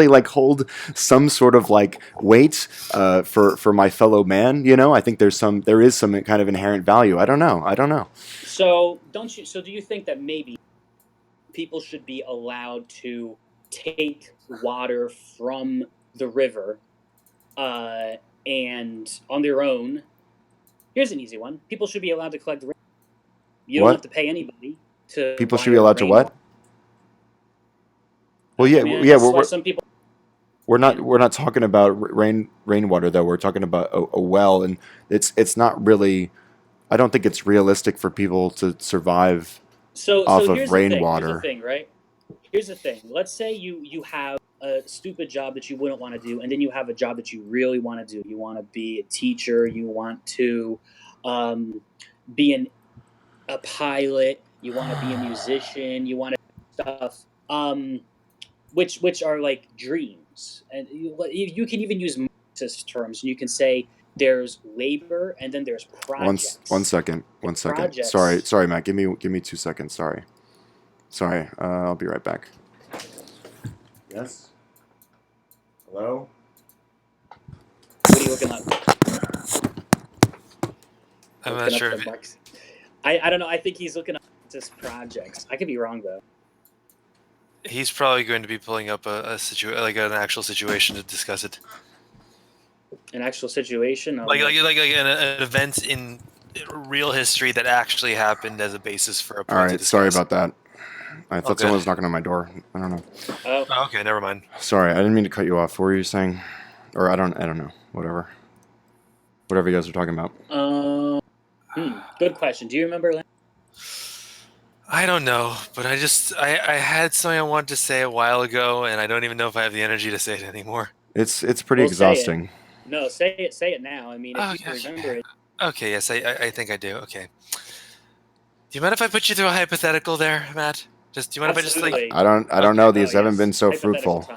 like hold some sort of like weight for my fellow man. You know, I think there is some kind of inherent value. I don't know. So do you think that maybe people should be allowed to take water from the river, and on their own? Here's an easy one: people should be allowed to collect. You What? don't have to pay anybody to. People buy should be your allowed to rain. what? Well, yeah, I mean, yeah. that's why We're some people. we're not talking about rainwater though. We're talking about a well, and it's not really. I don't think it's realistic for people to survive. So off of here's rainwater. The thing, right? Here's the thing. Let's say you have a stupid job that you wouldn't want to do, and then you have a job that you really want to do. You want to be a teacher. You want to be a pilot. You want to be a musician. You want to do stuff, which are like dreams. And you can even use Marxist terms. You can say there's labor and then there's projects. One second. Projects. Sorry, Matt. Give me 2 seconds. Sorry. I'll be right back. Yes. Hello. What are you looking up? I'm not Looking up sure. the If Marx- I don't know. I think he's looking up just projects. I could be wrong though. he's probably going to be pulling up like an actual situation to discuss it, An actual situation. like an event in real history that actually happened as a basis for a All point to right. Sorry discuss. about that. I thought Okay. someone was knocking on my door. I don't know. Oh, Oh, okay, never mind. Sorry, I didn't mean to cut you off. What were you saying? Or I don't know. Whatever you guys are talking about. good question. Do you remember? I don't know, but I had something I wanted to say a while ago, and I don't even know if I have the energy to say it anymore. It's pretty Well, say it. exhausting. No, say it. Say it now. I mean, if Oh, you okay. remember it. Okay, yes, I think I do. Okay. Do you mind if I put you through a hypothetical there, Matt? Do you mind if I just like Absolutely. I don't know. Oh, These haven't yes. been so Hypothetical fruitful.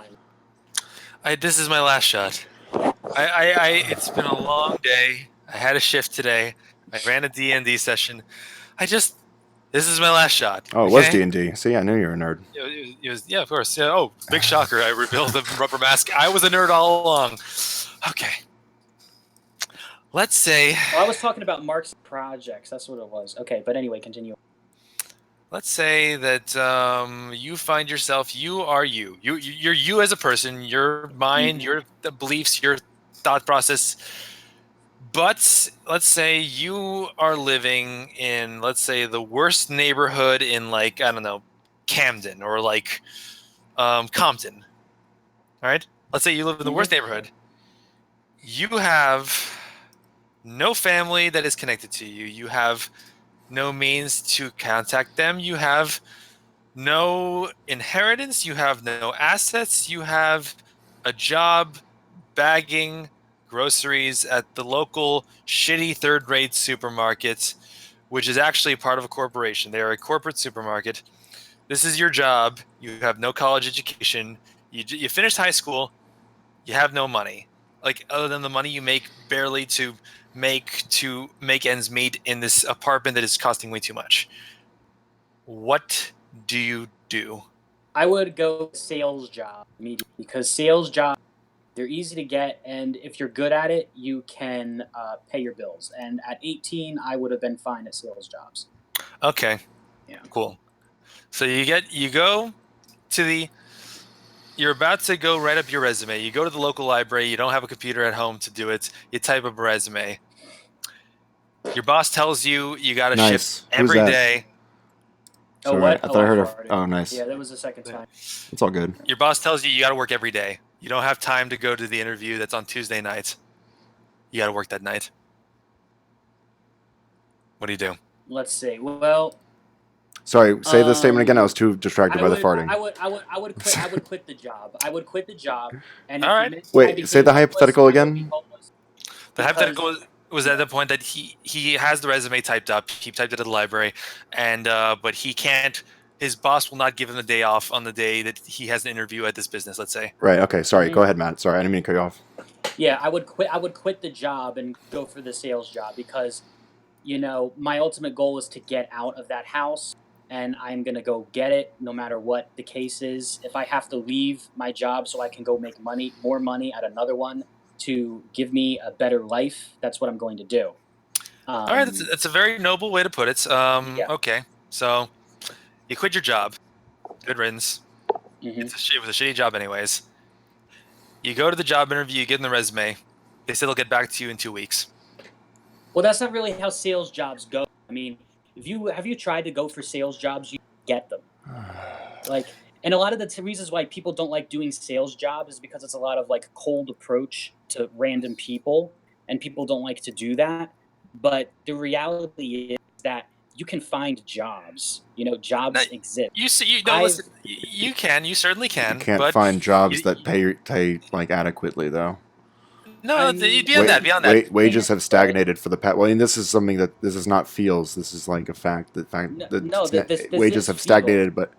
time. this is my last shot. It's been a long day. I had a shift today. I ran a D&D session. This is my last shot. Oh, it was okay? D&D. See, I knew you were a nerd. Yeah, of course. Yeah. Oh, big shocker! I revealed the rubber mask. I was a nerd all along. Okay. Let's say. Well, I was talking about Mark's projects. That's what it was. Okay, but anyway, continue. Let's say that you find yourself. You are you. You're you as a person. Your mind, Mhm. your beliefs, your thought process. But let's say you are living in, let's say, the worst neighborhood in, like, I don't know, Camden or like Compton. All right. Let's say you live in the worst neighborhood. You have no family that is connected to you. You have no means to contact them. You have no inheritance. You have no assets. You have a job bagging groceries at the local shitty third-rate supermarket, which is actually part of a corporation. They are a corporate supermarket. This is your job. You have no college education. You finished high school. You have no money, like, other than the money you make barely to make ends meet in this apartment that is costing way too much. What do you do? I would go sales job immediately because sales jobs, they're easy to get, and if you're good at it, you can pay your bills. And at 18, I would have been fine at sales jobs. Okay. Yeah. Cool. So you go to the you're about to go write up your resume. You go to the local library. You don't have a computer at home to do it. You type up a resume. Your boss tells you got to Nice. shift Who's every that? day. Oh, Sorry, what? I thought I heard farted. Oh, nice. Yeah, that was the second time. It's all good. Your boss tells you got to work every day. You don't have time to go to the interview that's on Tuesday night. You got to work that night. What do you do? Let's see. Well, Sorry, say the statement again. I was too distracted by the farting. I would quit. I would quit the job. I would quit the job. And All right. Wait, say the hypothetical again. The hypothetical was at the point that he has the resume typed up. He typed it at the library, and but he can't. His boss will not give him the day off on the day that he has an interview at this business. Let's say. Right. Okay. Sorry. Mhm. Go ahead, Matt. Sorry, I didn't mean to cut you off. Yeah, I would quit. I would quit the job and go for the sales job because, my ultimate goal is to get out of that house, and I'm gonna go get it, no matter what the case is. If I have to leave my job so I can go make more money at another one to give me a better life, that's what I'm going to do. All right, that's a very noble way to put it. Yeah. Okay, so you quit your job. Good riddance. Mhm. It was a shitty job, anyways. You go to the job interview. You get in the resume. They say they'll get back to you in 2 weeks. Well, that's not really how sales jobs go. I mean, have you tried to go for sales jobs, you get them. Like, and a lot of the reasons why people don't like doing sales jobs is because it's a lot of like cold approach to random people, and people don't like to do that. But the reality is that you can find jobs. Jobs Now, exist. You see, you don't I've- listen. You can. You certainly can. You can't but find jobs you- that pay like adequately, though. No, I mean- beyond that. Wages have stagnated for the past. Well, and this is something that this is not feels. This is like a fact. Wages have stagnated, but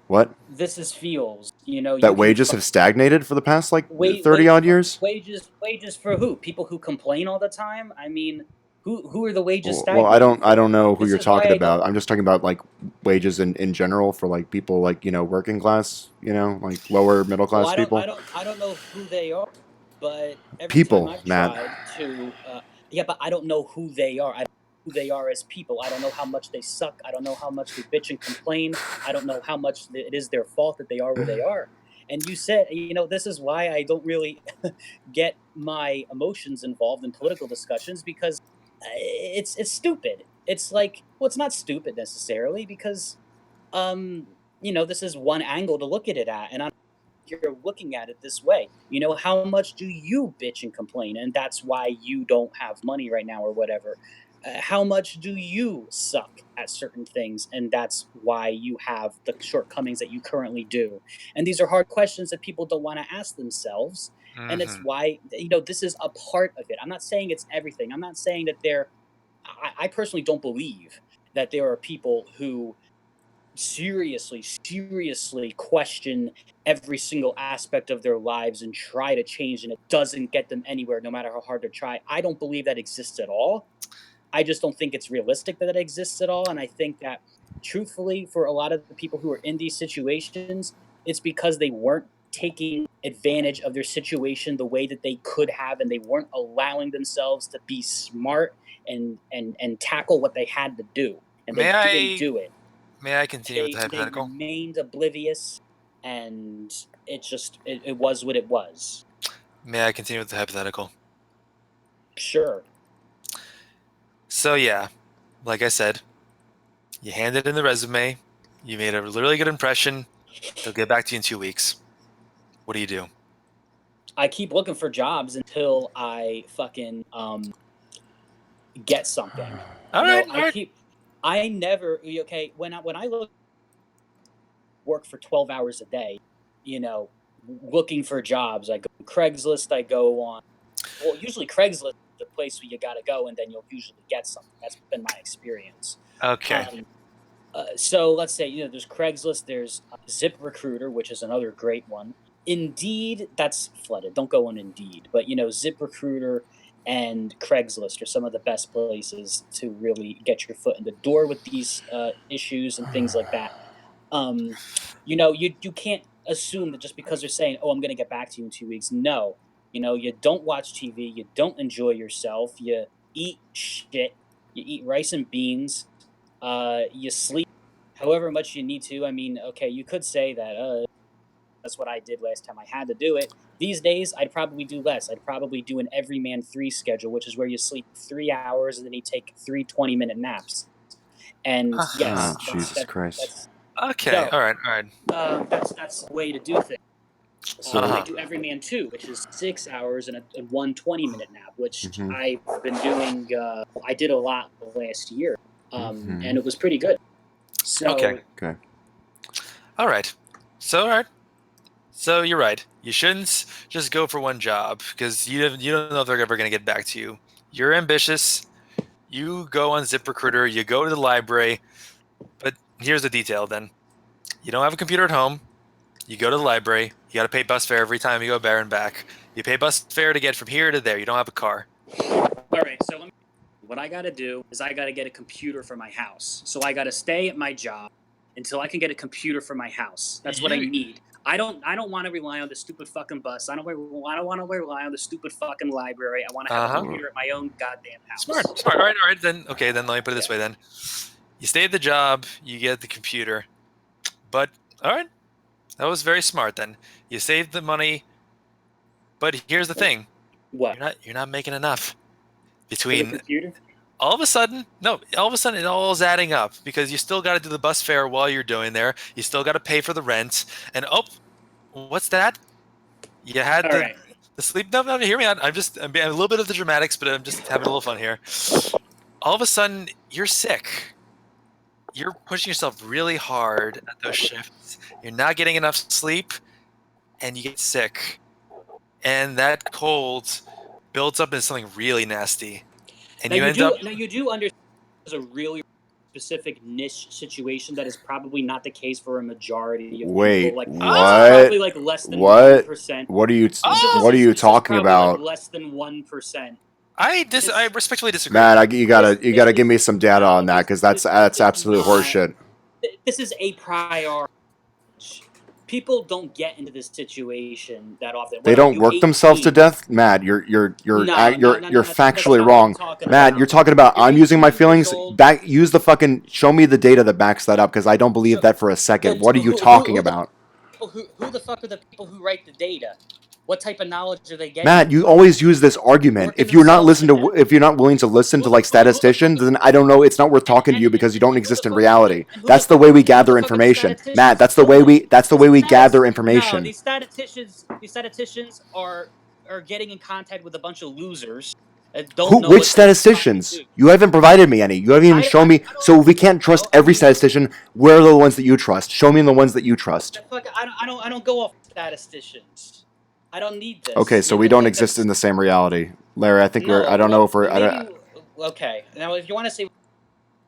what? This is feels. That wages have stagnated for the past like Wait, 30 odd years. Wages for who? People who complain all the time. I mean, who are the wages Well, stagnating? I don't know who This you're is why talking I about. don't- I'm just talking about like wages in general for like people like working class, like lower middle class Well, people. I don't know who they are, but every People, time I've Matt. tried to, yeah, but I don't know who they are. I don't know who they are as people. I don't know how much they suck. I don't know how much they bitch and complain. I don't know how much it is their fault that they are where they are. And you said, this is why I don't really get my emotions involved in political discussions because it's stupid. It's like, well, it's not stupid necessarily because, this is one angle to look at it at, and you're looking at it this way. How much do you bitch and complain? And that's why you don't have money right now or whatever. How much do you suck at certain things? And that's why you have the shortcomings that you currently do. And these are hard questions that people don't want to ask themselves. And it's Mhm. why, this is a part of it. I'm not saying it's everything. I'm not saying that I personally don't believe that there are people who seriously question every single aspect of their lives and try to change, and it doesn't get them anywhere no matter how hard they try. I don't believe that exists at all. I just don't think it's realistic that it exists at all, and I think that truthfully, for a lot of the people who are in these situations, it's because they weren't taking advantage of their situation the way that they could have, and they weren't allowing themselves to be smart and tackle what they had to do, and they didn't do it. May I continue with the They hypothetical? remained oblivious, and it was what it was. May I continue with the hypothetical? Sure. So yeah, like I said, you handed in the resume, you made a really good impression. They'll get back to you in 2 weeks. What do you do? I keep looking for jobs until I fucking get something. All You know, right. I never okay when I look work for 12 hours a day, you know, looking for jobs. I go on Craigslist. I go on. Well, usually Craigslist is the place where you got to go, and then you'll usually get something. That's been my experience. Okay. So let's say there's Craigslist. There's ZipRecruiter, which is another great one. Indeed, that's flooded. Don't go on Indeed, but ZipRecruiter and Craigslist are some of the best places to really get your foot in the door with these issues and things like that. You can't assume that just because they're saying, "Oh, I'm going to get back to you in 2 weeks." No, you don't watch TV, you don't enjoy yourself, you eat shit, you eat rice and beans, you sleep however much you need to. I mean, okay, you could say that that's what I did last time I had to do it. These days, I'd probably do less. I'd probably do an Everyman 3 schedule, which is where you sleep 3 hours and then you take 3 20-minute naps. And yes, Oh, Jesus Christ. that's Okay. No. All right. that's the way to do things. So- I do Everyman 2, which is 6 hours and one 20-minute nap, which Mhm. I've been doing. I did a lot last year, Mhm. and it was pretty good. So, Okay. Okay. All right. So you're right. You shouldn't just go for one job because you don't know if they're ever going to get back to you. You're ambitious. You go on ZipRecruiter. You go to the library. But here's the detail. Then you don't have a computer at home. You go to the library. You got to pay bus fare every time you go there and back. You pay bus fare to get from here to there. You don't have a car. all right. So what I got to do is I got to get a computer for my house. So I got to stay at my job until I can get a computer for my house. That's what I You- need. I don't want to rely on the stupid fucking bus. I don't want to rely on the stupid fucking library. I want to have Uh-huh. a computer at my own goddamn house. Smart. All right. Then let me put it this way. Then you stay at the job. You get the computer. But all right, that was very smart. Then you saved the money. But here's the thing: What? you're not making enough. For the Between computer? all of a sudden it all is adding up because you still got to do the bus fare while you're doing there. You still got to pay for the rent. And what's that? You had All right. the sleep. No, hear me out. I'm being a little bit of the dramatics, but I'm just having a little fun here. All of a sudden, you're sick. You're pushing yourself really hard at those shifts. You're not getting enough sleep, and you get sick. And that cold builds up into something really nasty. And you end up. Now you do understand there's a really specific niche situation that is probably not the case for a majority of Wait, people. Like, what? Probably like less than What? 1%. What are you Oh! What are you This is talking probably about? Like less than 1%. I respectfully disagree. Matt, you gotta This give me is- some data no, on that because that's this is absolute not- horseshit. This is a priority. People don't get into this situation that often. They What, are don't you work themselves to 18? death, Matt. You're No, that's factually not what wrong, I'm talking Matt. about. You're talking about You're I'm using my 18 feelings. years old. Use the fucking show me the data that backs that up because I don't believe So- that for a second. then What are you who- talking who the- about, Who the fuck are the people who write the data? What type of knowledge are they getting? Matt? You always use this argument. Working If you're not themselves to death. if you're not willing to listen to like statisticians, then I don't know. It's not worth talking to you because you don't exist in reality. That's the way we gather information, Matt. That's the way we gather information. No, these statisticians are getting in contact with a bunch of losers. That don't know Which what they're statisticians? talking to. You haven't provided me any. You haven't even shown me. I don't- So if we can't trust I every mean- statistician, where are the ones that you trust? Show me the ones that you trust. I don't go off statisticians. I don't need this. Okay, so You we know, don't like, exist that's- in the same reality, Larry. I think No, I don't know if we're. maybe- okay, now if you want to say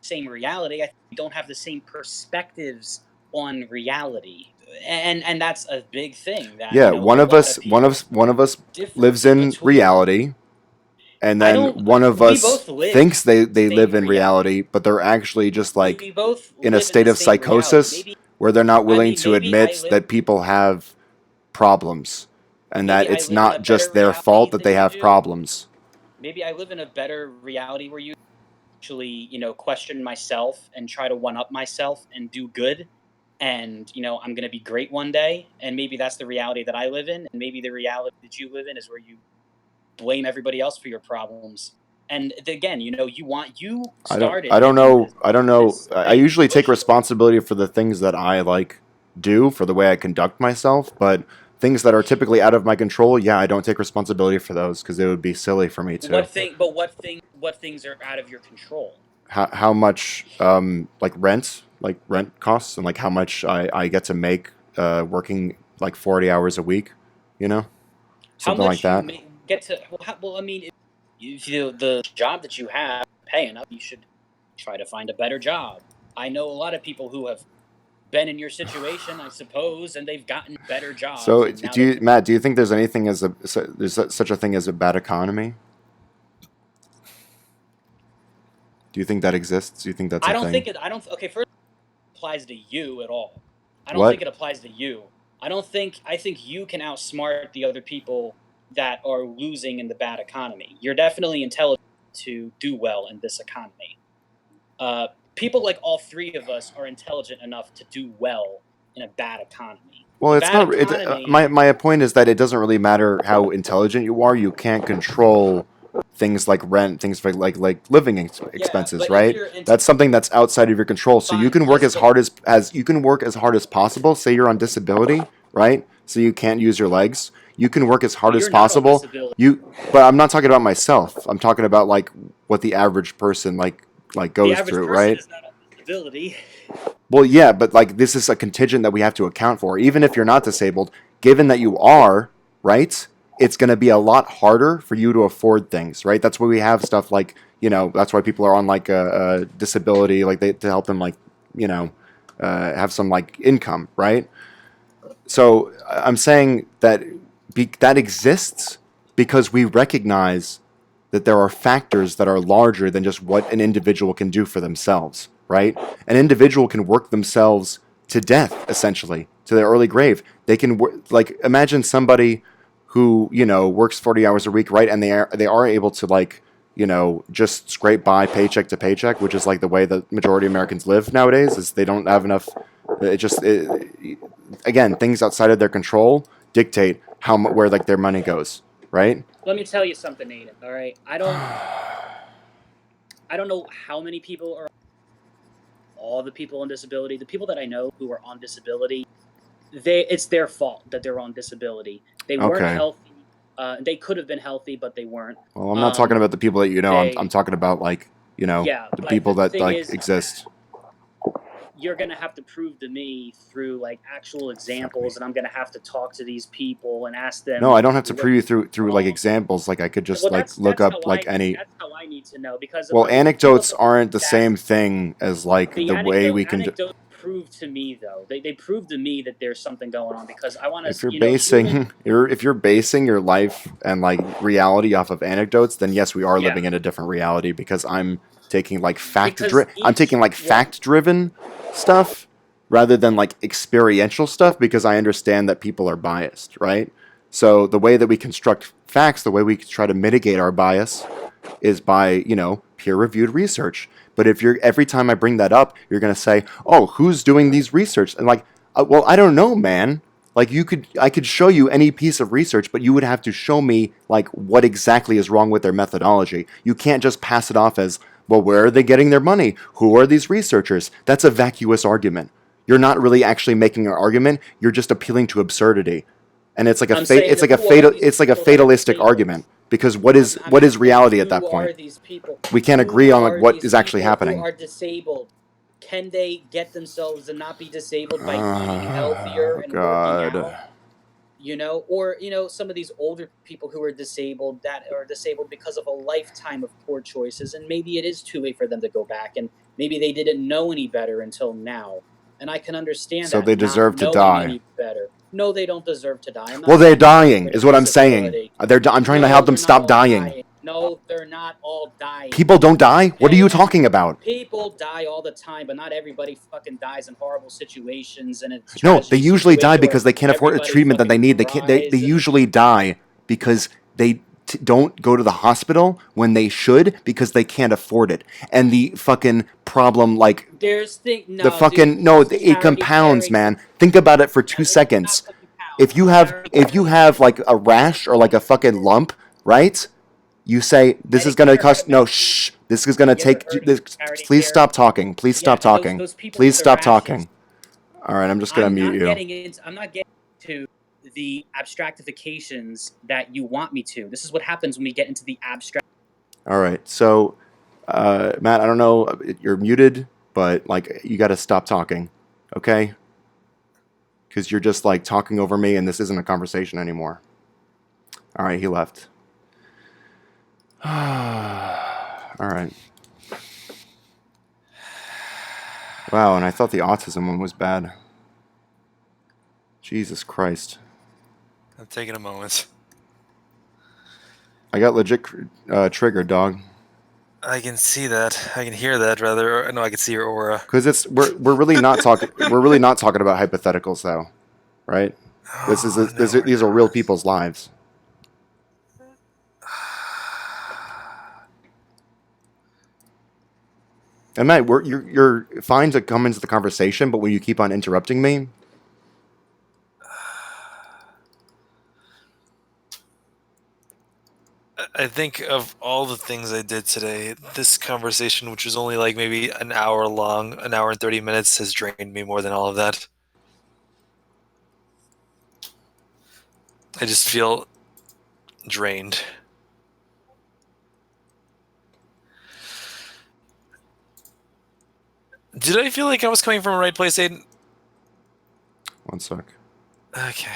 same reality, I think we don't have the same perspectives on reality, and that's a big thing. That Yeah, you know, one a of lot us people lives in differ between- reality. and I then don't. one of We us both live thinks they same live in reality. reality, but they're actually just like We both in a live in state the of same reality. psychosis Maybe where they're not I willing mean to maybe I admit live that people have problems and maybe that I it's live in a not just better their fault reality that than they you have do. problems. Maybe I live in a better reality where you actually, question myself and try to one up myself and do good. And, I'm going to be great one day. And maybe that's the reality that I live in. And maybe the reality that you live in is where you blame everybody else for your problems. And again, you started I don't making know. I don't know. this I thing usually take social. responsibility for the things that I like do for the way I conduct myself, but things that are typically out of my control, yeah, I don't take responsibility for those because it would be silly for me to. What things are out of your control? How much like rent costs and like how much I get to make working like 40 hours a week, you know? How Something like much you that. get to well, I mean, if the job that you have pay enough, you should try to find a better job. I know a lot of people who have been in your situation, I suppose, and they've gotten better jobs, So, and now do you, Matt? Do you think there's anything there's such a thing as a bad economy? Do you think that exists? Do you think that's I a don't thing? think it. I don't. Okay, first it applies to you at all. I don't think What? it applies to you. I don't think. I think you can outsmart the other people that are losing in the bad economy. You're definitely intelligent to do well in this economy. People like all three of us are intelligent enough to do well in a bad economy. Well, The it's bad not. economy, My point is that it doesn't really matter how intelligent you are. You can't control things like rent, things like living yeah. expenses, But if right? you're into That's something that's outside of your control. So you fine, can work yes, as but hard as you can work as hard as possible. Say you're on disability, right? So you can't use your legs. You can work as hard as you're not on possible. disability. But I'm not talking about myself. I'm talking about like what the average person like The goes average through, person right? is not on disability. Well, yeah, but like this is a contingent that we have to account for. Even if you're not disabled, given that you are, right? It's going to be a lot harder for you to afford things, right? That's why we have stuff like, that's why people are on like a disability, like to help them like, you know, have some like income, right? So I'm saying that that exists because we recognize that there are factors that are larger than just what an individual can do for themselves, right? An individual can work themselves to death, essentially, to their early grave. They can like imagine somebody who works 40 hours a week, right? And they are able to like just scrape by paycheck to paycheck, which is like the way the majority of Americans live nowadays. Is they don't have enough. Again, things outside of their control dictate where like their money goes, right? Let me tell you something, Aiden. All right, I don't know how many people are all the people on disability. The people that I know who are on disability, it's their fault that they're on disability. They weren't Okay. healthy. They could have been healthy, but they weren't. Well, I'm not talking about the people that I'm They talking about like yeah, the but people the that thing like is, exist. you're gonna have to prove to me through like actual Fuck me. examples, and I'm gonna have to talk to these people and ask No, them I don't have to what prove you through like wrong. examples. Like I could just Well, like look up like any. that's how I need to know because Well, if you look anecdotes up aren't the stats, same thing as like the the way we can. anecdotes prove to me though they prove to me that there's something going on because I want If to you're human basing if you're basing your life and like reality off of anecdotes, then yes, we are yeah living in a different reality because I'm taking like because I'm each taking like one fact driven stuff rather than like experiential stuff because I understand that people are biased, right? So the way that we construct facts, the way we try to mitigate our bias is by, peer reviewed research. But if you're every time I bring that up, you're going to say, "Oh, who's doing these research?" And like, well, I don't know, man. Like I could show you any piece of research, but you would have to show me like what exactly is wrong with their methodology. You can't just pass it off as, "Well, where are they getting their money? Who are these researchers?" That's a vacuous argument. You're not really actually making an argument. You're just appealing to absurdity. And it's like I'm saying it's like a who are fatal these it's like a people that are fatalistic disabled. argument because I'm what is asking reality at that who point? are these people We can't agree who on like are what these is actually people who happening. are disabled. Can they get themselves to not be disabled by eating healthier Oh and working God. out? Or some of these older people who are disabled that are disabled because of a lifetime of poor choices, and maybe it is too late for them to go back, and maybe they didn't know any better until now. And I can understand So that they not deserve to knowing die. any better. No, they don't deserve to die. I'm Well, not they're saying they dying, deserve is a what I'm saying. disability. I'm trying to No, help them they're not stop all dying. dying. No, they're not all dying. People don't die? What are you Okay? talking about? People die all the time, but not everybody fucking dies in horrible situations and it's No, they tragedy usually die situation where because they can't afford a everybody treatment that they fucking need. They can't. They cries and usually die because they don't go to the hospital when they should because they can't afford it. And the fucking problem, like there's the fucking no, it compounds, man. Think about it for 2 seconds. If you have like a rash or like a fucking lump, right? You say this is gonna cost. No, shh. This is gonna take. This, please stop talking. Please stop talking. Please stop talking. All right, I'm just gonna mute you. I'm not getting into the abstractifications that you want me to. This is what happens when we get into the abstract. All right, so Matt, I don't know, you're muted, but like you got to stop talking, okay? Because you're just like talking over me, and this isn't a conversation anymore. All right, he left. All right. Wow, and I thought the autism one was bad. Jesus Christ. I'm taking a moment. I got legit triggered, dog. I can see that. I can hear that, rather. No, I can see your aura. Because we're really not talking. We're really not talking about hypotheticals, though, right? These are real people's lives. And Matt, you're fine to come into the conversation, but when you keep on interrupting me, I think of all the things I did today, this conversation, which was only like maybe an hour long, an hour and 30 minutes, has drained me more than all of that. I just feel drained. Did I feel like I was coming from the right place, Aiden? one sec. Okay.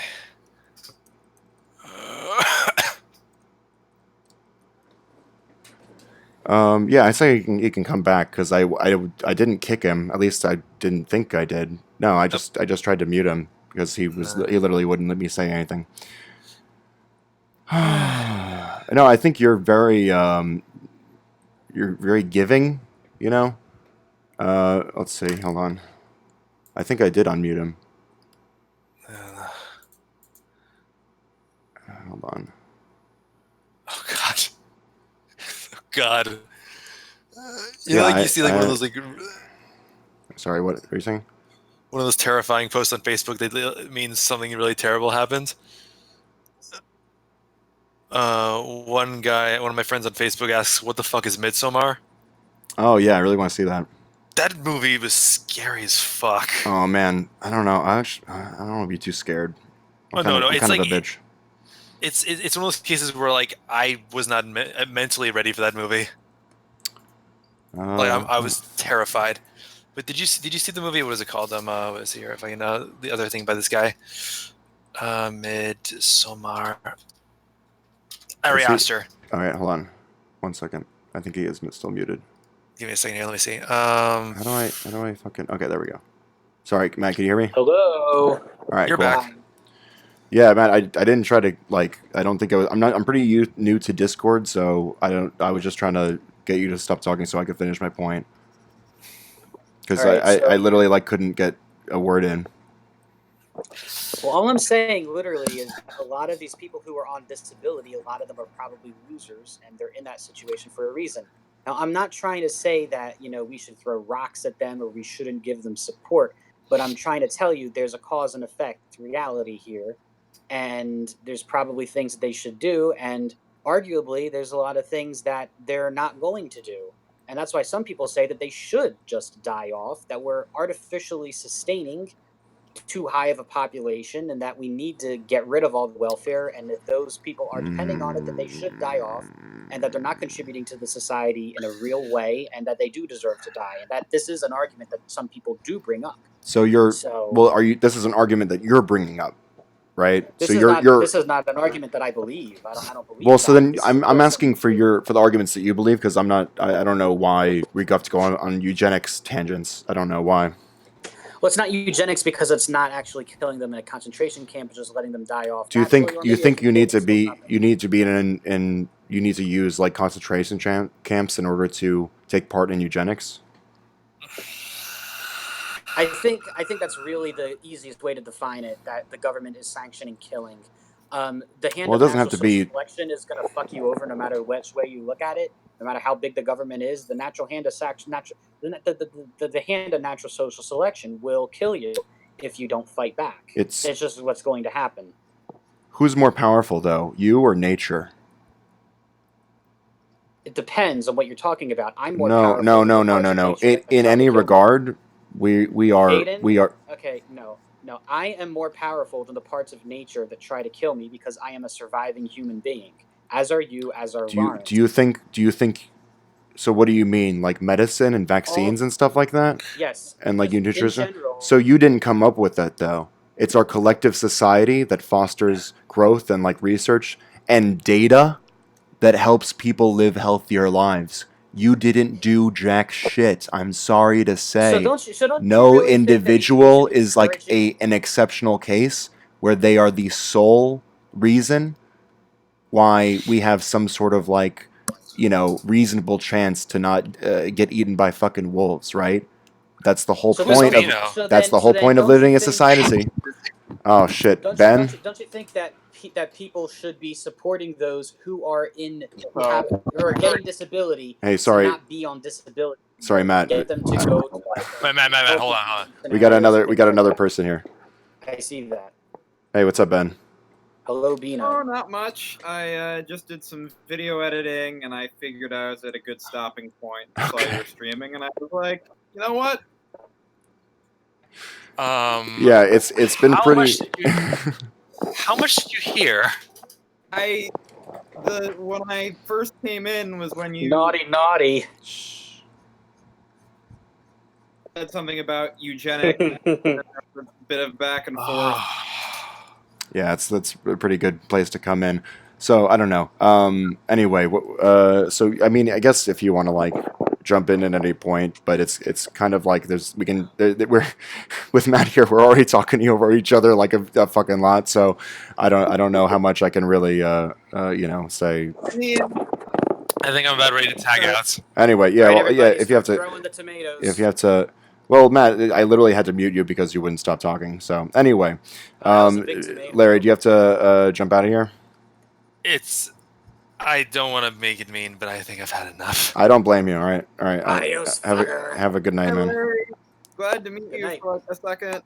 Yeah, I say he can come back because I didn't kick him. At least I didn't think I did. No, I just tried to mute him because he literally wouldn't let me say anything. No, I think you're very giving. You know. Let's see. Hold on. I think I did unmute him. Hold on. Oh God. Oh God. You Yeah, know, like you see like one of those like Sorry, what are you saying? one of those terrifying posts on Facebook that means something really terrible happened. One of my friends on Facebook asks, "What the fuck is Midsommar?" Oh yeah, I really want to see that. That movie was scary as fuck. Oh man, I don't know. I don't want to be too scared. I'm no, I'm it's kind like of a bitch. it's one of those cases where like I was not mentally ready for that movie. Like I was terrified. But did you see the movie? What is it called? What is it here? If I can the other thing by this guy, Midsommar. Ari Aster. All right, hold on, 1 second. I think he is still muted. Give me a second here. Let me see. How do I fucking? Okay, there we go. Sorry, Matt, can you hear me? Hello. All right, You're cool. back. Yeah, Matt, I didn't try to like. I don't think I was. I'm pretty new to Discord, so I was just trying to get you to stop talking so I could finish my point. Because I literally like couldn't get a word in. Well, all I'm saying literally is a lot of these people who are on disability, a lot of them are probably losers, and they're in that situation for a reason. Now, I'm not trying to say that, we should throw rocks at them or we shouldn't give them support, but I'm trying to tell you there's a cause and effect reality here, and there's probably things that they should do, and arguably there's a lot of things that they're not going to do. And that's why some people say that they should just die off, that we're artificially sustaining too high of a population and that we need to get rid of all the welfare, and if those people are depending on it, then they should die off, and that they're not contributing to the society in a real way, and that they do deserve to die, and that this is an argument that some people do bring up. So this is an argument that you're bringing up, right? This is not an argument that I believe. I don't believe. Well, so then I'm asking for the arguments that you believe, because I don't know why we have to go on eugenics tangents. I don't know why. Well, it's not eugenics because it's not actually killing them in a concentration camp, it's just letting them die off. Do you think you need to be in you need to use like concentration camps in order to take part in eugenics? I think that's really the easiest way to define it. That the government is sanctioning killing. The hand Well, it of doesn't natural have to be. social selection is going to fuck you over no matter which way you look at it. No matter how big the government is, the natural hand of the hand of natural social selection will kill you if you don't fight back. It's just what's going to happen. who's more powerful though, you or nature? It depends on what you're talking about. I'm more No, powerful no, than no, the no, parts no, of no. nature that can In try to any kill me. regard, we are Hayden? Okay, no. I am more powerful than the parts of nature that try to kill me because I am a surviving human being. As are you, as are Lawrence. Do you think? So what do you mean, like medicine and vaccines and stuff like that? Yes. And like yes, nutrition? in general. So you didn't come up with that though. It's our collective society that fosters growth and like research and data that helps people live healthier lives. You didn't do jack shit. I'm sorry to say. So don't No you really think that individual you should is like encourage an exceptional case where they are the sole reason why we have some sort of like, reasonable chance to not get eaten by fucking wolves, right? That's the whole So point then- of so that's then- the so whole then point of don't you living in think- society. Oh shit, Don't Ben. you think that people should be supporting those who are who are getting disability? Hey, sorry. To not be on disability. Sorry, Matt. Get them to go. To like, Matt, hold on. We got another person here. I see that. Hey, what's up, Ben? Hello, Bino. Oh, not much. I just did some video editing, and I figured I was at a good stopping point. I saw you were streaming, and I was like, you know what? Yeah, it's been How pretty. much how much did you hear? When I first came in was when you Naughty. said something about eugenics, a bit of back and forth. Yeah, that's a pretty good place to come in. So I don't know. Anyway, so I mean, I guess if you want to like jump in at any point, but it's kind of like we're with Matt here. We're already talking over each other like a fucking lot. So I don't know how much I can really say. I mean, I think I'm about ready to tag out. Anyway, yeah, Right, well, yeah. everybody If you have start to, throwing the tomatoes. if you have to. Well, Matt, I literally had to mute you because you wouldn't stop talking. So anyway, was a big tomato. Larry, do you have to jump out of here? I don't want to make it mean, but I think I've had enough. I don't blame you. All right. Adios, fucker. Have a good night, hi, man. Larry. Glad to meet Good you night. for like a second.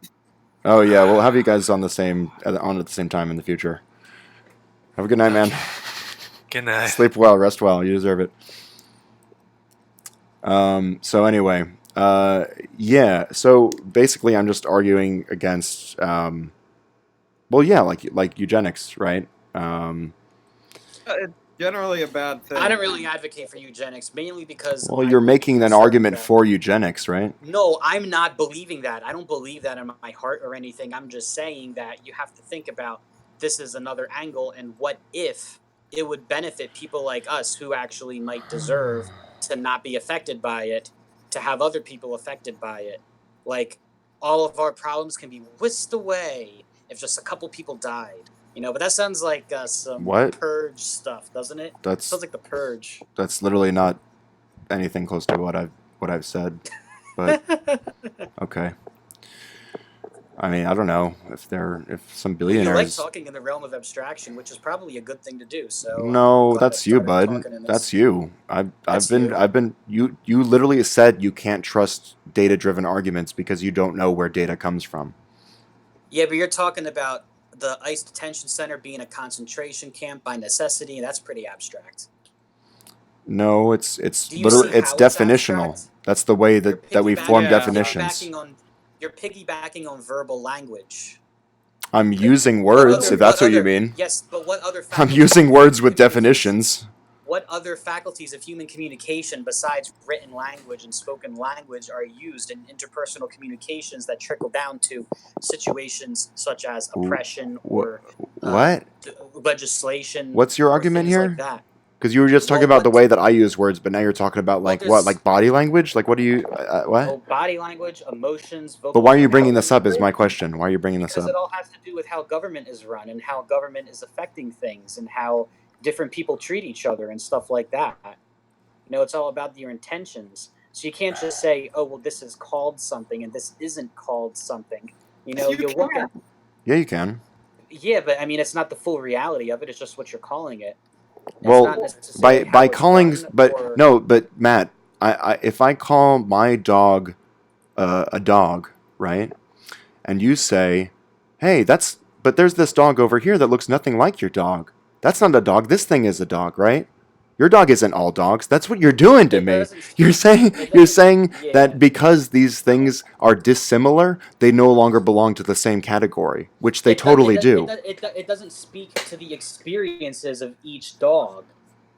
Oh yeah, we'll have you guys on at the same time in the future. Have a good night, man. Good night. Sleep well, rest well. You deserve it. So anyway, yeah. So basically, I'm just arguing against. Well, yeah, like eugenics, right? It's generally a bad thing. I don't really advocate for eugenics, mainly because. Well, I you're believe making an certain argument that- for eugenics, right? No, I'm not believing that. I don't believe that in my heart or anything. I'm just saying that you have to think about this is another angle, and what if it would benefit people like us who actually might deserve to not be affected by it, to have other people affected by it. Like, all of our problems can be whisked away if just a couple people died. But that sounds like some What? Purge stuff, doesn't it? That's Sounds like the Purge. that's literally not anything close to what I've said. But okay. I mean, I don't know if some You like billionaires. talking in the realm of abstraction, which is probably a good thing to do. So No, I'm glad that's I you, started bud. talking in this. That's you. That's you. I've been you literally said you can't trust data-driven arguments because you don't know where data comes from. Yeah, but you're talking about the ICE detention center being a concentration camp by necessity, and that's pretty abstract. No, it's Do you literally see it's how it's definitional. abstract? That's the way You're that we piggybacking- form Yeah. definitions. You're piggybacking on verbal language. I'm using What words other- if that's what you other- mean. Yes, but what other? I'm faculties using of words human with communication- definitions. What other faculties of human communication besides written language and spoken language are used in interpersonal communications that trickle down to situations such as oppression or What? legislation? What's your or argument things here? Like that. Because you were just talking Well, about the what- way that I use words, but now you're talking about like Well, what, there's- like body language? Like what do you what? Oh, body language, emotions. But why are you bringing vocabulary. this up? Is my question. Why are you bringing this Because up? it all has to do with how government is run and how government is affecting things and how different people treat each other and stuff like that. You know, it's all about your intentions. So you can't just say, "Oh, well, this is called something and this isn't called something." You know, You you look at Yeah, you can. yeah, but I mean, it's not the full reality of it. It's just what you're calling it. It's Well, not necessarily by how it's calling, done but or- no, but Matt, if I call my dog a dog, right, and you say, "Hey, but there's this dog over here that looks nothing like your dog. That's not a dog. This thing is a dog, right? Your dog isn't all dogs. That's what you're doing to It me. doesn't- You're saying it you're doesn't- saying yeah. that because these things are dissimilar, they no longer belong to the same category, which they It does- totally it, do. It doesn't speak to the experiences of each dog,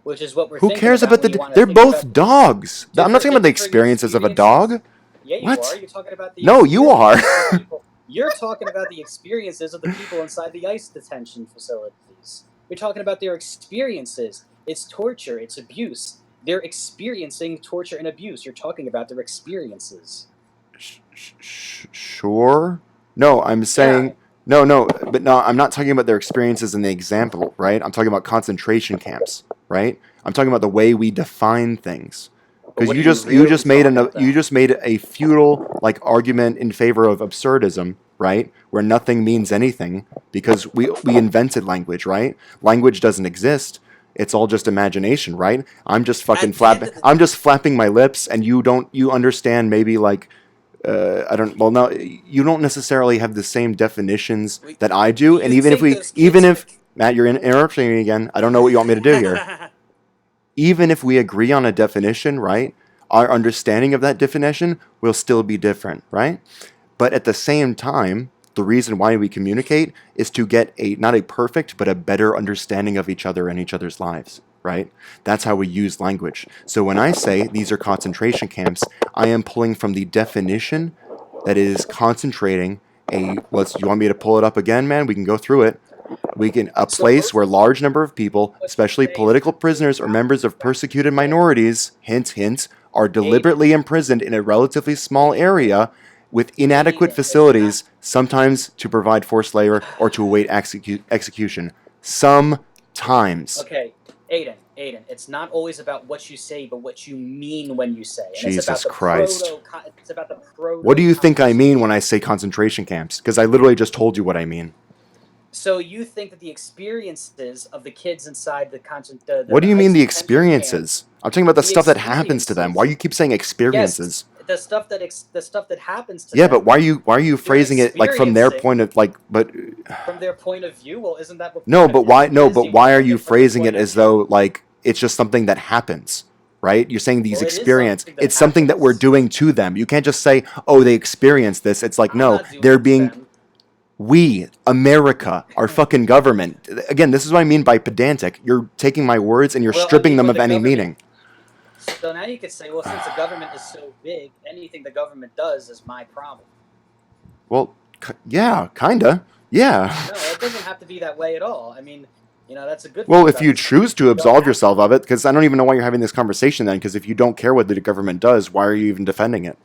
which is what we're Who thinking cares about when you the? wanna They're think both about dogs. I'm not talking about the different experiences of a dog. Yeah, you What? are. You're talking about the No, you are. experiences of the people. You're talking about the experiences of the people inside the ICE detention facilities. You're talking about their experiences. It's torture. It's abuse. They're experiencing torture and abuse. You're talking about their experiences. Sure. No, I'm saying no, but no, I'm not talking about their experiences in the example, right? I'm talking about concentration camps, right? I'm talking about the way we define things. Because what you are just really made talking about? you just made a futile like argument in favor of absurdism, right? Where nothing means anything because we invented language, right? Language doesn't exist. It's all just imagination, right? I'm just fucking At the end of the- I'm just flapping my lips, and you understand maybe like I don't. Well, no, you don't necessarily have the same definitions that I do. And You even if think we, those even kids- if Matt, you're interrupting me again. I don't know what you want me to do here. Even if we agree on a definition, right? Our understanding of that definition will still be different, right? But at the same time, the reason why we communicate is to get not a perfect, but a better understanding of each other and each other's lives, right? That's how we use language. So when I say these are concentration camps, I am pulling from the definition that is concentrating you want me to pull it up again, man? We can go through it. A place where large number of people, especially political prisoners or members of persecuted minorities, hint, hint, are deliberately imprisoned in a relatively small area with inadequate facilities, sometimes to provide forced labor or to await execution. Sometimes. Okay, Aiden, it's not always about what you say, but what you mean when you say. And Jesus it's about Christ. It's about the proto. What do you think I mean when I say concentration camps? Because I literally just told you what I mean. So you think that the experiences of the kids inside the What do you mean the ICE detention experiences? I'm talking about the The stuff that happens to them. Why do you keep saying experiences? camp, the stuff that happens to Yeah, them but why are you phrasing it like from their experiencing- point of like? But from their point of view? Well, isn't that what no, but why? feminism No, is? but why look are at you it from the phrasing point it of as view. though like it's just something that happens, right? You're saying these Well, it is experience. something that It's something that we're happens. doing to them. You can't just say, "Oh, they experienced this." It's like I'm no, not doing they're it to being. them. We, America, our fucking government. Again, this is what I mean by pedantic. You're taking my words and you're Well, I stripping mean, them but of the any government- meaning. So now you could say, well, since the government is so big, anything the government does is my problem. Well, yeah, kinda. Yeah. No, it doesn't have to be that way at all. I mean, you know, that's a good. Well, thing if about you this. choose to You don't absolve have to. yourself of it, because I don't even know why you're having this conversation then, because if you don't care what the government does, why are you even defending it?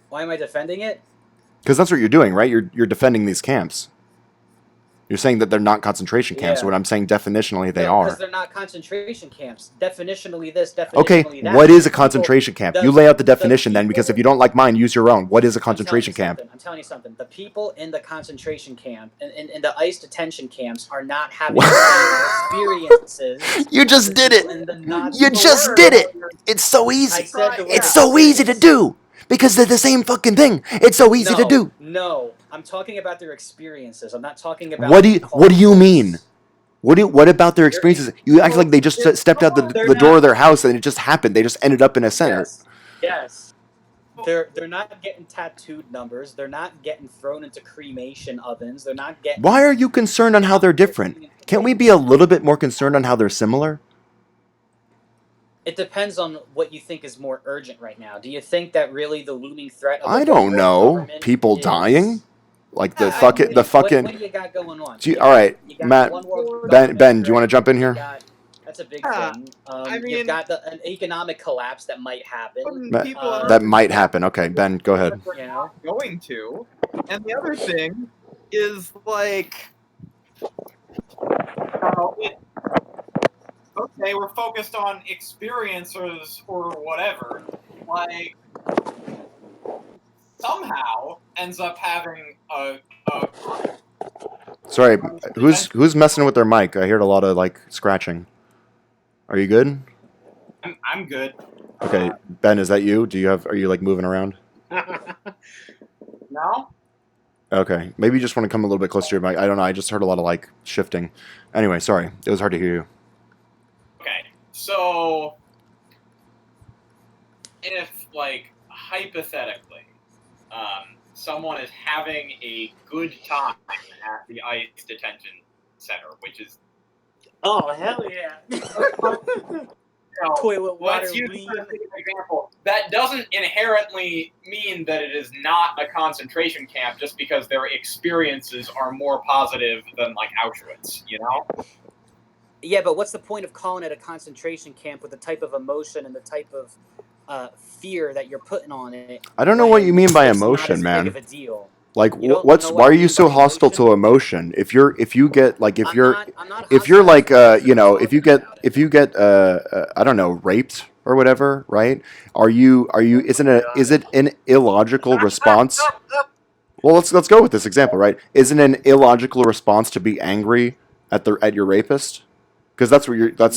Why am I defending it? Because that's what you're doing, right? You're defending these camps. You're saying that they're not concentration camps. Yeah. When I'm saying definitionally they No, because are. they're not concentration camps. Definitionally this, definitionally Okay, that. what is a People- concentration camp? the- You lay out the the definition then, because people- if you don't like mine, use your own. What is a I'm telling you concentration camp? something. I'm telling you something. The people in the concentration camp and in the ICE detention camps are not having What? the same experiences. You just as did people it. in the Nazi You just world. did it. It's so I easy. said the word It's so easy to experience. do because they're the same fucking thing. It's so easy to do. No, I'm talking about their experiences. I'm not talking about. What do you cultures. mean? What about their experiences? You act like they just stepped out They're the door not- of their house and it just happened. They just ended up in a center. Yes. They're not getting tattooed numbers. They're not getting thrown into cremation ovens. They're not getting. Why are you concerned on how they're different? Can't we be a little bit more concerned on how they're similar? It depends on what you think is more urgent right now. Do you think that really the looming threat of a I don't world know. government People is- dying? Like the Yeah, fucking what the do fucking. you got going on? Gee, all right, You got Matt, one world Ben, government, do you want to jump in you here? got- that's a big Yeah, thing. I You've mean- got an economic collapse that might happen. Matt, People uh, are That might happen. Okay, Ben, go ahead. You know, going to. And the other thing is like how they were focused on experiencers or whatever, like somehow ends up having a Sorry, who's messing with their mic? I heard a lot of like scratching. Are you good? I'm good. Okay, Ben, is that you? Are you like moving around? No? Okay, maybe you just want to come a little bit closer to your mic. I don't know. I just heard a lot of like shifting. Anyway, sorry, it was hard to hear you. Okay, so if, like, hypothetically, someone is having a good time at the ICE detention center, which is, Oh, hell yeah. you know, Toilet water, let's use weed. for an example. That doesn't inherently mean that it is not a concentration camp just because their experiences are more positive than, like, Auschwitz, you know? Yeah, but what's the point of calling it a concentration camp with the type of emotion and the type of fear that you're putting on it? I don't know what you mean by it's not emotion, as man. big of a deal. Like, You don't what's know why what are I you mean so by hostile to emotion? emotion? If you get like I'm not if you're hostile like to emotion, you know I'm if you talking get about it. if you get I don't know, raped or whatever, right? Are you is it an illogical response? Well, let's go with this example, right? Isn't an illogical response to be angry at your rapist? Because that's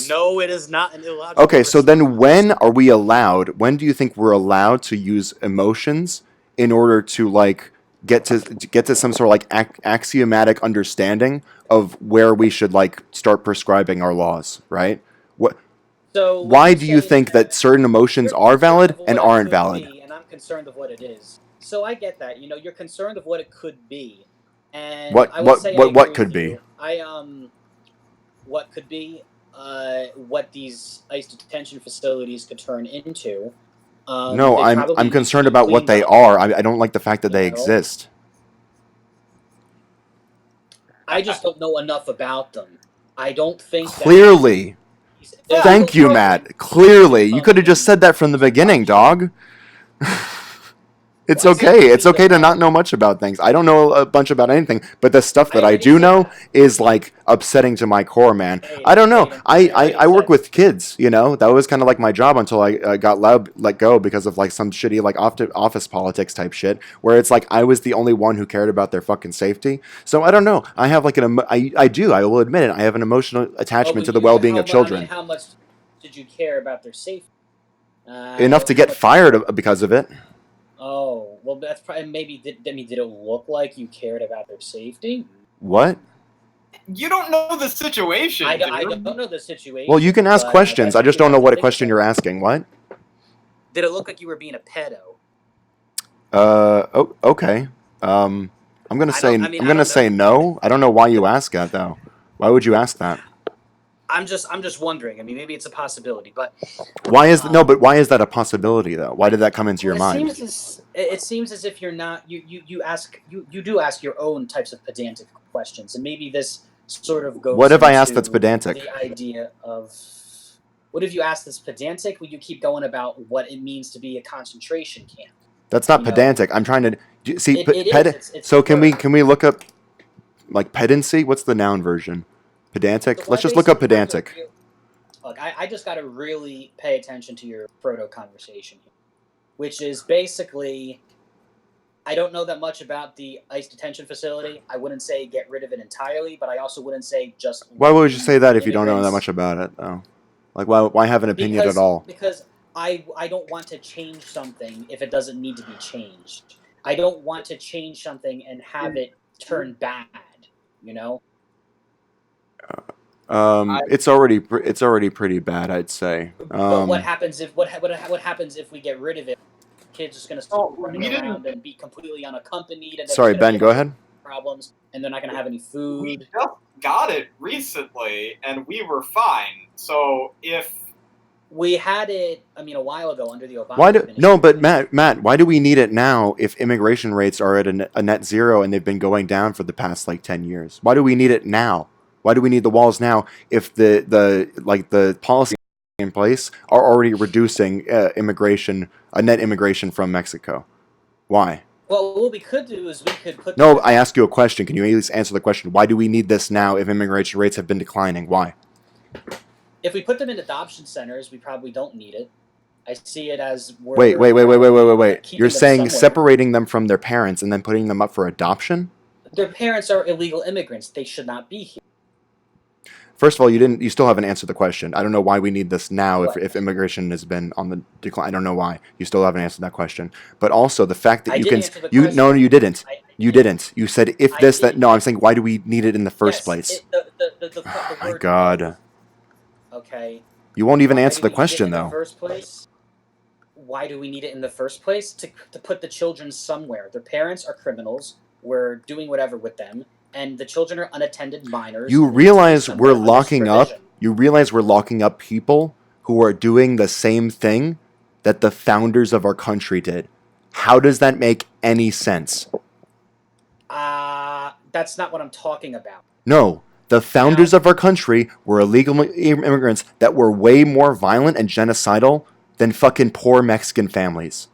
No, it is not an illogical okay. So then, response. when are we allowed? When do you think we're allowed to use emotions in order to like get to some sort of like axiomatic understanding of where we should like start prescribing our laws, right? What? So what Why you're do you saying think is that certain emotions you're are concerned valid of and what it aren't could valid? be, and I'm concerned of what it is. So I get that. You know, you're concerned of what it could be, and I would say I agree What with could be? you. What could be, what these ICE detention facilities could turn into. No, They I'm probably need to concerned be about what cleaned they up, are. I don't like the fact that you they know? exist. I just don't know enough about them. I don't think Clearly. that Thank you, Matt. Clearly. You could have just said that from the beginning, dog. It's Well, I said okay. you It's need okay to not know. know much about things. I don't know a bunch about anything, but the stuff that I already do said know that. is like upsetting to my core, man. I Aiden, don't know. Aiden, I already I work said with kids, you know. That was kind of like my job until I got let go because of like some shitty like office politics type shit, where it's like I was the only one who cared about their fucking safety. So I don't know. I have like I will admit it. I have an emotional attachment to the well-being of children. How much did you care about their safety? Enough to How get much? fired because of it. Oh, well, that's probably maybe. Did it look like you cared about their safety? What? You don't know the situation, I dude. don't know the situation. Well, you can ask but questions. I that's just what you don't know have to what a think question you're about. asking. What? Did it look like you were being a pedo? Oh, okay. I'm gonna I say don't. I mean, I'm I gonna don't say know. no. I don't know why you ask that though. Why would you ask that? I'm just wondering. I mean, maybe it's a possibility, but Why is no? But why is that a possibility though? Why did that come into your it mind? seems as if you're not. You do ask your own types of pedantic questions, and maybe this sort of goes. What have I asked that's into pedantic? The idea of what have you asked that's pedantic? Will you keep going about what it means to be a concentration camp? That's not You know? pedantic. I'm trying to see. It is. It's So the word. can we look up like pedancy? What's the noun version? Pedantic. So Let's I just look up basically have to pedantic. Look, I just got to really pay attention to your proto conversation here, which is basically, I don't know that much about the ICE detention facility. I wouldn't say get rid of it entirely, but I also wouldn't say just. Why would you say that if you don't know that immigrants. much about it though? Like why have an opinion at all? Because I don't want to change something if it doesn't need to be changed. I don't want to change something and have it turn bad. You know. It's already pretty bad, I'd say. But what happens if what happens if we get rid of it? Kids just gonna start running around and be completely unaccompanied. And Sorry, Ben. Go ahead. Problems, and they're not gonna have any We food. just got it recently, and we were fine. So if We had it, I mean, a while ago under the Obama. Why do administration. no? But Matt, why do we need it now if immigration rates are at a net zero and they've been going down for the past like 10 years? Why do we need it now? Why do we need the walls now if the policy in place are already reducing net immigration from Mexico? Why? Well, what we could do is we could put. No, I ask you a question. Can you at least answer the question? Why do we need this now if immigration rates have been declining? Why? if we put them in adoption centers, we probably don't need it. I see it as Wait. keeping You're them saying somewhere. separating them from their parents and then putting them up for adoption? Their parents are illegal immigrants. They should not be here. First of all, you still haven't answered the question. I don't know why we need this now What? if immigration has been on the decline. I don't know why. You still haven't answered that question. But also the fact that I you did can answer the question. no, you didn't. You did. didn't. You said if I this that did. no, I'm saying why do we need it in the first Yes, place? The My word God. of. Okay. You won't even Why answer do the we need it question in the though. first place? Why do we need it in the first place? To put the children somewhere. Their parents are criminals. We're doing whatever with them, and the children are unattended minors. You They need to be realize somewhere we're under locking up. supervision. You realize we're locking up people who are doing the same thing that the founders of our country did. How does that make any sense? That's not what I'm talking about. No, the founders of our country were illegal immigrants that were way more violent and genocidal than fucking poor Mexican families.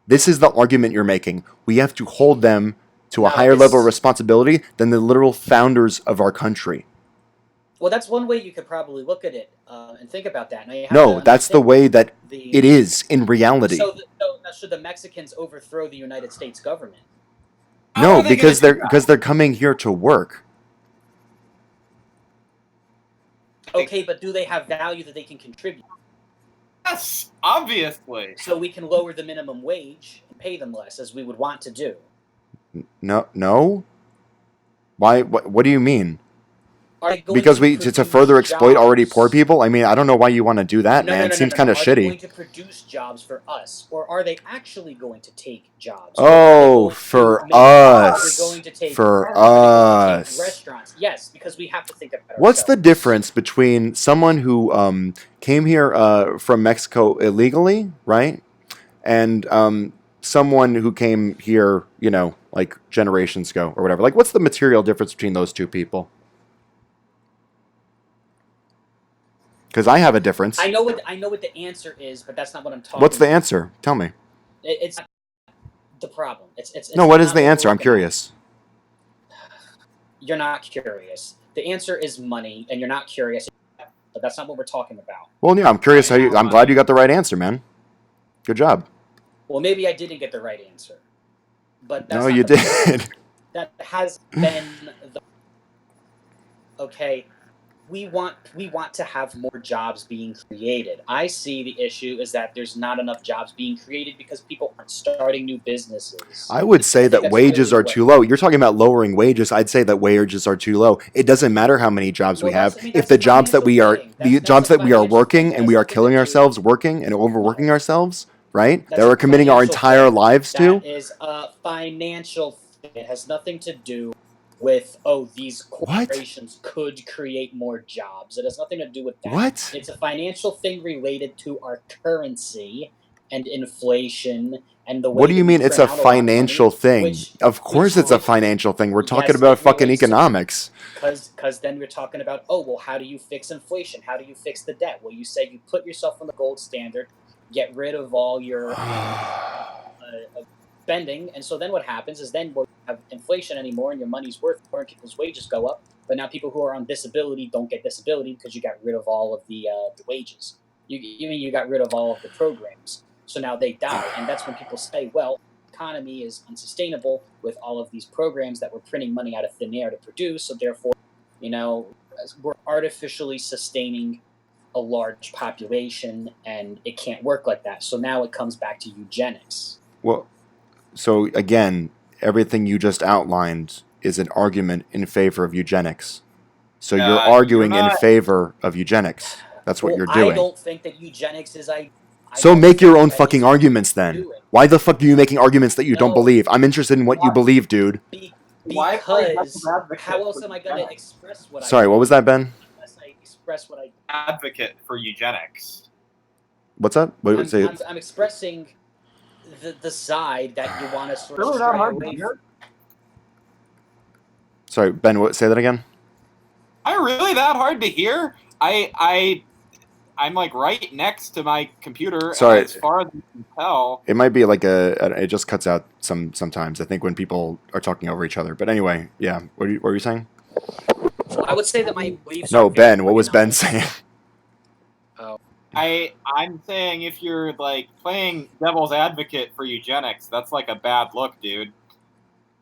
This is the argument you're making. We have to hold them to a No, higher this- level of responsibility than the literal founders of our country. Well, that's one way you could probably look at it and think about that. Now, you have No, to that's the understand way that the- it is in reality. So now should the Mexicans overthrow the United States government? How No, are they because gonna do they're coming here to work. Okay, but do they have value that they can contribute? Yes, obviously. So we can lower the minimum wage and pay them less, as we would want to do. No. Why? What do you mean? Are they going Because to to produce further exploit already jobs? poor people? I mean, I don't know why you want to do that, No, man. no, It no, seems no, kind no. of Are they shitty. going to produce jobs for us, or are they actually going to take jobs? Oh, Or are they going to for make- are they us. going to take- For are they going to take us. restaurants? Yes, because we have to think about it. What's the difference between someone who came here from Mexico illegally, right, and someone who came here, like generations ago or whatever? Like, what's the material difference between those two people? Because I have a difference. I know what the answer is, but that's not what I'm talking. What's the about. answer? Tell me. It's not the problem. It's No, what is not the we're answer? I'm looking at. curious. You're not curious. The answer is money, and you're not curious. But that's not what we're talking about. Well, yeah, I'm curious I'm glad you got the right answer, man. Good job. Well, maybe I didn't get the right answer, but that's No, not you the did. That has been the okay. We want to have more jobs being created. I see the issue is that there's not enough jobs being created because people aren't starting new businesses. I would say think that that's wages really are what- too low. You're talking about lowering wages. I'd say that wages are too low. It doesn't matter how many jobs we Well, have. that's- I mean, If that's the a jobs that we financial are, thing. the That's jobs a that we are financial working thing. and That we has are nothing killing to do- ourselves working and overworking ourselves, right? That's That a we're committing our financial entire thing. lives to. That is a financial thing. It has nothing to do with these corporations could create more jobs. It has nothing to do with that. What? It's a financial thing related to our currency and inflation and the way What do you that we mean it's print a out lot of money, financial thing? which- Of course which- it's a financial thing. We're talking Yes, about it fucking relates to- economics. Because then we're talking about, how do you fix inflation? How do you fix the debt? Well, you say you put yourself on the gold standard, get rid of all your spending, and so then what happens is then we'll have inflation anymore, and your money's worth more, and people's wages go up. But now people who are on disability don't get disability because you got rid of all of the wages. You got rid of all of the programs. So now they die, and that's when people say, well, economy is unsustainable with all of these programs that we're printing money out of thin air to produce. So therefore, we're artificially sustaining a large population, and it can't work like that. So now it comes back to eugenics. Well, so again, everything you just outlined is an argument in favor of eugenics. So you're you're arguing in not- favor of eugenics. That's what Well, you're doing. I don't think that eugenics is. So don't make your think own that fucking is what arguments we're then. doing. Why the fuck are you making arguments that you don't No. believe? I'm interested in what you believe, dude. Why play Because devil's advocate how else for am I going to eugenics? express what I Sorry, what was that, Ben? unless I express what I Advocate for eugenics. What's up? What would say? I'm expressing the side that you want to sort of Really not stray hard to away hear? from. Sorry, Ben. Say that again. Am I really that hard to hear? I'm like right next to my computer. Sorry. And as far as you can tell, It might be like it just cuts out sometimes. I think when people are talking over each other. But anyway, yeah. What were you saying? I would say that my beliefs. No, are very Ben. What was Ben organized. saying? I'm saying if you're like playing devil's advocate for eugenics, that's like a bad look, dude.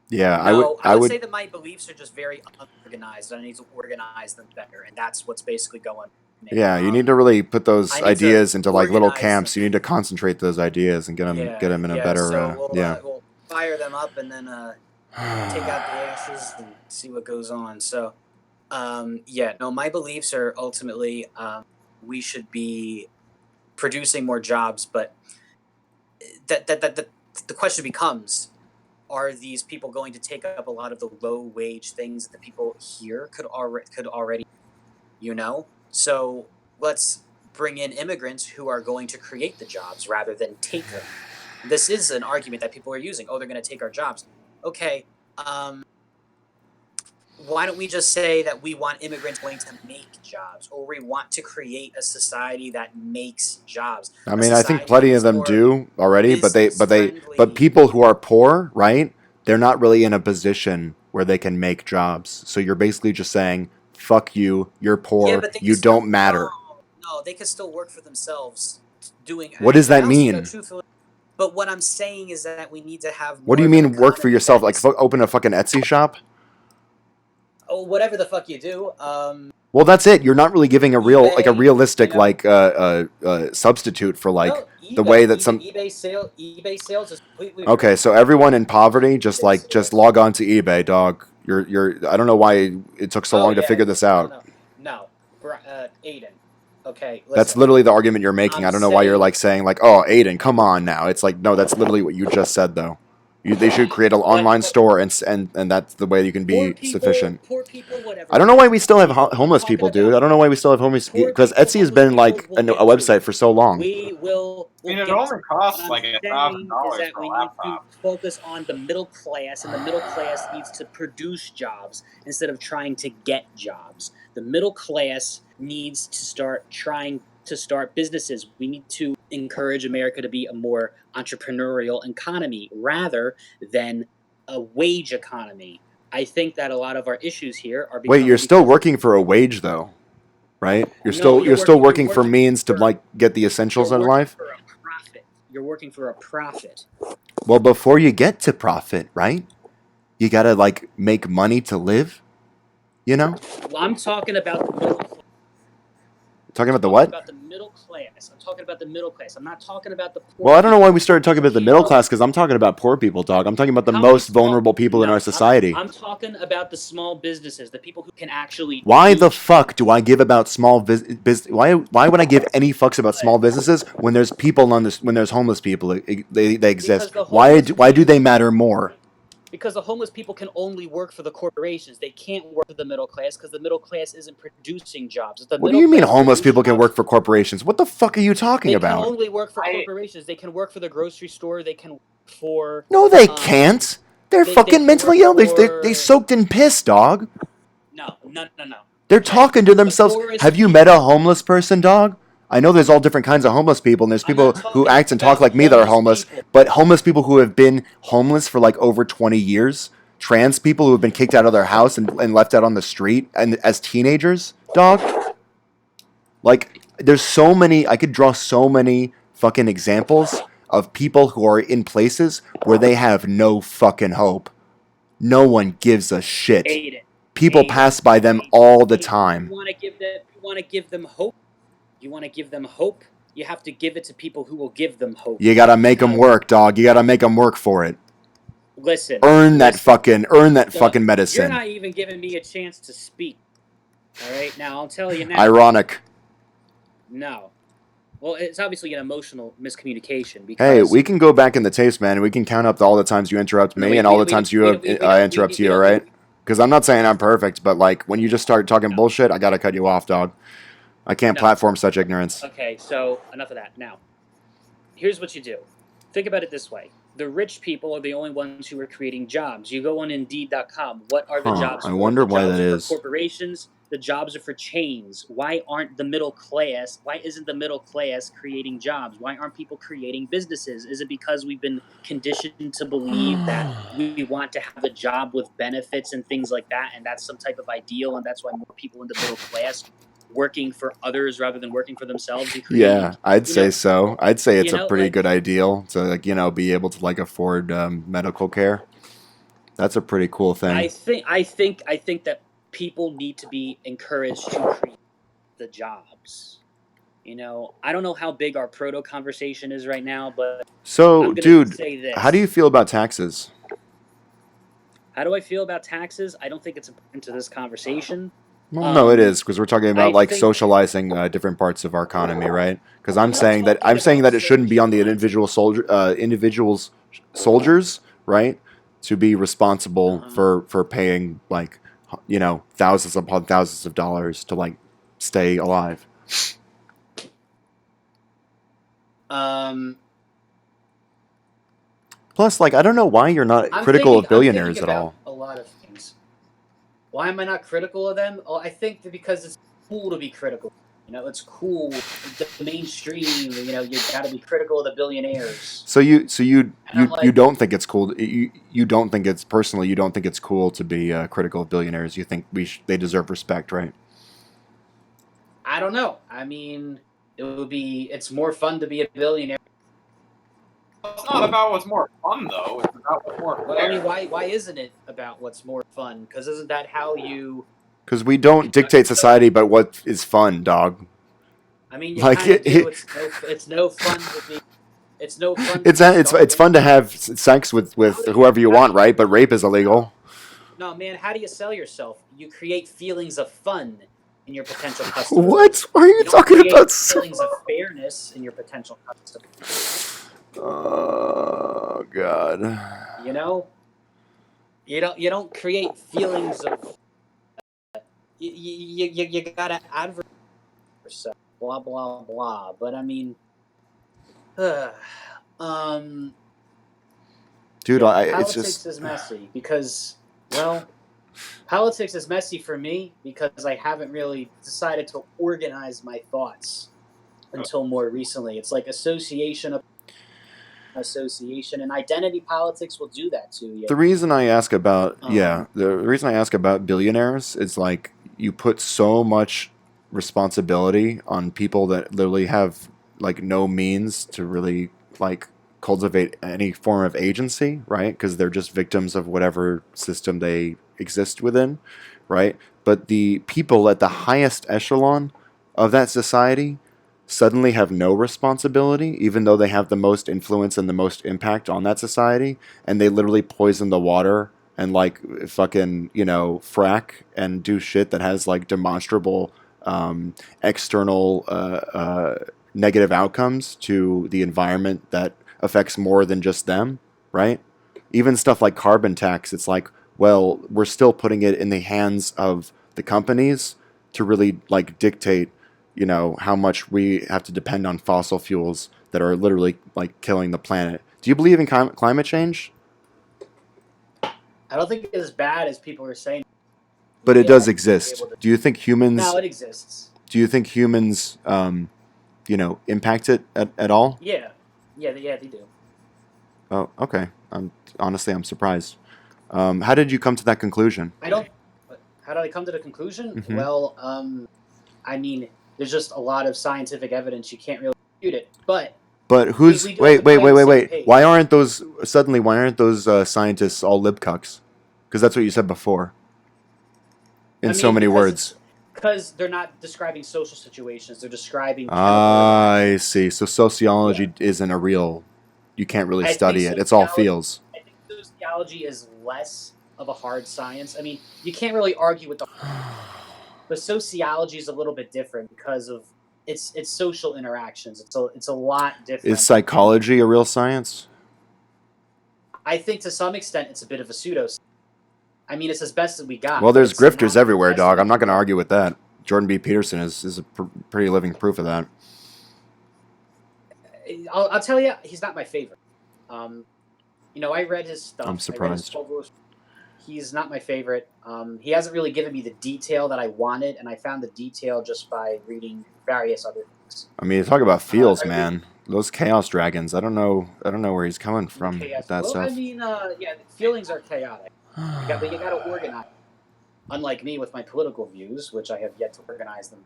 Yeah, No, I would say that my beliefs are just very unorganized. I need to organize them better, and that's what's basically going on. Yeah, you need to really put those I need to ideas into like little organize camps. them. You need to concentrate those ideas and get them in a better. So Yeah. we'll fire them up and then take out the ashes and see what goes on. So, my beliefs are ultimately we should be producing more jobs, but the question becomes: are these people going to take up a lot of the low wage things that the people here could already, So let's bring in immigrants who are going to create the jobs rather than take them. This is an argument that people are using. Oh, they're going to take our jobs. Okay. Why don't we just say that we want immigrants going to make jobs, or we want to create a society that makes jobs? I mean, I think plenty of them do already, but business-friendly. people who are poor, right? They're not really in a position where they can make jobs. So you're basically just saying, "Fuck you, you're poor, but they you can still- don't matter." No, they could still work for themselves. Doing What does that mean? Truthfully, but what I'm saying is that we need to have. What do you more of an mean work for economy yourself? that's- Like open a fucking Etsy shop? Oh, whatever the fuck you do. Well, that's it. You're not really giving a eBay, realistic you know? substitute for like No, the way that some. eBay sales is completely Okay, so everyone in poverty just log on to eBay, dog. You're. I don't know why it took so long to figure this out. No, Aiden. Okay, listen. That's literally the argument you're making. I'm I don't know why you're saying- like saying like, "Oh, Aiden, come on now." It's like, no, that's literally what you just said though. They should create an online store and that's the way you can be sufficient. Poor people, whatever. I don't know why we still have homeless people, dude. I don't know why we still have homeless because Etsy has been like a website for so long. We will. I mean, it only costs like $1,000 $1,000 for a we laptop. need to focus on the middle class, and the middle class needs to produce jobs instead of trying to get jobs. The middle class needs to start trying to start businesses. We need to encourage America to be a more entrepreneurial economy rather than a wage economy. I think that a lot of our issues here are. Wait, you're still working for a wage though, right? You're still working for means to like get the essentials in life. For a profit. You're working for a profit. Well, before you get to profit, right? You gotta like make money to live. You know? Well, I'm talking about the middle class. Talking about the what? About the middle class. I'm talking about the middle class. I'm not talking about the poor. Well, I don't know why we started talking about the middle class because I'm talking about poor people, dog. I'm talking about the most vulnerable people in our society. I'm talking about the small businesses, the people who can actually. Why the fuck do I give about small business? Why would I give any fucks about small businesses when there's people on this? When there's homeless people, they exist. Why do they matter more? Because the homeless people can only work for the corporations. They can't work for the middle class because the middle class isn't producing jobs. What do you mean homeless people can work for corporations? What the fuck are you talking about? They can only work for corporations. They can work for the grocery store. They can work for... No, they can't. They're fucking mentally ill. They soaked in piss, dog. No. They're talking to themselves. Have you met a homeless person, dog? I know there's all different kinds of homeless people, and there's people who act and talk like me that are homeless, but homeless people who have been homeless for like over 20 years, trans people who have been kicked out of their house and left out on the street and as teenagers, dog. Like, there's so many, I could draw so many fucking examples of people who are in places where they have no fucking hope. No one gives a shit. People pass by them all the time. You want to give them hope? You want to give them hope? You have to give it to people who will give them hope. You gotta make them work, dog. You gotta make them work for it. Listen. Earn that fucking medicine. You're not even giving me a chance to speak. All right, now I'll tell you now. Ironic. No. Well, it's obviously an emotional miscommunication. Because hey, we can go back in the tapes, man. We can count up all the times you interrupt me and all the times you interrupt you, all right? Because I'm not saying I'm perfect, but like when you just start talking bullshit, I gotta cut you off, dog. I can't platform such ignorance. Okay, so enough of that. Now, here's what you do. Think about it this way. The rich people are the only ones who are creating jobs. You go on Indeed.com. What are the jobs for? I wonder why that is. Corporations. The jobs are for chains. Why aren't the middle class? Why isn't the middle class creating jobs? Why aren't people creating businesses? Is it because we've been conditioned to believe that we want to have a job with benefits and things like that, and that's some type of ideal, and that's why more people in the middle class working for others rather than working for themselves and creating. Yeah, I'd you say know, so. I'd say it's you a know, pretty like, good ideal to, like, be able to, like, afford medical care. That's a pretty cool I thing. think that people need to be encouraged to create the jobs. I don't know how big our proto conversation is right now, but So, I'm gonna dude, say how do you this. feel about taxes? How do I feel about taxes? I don't think it's important to this conversation. Well, no, it Um, is, because we're talking about I like think socializing different parts of our economy, right? Because I'm not I'm talking saying about that it shouldn't be on the socializing. individuals soldiers, right, to be responsible Uh-huh. for paying, like, thousands upon thousands of dollars to, like, stay alive. Um, Plus, like, I don't know why you're not critical of I'm thinking billionaires at about all. a lot of things. Why am I not critical of them? Oh, I think that because it's cool to be critical. It's cool. The mainstream. You got to be critical of the billionaires. So And I'm you like, don't think it's cool? You don't think it's personally? You don't think it's cool to be critical of billionaires? You think they deserve respect, right? I don't know. I mean, it's more fun to be a billionaire. It's not about what's more fun, though. It's about what's more Well, I mean, fair. why isn't it about what's more fun? Because isn't that how you Because we don't conduct dictate yourself? society, but what is fun, dog. I mean, you Like kind of do. It's no fun to be. It's no fun to be it's starving. fun to have sex with whoever you want, right? But rape is illegal. No, man. How do you sell yourself? You create feelings of fun in your potential customers. What? Why are you You don't talking create about? feelings of fairness in your potential customers. Oh God. You know, you don't create feelings of you gotta advertise yourself. Blah blah blah. But I mean, um, Dude, yeah, it's politics just. is messy because, well, politics is messy for me because I haven't really decided to organize my thoughts until more recently. It's like association, and identity politics will do that to you. The reason I ask about Um, the reason I ask about billionaires is, like, you put so much responsibility on people that literally have, like, no means to really, like, cultivate any form of agency, right? Because they're just victims of whatever system they exist within, right? But the people at the highest echelon of that society suddenly have no responsibility, even though they have the most influence and the most impact on that society, and they literally poison the water and, like, fucking, frack and do shit that has, like, demonstrable external negative outcomes to the environment that affects more than just them, right? Even stuff like carbon tax, it's like, well, we're still putting it in the hands of the companies to really, like, dictate, how much we have to depend on fossil fuels that are literally, like, killing the planet. Do you believe in climate change? I don't think it's as bad as people are saying. But We it does get to be exist. able to. Do you think No, humans? it exists. Do you think humans, impact it at all? Yeah, yeah, they do. Oh, okay. I'm surprised. How did you come to that conclusion? I don't. How did I come to the conclusion? Hmm. Well, I mean, there's just a lot of scientific evidence. You can't really dispute it. But But we do have wait, to be wait, on wait, the wait, same wait. page. Why aren't those scientists all libcucks? Because that's what you said before. In I so mean, many words. because they're not describing social situations. They're describing chemical I interactions. see. So Yeah, sociology isn't a real. You can't really I think study it. It's all sociology. feels. I think sociology is less of a hard science. I mean, you can't really argue with the. But sociology is a little bit different because of it's social interactions. It's a lot Is different, and psychology a real science? I think to some extent it's a bit of a pseudo. I mean, it's as best as we got, Well, but there's it's grifters not the everywhere, best that dog. we I'm not can going to do. argue with that. Jordan B. Peterson is pretty living proof of that. I'll tell you, he's not my favorite. Um, I read his I'm stuff. I read his surprised. 12 rules. He's not my favorite. He hasn't really given me the detail that I wanted, and I found the detail just by reading various other things. I mean, talk about feels, I read man. Those chaos dragons. I don't know where he's coming the from with chaos. that Well, I stuff. mean, yeah, feelings are chaotic. But you got to organize. Unlike me with my political views, which I have yet to organize them.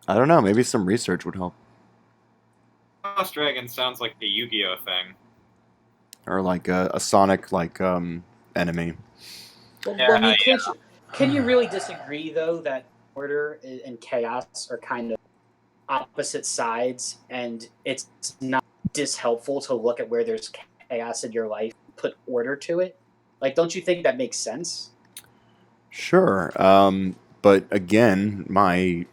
I don't know. Maybe some research would help, Lost Dragon sounds like the Yu-Gi-Oh thing. or like a Sonic enemy. Well, Yeah, I mean, can you really disagree though that order and chaos are kind of opposite sides, and it's not dishelpful to look at where there's chaos in your life, put order to it? Like, don't you think that makes sense? Sure. But again, my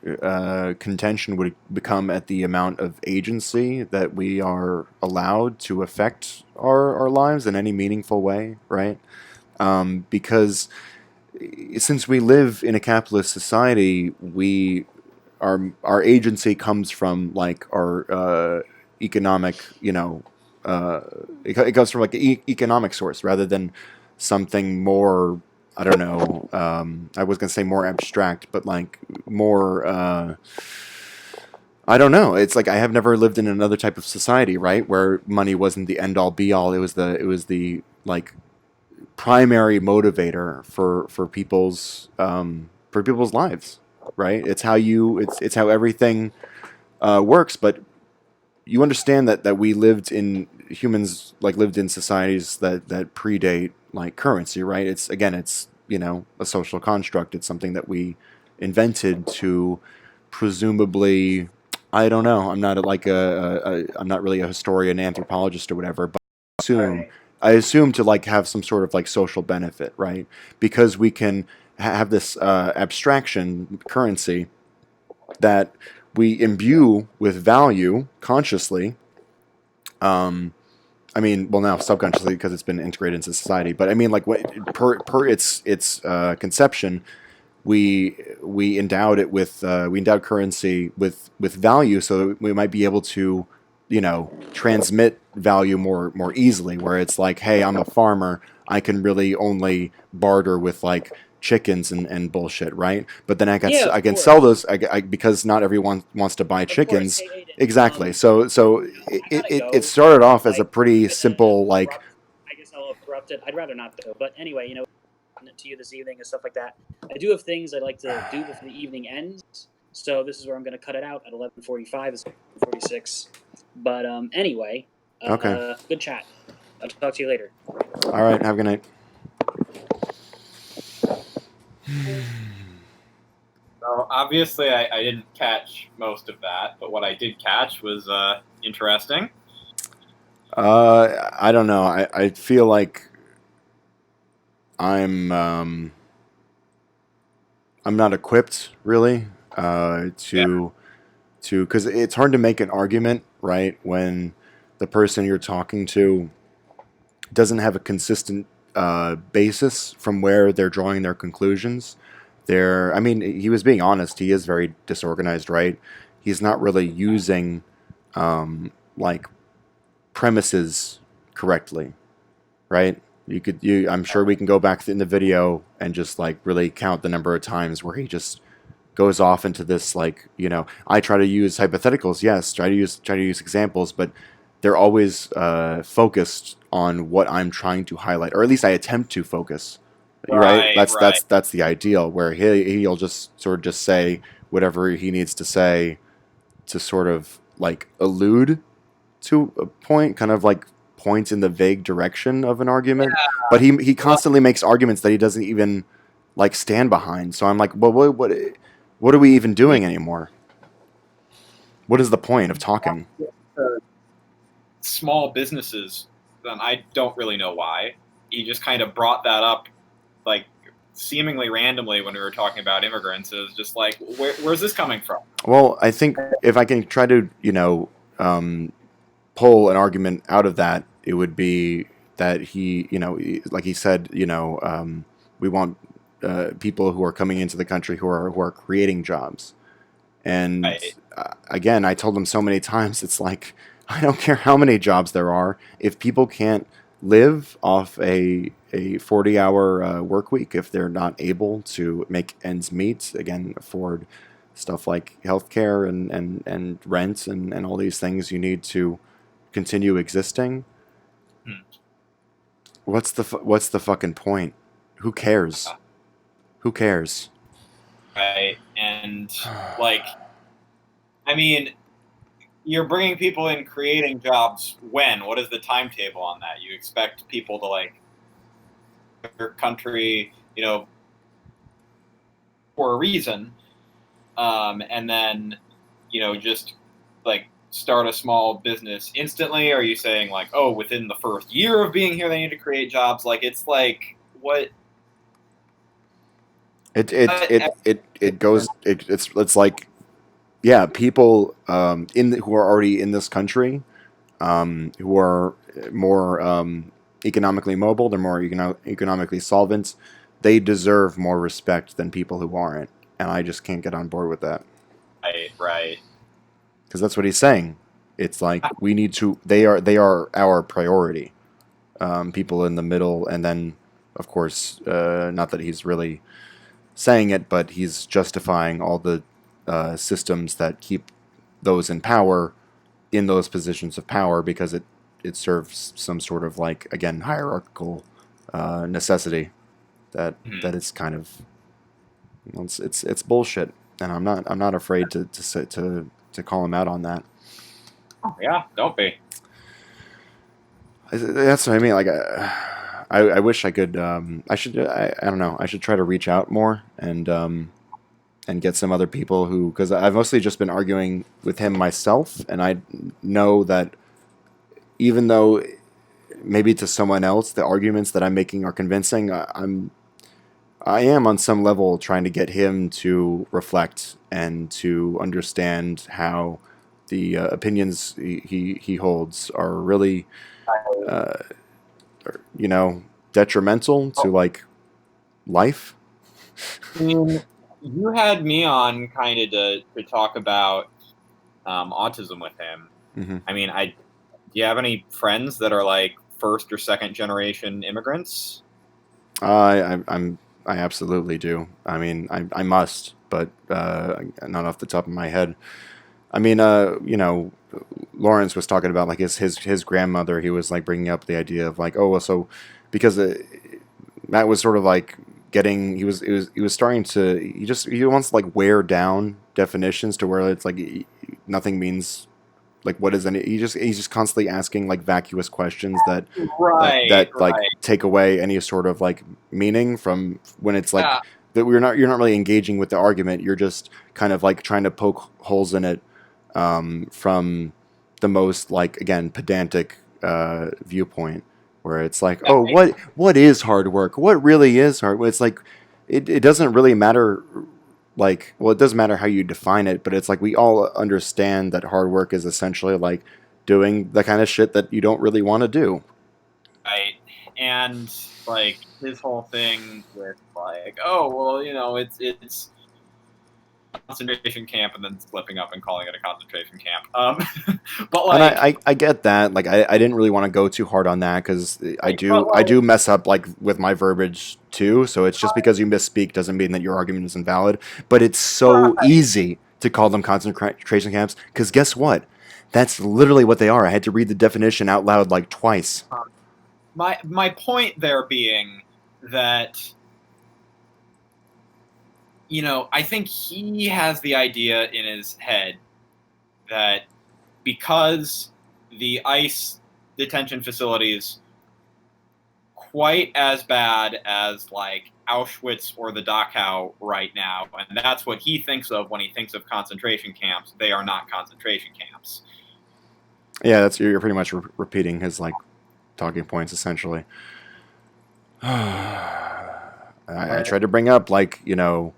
contention would become at the amount of agency that we are allowed to affect our lives in any meaningful way, right? Because since we live in a capitalist society, our agency comes from like our economic, it comes from like an economic source rather than something more. I don't know. I was gonna say more abstract, but like more. I don't know. It's like I have never lived in another type of society, right, where money wasn't the end all be all. It was the like primary motivator for people's lives, right? It's how everything works. But you understand that we lived in humans like lived in societies that predate like currency, right? It's a social construct. It's something that we invented to presumably. I don't know. I'm not I'm not really a historian, anthropologist, or whatever, but I assume Right. I assume to like have some sort of like social benefit, right? Because we can have this abstraction currency that we imbue with value consciously. I mean, well, now subconsciously because it's been integrated into society. But I mean, like what per its conception, we endowed it with we endowed currency with value, so we might be able to, transmit value more easily. Where it's like, hey, I'm a farmer, I can really only barter with like chickens and bullshit, right? But then Yeah, I of can course. sell those because not everyone wants to buy Of course. chickens. Hey, Exactly. So I gotta go. it started off as a Like, pretty simple like. I guess I'll interrupt it. I'd rather not though. But anyway, to you this evening and stuff like that. I do have things I'd like to do before the evening ends. So this is where I'm going to cut it out at 11:45. It's 46. But anyway, Okay. good chat. I'll talk to you later. All right. Have a good night. So obviously, I didn't catch most of that, but what I did catch was interesting. I don't know. I feel like I'm not equipped really to because it's hard to make an argument, right, when the person you're talking to doesn't have a consistent basis from where they're drawing their conclusions. I mean, he was being honest. He is very disorganized, right? He's not really using like premises correctly, right? I'm sure we can go back in the video and just like really count the number of times where he just goes off into this like, I try to use hypotheticals, yes, try to use examples, but they're always focused on what I'm trying to highlight, or at least I attempt to focus. Right? That's the ideal, where he'll just sort of just say whatever he needs to say to sort of like allude to a point, kind of like point in the vague direction of an argument. Yeah. But he constantly makes arguments that he doesn't even like stand behind. So I'm like, well, what are we even doing anymore? What is the point of talking? Small businesses, I don't really know why. He just kind of brought that up, like seemingly randomly when we were talking about immigrants. It was just like, where's this coming from? Well, I think if I can try to, pull an argument out of that, it would be that like he said, we want people who are coming into the country who are creating jobs. And Right. Again, I told him so many times, it's like, I don't care how many jobs there are. If people can't live off a 40-hour work week, if they're not able to make ends meet, again, afford stuff like healthcare and rent and all these things you need to continue existing. What's the fucking point? Who cares? Who cares? right? And like, I mean, you're bringing people in, creating jobs. When? What is the timetable on that? You expect people to like your country, you know, for a reason, and then, you know, just like start a small business instantly? Are you saying like, oh, within the first year of being here, they need to create jobs? Like, it's like what? It goes. It's like, yeah, people who are already in this country, who are more economically mobile, they're more economically solvent. They deserve more respect than people who aren't, and I just can't get on board with that. Right. Because that's what he's saying. It's like we need to. They are our priority. People in the middle, and then, of course, not that he's really saying it, but he's justifying all the systems that keep those in power in those positions of power because it serves some sort of like, again, hierarchical necessity that it's kind of, you know, it's bullshit, and I'm not afraid to call him out on that. Yeah, don't be. That's what I mean. Like, I wish I could. I don't know. I should try to reach out more and get some other people who, because I've mostly just been arguing with him myself, and I know that even though maybe to someone else the arguments that I'm making are convincing, I am on some level trying to get him to reflect and to understand how the opinions he holds are really, uh, you know, detrimental to like life. I mean, you had me on kind of to talk about autism with him. Mm-hmm. I mean, do you have any friends that are like first or second generation immigrants? I absolutely do. I mean, I must, but not off the top of my head. I mean, you know, Lawrence was talking about like his grandmother. He was like bringing up the idea of like, oh, well, so because Matt was sort of like getting, he was starting to, he wants to like wear down definitions to where it's like nothing means like what is any. He's just constantly asking like vacuous questions that like take away any sort of like meaning from when it's like Yeah. that you're not really engaging with the argument. You're just kind of like trying to poke holes in it from the most like, again, pedantic viewpoint, where it's like, Yeah, oh, what is hard work? What really is hard? It's like it doesn't really matter. Like, well, it does matter how you define it, but it's like we all understand that hard work is essentially like doing the kind of shit that you don't really want to do. Right. And like his whole thing with like, oh, well, you know, it's concentration camp, and then flipping up and calling it a concentration camp. But like, and I get that. Like, I didn't really want to go too hard on that because I but, do mess up like with my verbiage too. So it's just because you misspeak doesn't mean that your argument isn't valid. But it's so easy to call them concentration camps because guess what? That's literally what they are. I had to read the definition out loud like twice. my point there being that, you know, I think he has the idea in his head that because the ICE detention facilities quite as bad as like Auschwitz or the Dachau right now, and that's what he thinks of when he thinks of concentration camps. They are not concentration camps. Yeah, that's you're pretty much repeating his like talking points essentially. I tried to bring up like, you know,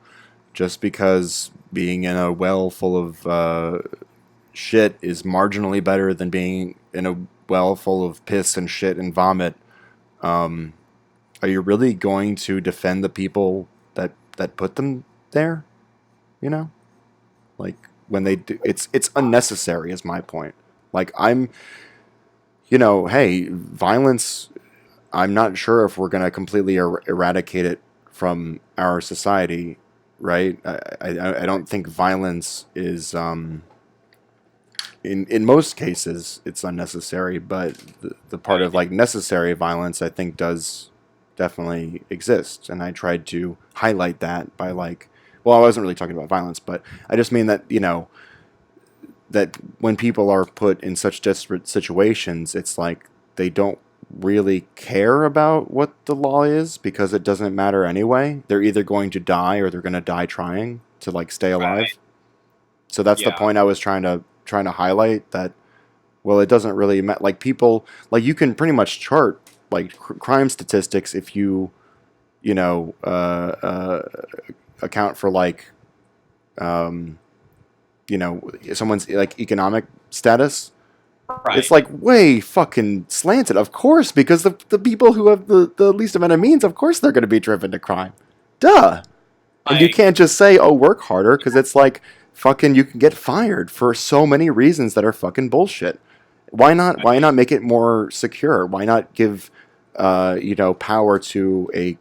just because being in a well full of shit is marginally better than being in a well full of piss and shit and vomit. Are you really going to defend the people that put them there? You know, like when they do, it's unnecessary. Is my point. Like you know, hey, violence. I'm not sure if we're gonna completely eradicate it from our society, right? I don't think violence is in most cases it's unnecessary, but the part of like necessary violence I think does definitely exist, and I tried to highlight that by like Well, I wasn't really talking about violence, but I just mean that, you know, that when people are put in such desperate situations, it's like they don't really care about what the law is because it doesn't matter anyway. They're either going to die or they're going to die trying to like stay alive. Right. So that's the Yeah. point I was trying to highlight that. Well, it doesn't really matter. Like people, like you can pretty much chart like crime statistics if you know, account for like, um, you know, someone's like economic status. Right. It's like way fucking slanted, of course, because the people who have the least amount of means, of course, they're going to be driven to crime. Duh. And you Like, can't just say, "Oh, work harder," because it's like fucking you can get fired for so many reasons that are fucking bullshit. Why not? Why not make it more secure? Why not give, you know, power to a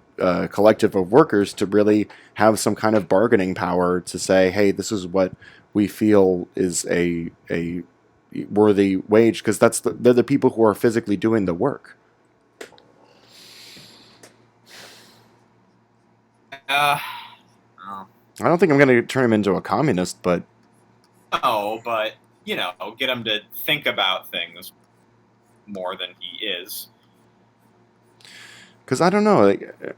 collective of workers to really have some kind of bargaining power to say, "Hey, this is what we feel is a worthy wage," because they're the people who are physically doing the work. oh, I don't think I'm going to turn him into a communist, but no, but you know, get him to think about things more than he is. because I don't know, like,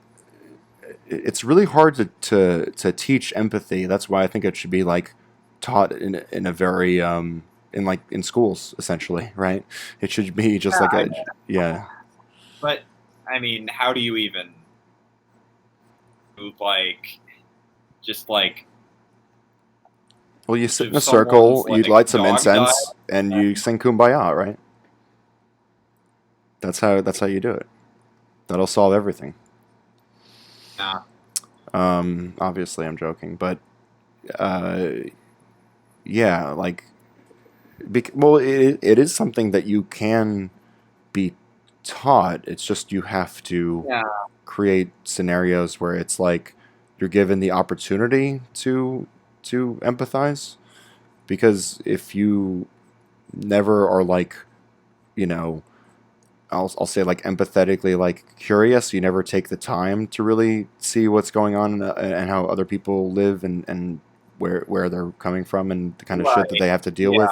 it's really hard to teach empathy. That's why I think it should be like taught in a very in like in schools essentially, right? It should be just like a yeah. But I mean, how do you even like just like Well, you sit in a if circle, someone's, you like, light some dog incense, and you sing "Kumbaya," right? That's how you do it. That'll solve everything. Nah. Obviously, I'm joking, but uh, yeah, like, well, it is something that you can be taught. It's just you have to Yeah. create scenarios where it's like you're given the opportunity to empathize, because if you never are like, you know, I'll say like empathetically like curious, you never take the time to really see what's going on and how other people live and where they're coming from and the kind of shit that they have to deal with.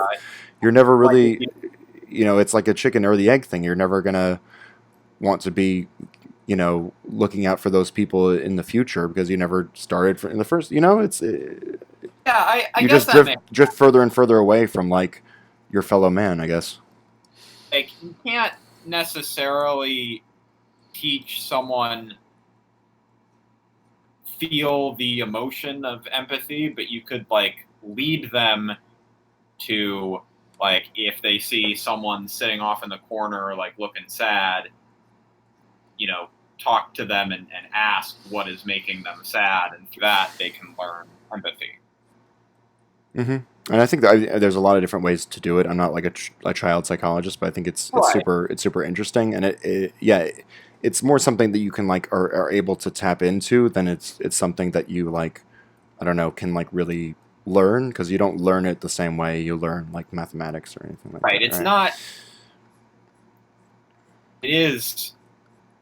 You're never Like, really, you know, it's like a chicken or the egg thing. You're never gonna want to be, you know, looking out for those people in the future because you never started in the first. You know, it's yeah, I you guess just that makes drift further and further away from like your fellow man, I guess. like you can't necessarily teach someone feel the emotion of empathy, but you could like lead them to like if they see someone sitting off in the corner like looking sad, you know, talk to them and ask what is making them sad, and through that they can learn empathy. And I think that there's a lot of different ways to do it. I'm not like a child psychologist, but I think it's super interesting, and it's more something that you can like are able to tap into than it's something that you like, I don't know, can like really learn, because you don't learn it the same way you learn like mathematics or anything like that. Right. It's not. It is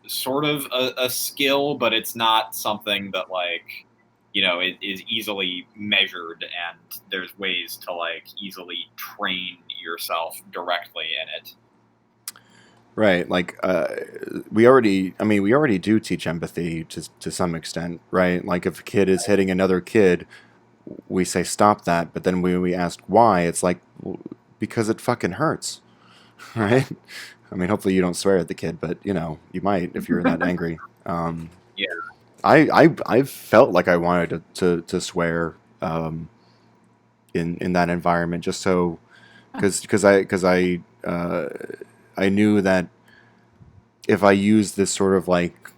sort of a skill, but it's not something that like, you know, it is easily measured, and there's ways to like easily train yourself directly in it. Right, like we already do teach empathy to some extent, right? Like if a kid is hitting another kid, we say stop that, but then we ask why, it's like, well, because it fucking hurts, right? I mean, hopefully you don't swear at the kid, but you know, you might if you're that angry. Yeah. I felt like I wanted to swear in that environment, just so because I knew that if I use this sort of like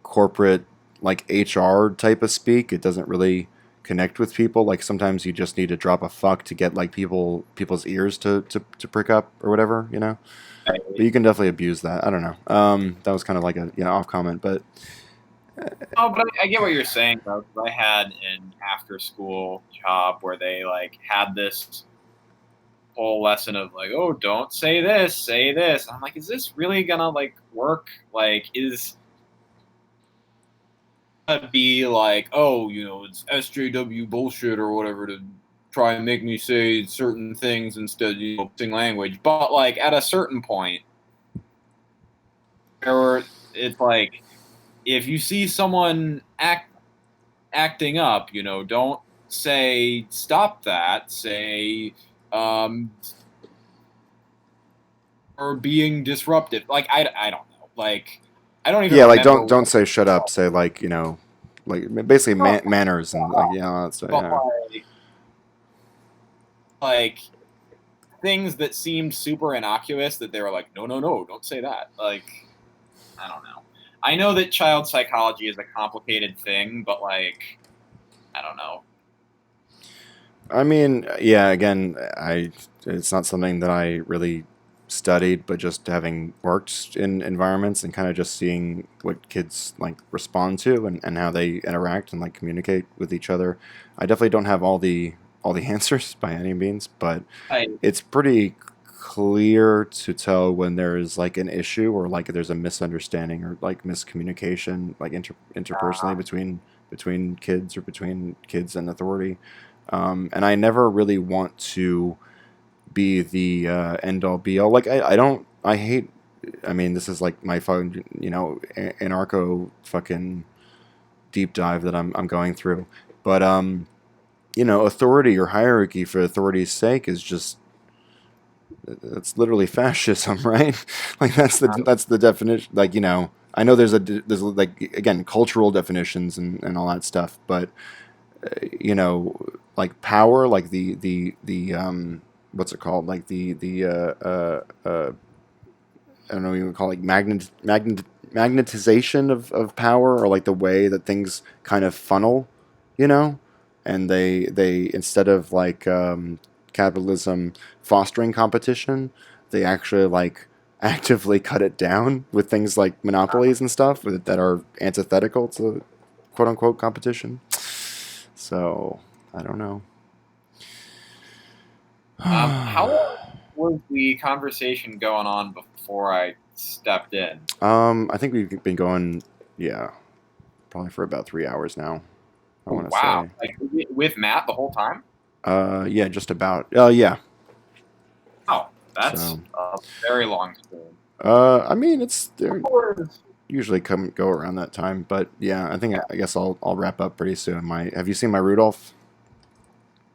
corporate like HR type of speak, it doesn't really connect with people. Like sometimes you just need to drop a fuck to get like people's ears to prick up or whatever, you know. But you can definitely abuse that. I don't know. That was kind of like a off comment, but Oh, but I get what you're saying, though. 'Cause I had an after-school job where they like had this whole lesson of like, oh, don't say this, say this. And I'm like, is this really gonna like work? Like, is be like, oh, you know, it's SJW bullshit or whatever to try and make me say certain things instead, you know, using language. But like at a certain point, or it's like if you see someone acting up, you know, don't say stop that. Say or being disruptive. Like I don't know. Like I don't even Yeah, like remember don't what- say shut up. Say like, you know, like basically manners and like, you know, that's but yeah. like things that seemed super innocuous that they were like, no, don't say that. Like, I don't know. I know that child psychology is a complicated thing, but like, I don't know. I mean, yeah, again, it's not something that I really studied, but just having worked in environments and kind of just seeing what kids like respond to and how they interact and like communicate with each other. I definitely don't have all the answers by any means, but it's pretty clear to tell when there is like an issue or like there's a misunderstanding or like miscommunication like interpersonally between kids or between kids and authority. And I never really want to be the end all be all. Like I don't. I hate. I mean, this is like my phone. You know, anarcho fucking deep dive that I'm going through. But you know, authority or hierarchy for authority's sake is just. It's literally fascism, right? Like that's the definition. Like, you know, I know there's like again cultural definitions and all that stuff, but you know, like power, like the what's it called? Like I don't know what you would call it, like magnetization of power, or like the way that things kind of funnel, you know, and they instead of like capitalism fostering competition, they actually like actively cut it down with things like monopolies and stuff that are antithetical to quote unquote competition. So I don't know. How long was the conversation going on before I stepped in? I think we've been going, yeah, probably for about 3 hours now. I want to Wow, say. like with Matt the whole time? Yeah, just about. Yeah. Oh, that's So. a very long stream. I mean, they're usually go around that time, but yeah, I guess I'll wrap up pretty soon. Have you seen my Rudolph?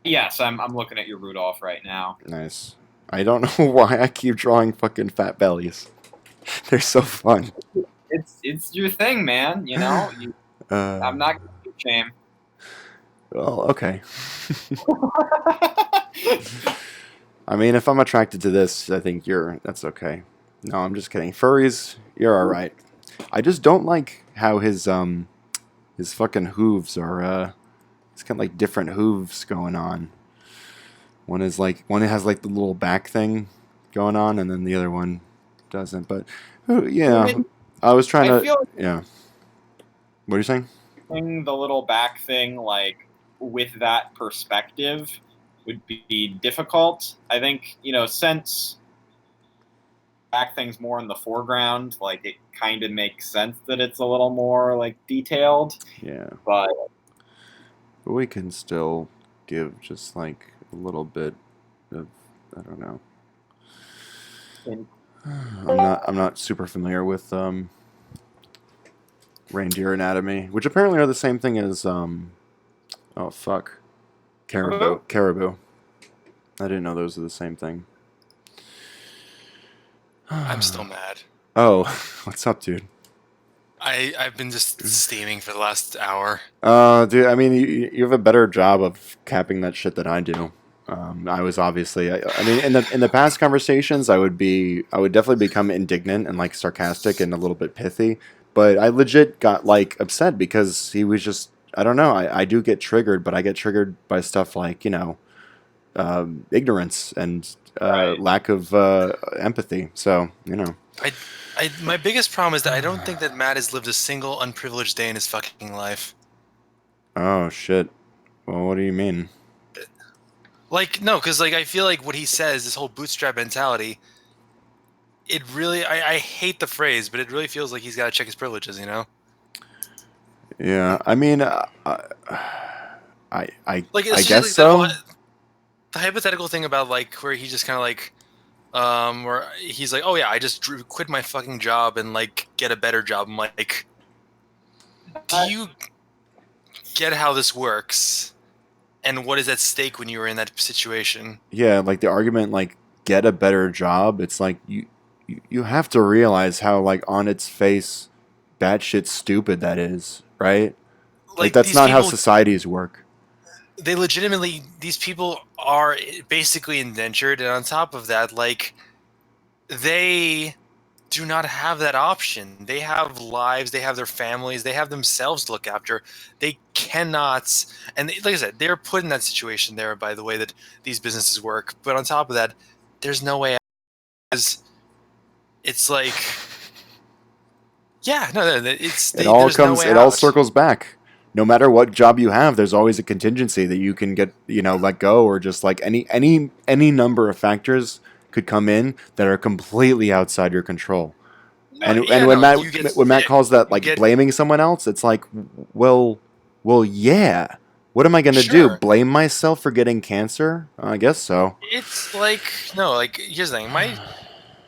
Yes, I'm looking at your Rudolph right now. Nice. I don't know why I keep drawing fucking fat bellies. They're so fun. It's your thing, man. You know, I'm not gonna keep shame. Well, okay. I mean, if I'm attracted to this, I think that's okay. No, I'm just kidding. Furries, you're all right. I just don't like how his fucking hooves are it's kind of like different hooves going on. One has like the little back thing going on, and then the other one doesn't. But yeah, I was trying to yeah. What are you saying? The little back thing, like with that perspective, would be difficult. I think, you know, since back thing's more in the foreground, like it kind of makes sense that it's a little more like detailed. Yeah. But we can still give just like a little bit of, I don't know. I'm not super familiar with reindeer anatomy, which apparently are the same thing as oh fuck, caribou. I didn't know those are the same thing. I'm still mad. Oh, what's up, dude? I've been just steaming for the last hour. Dude, I mean, you have a better job of capping that shit than I do. I was obviously, I mean, in the past conversations, I would definitely become indignant and like sarcastic and a little bit pithy, but I legit got like upset because he was just, I don't know, I do get triggered, but I get triggered by stuff like, you know, ignorance and Right. lack of empathy. So, you know. My biggest problem is that I don't think that Matt has lived a single unprivileged day in his fucking life. Oh shit. Well, what do you mean? Like, no, because like I feel like what he says, this whole bootstrap mentality, it really, I hate the phrase, but it really feels like he's got to check his privileges, you know? Yeah, I mean, Like I it's guess just so. the hypothetical thing about like where he just kind of like where he's like, oh yeah, I just quit my fucking job and like get a better job. I'm like, do you get how this works and what is at stake when you were in that situation? Yeah, like the argument, like get a better job. It's like you have to realize how like on its face, batshit stupid that is, right? Like Like that's these not how people, societies work. they legitimately, these people are basically indentured, and on top of that, like they do not have that option. They have lives, they have their families, they have themselves to look after. They cannot, and like I said, they're put in that situation there by the way that these businesses work. But on top of that, there's no way. It's like, yeah, no, it's It all there's no comes, way it all out. circles back. No matter what job you have, there's always a contingency that you can get, let go, or just like any number of factors could come in that are completely outside your control. No, And yeah, when no, Matt you get, when Matt yeah, calls that you like get, blaming someone else, it's like, well, yeah. What am I gonna do? sure. Blame myself for getting cancer? I guess so. It's like no, like here's the thing.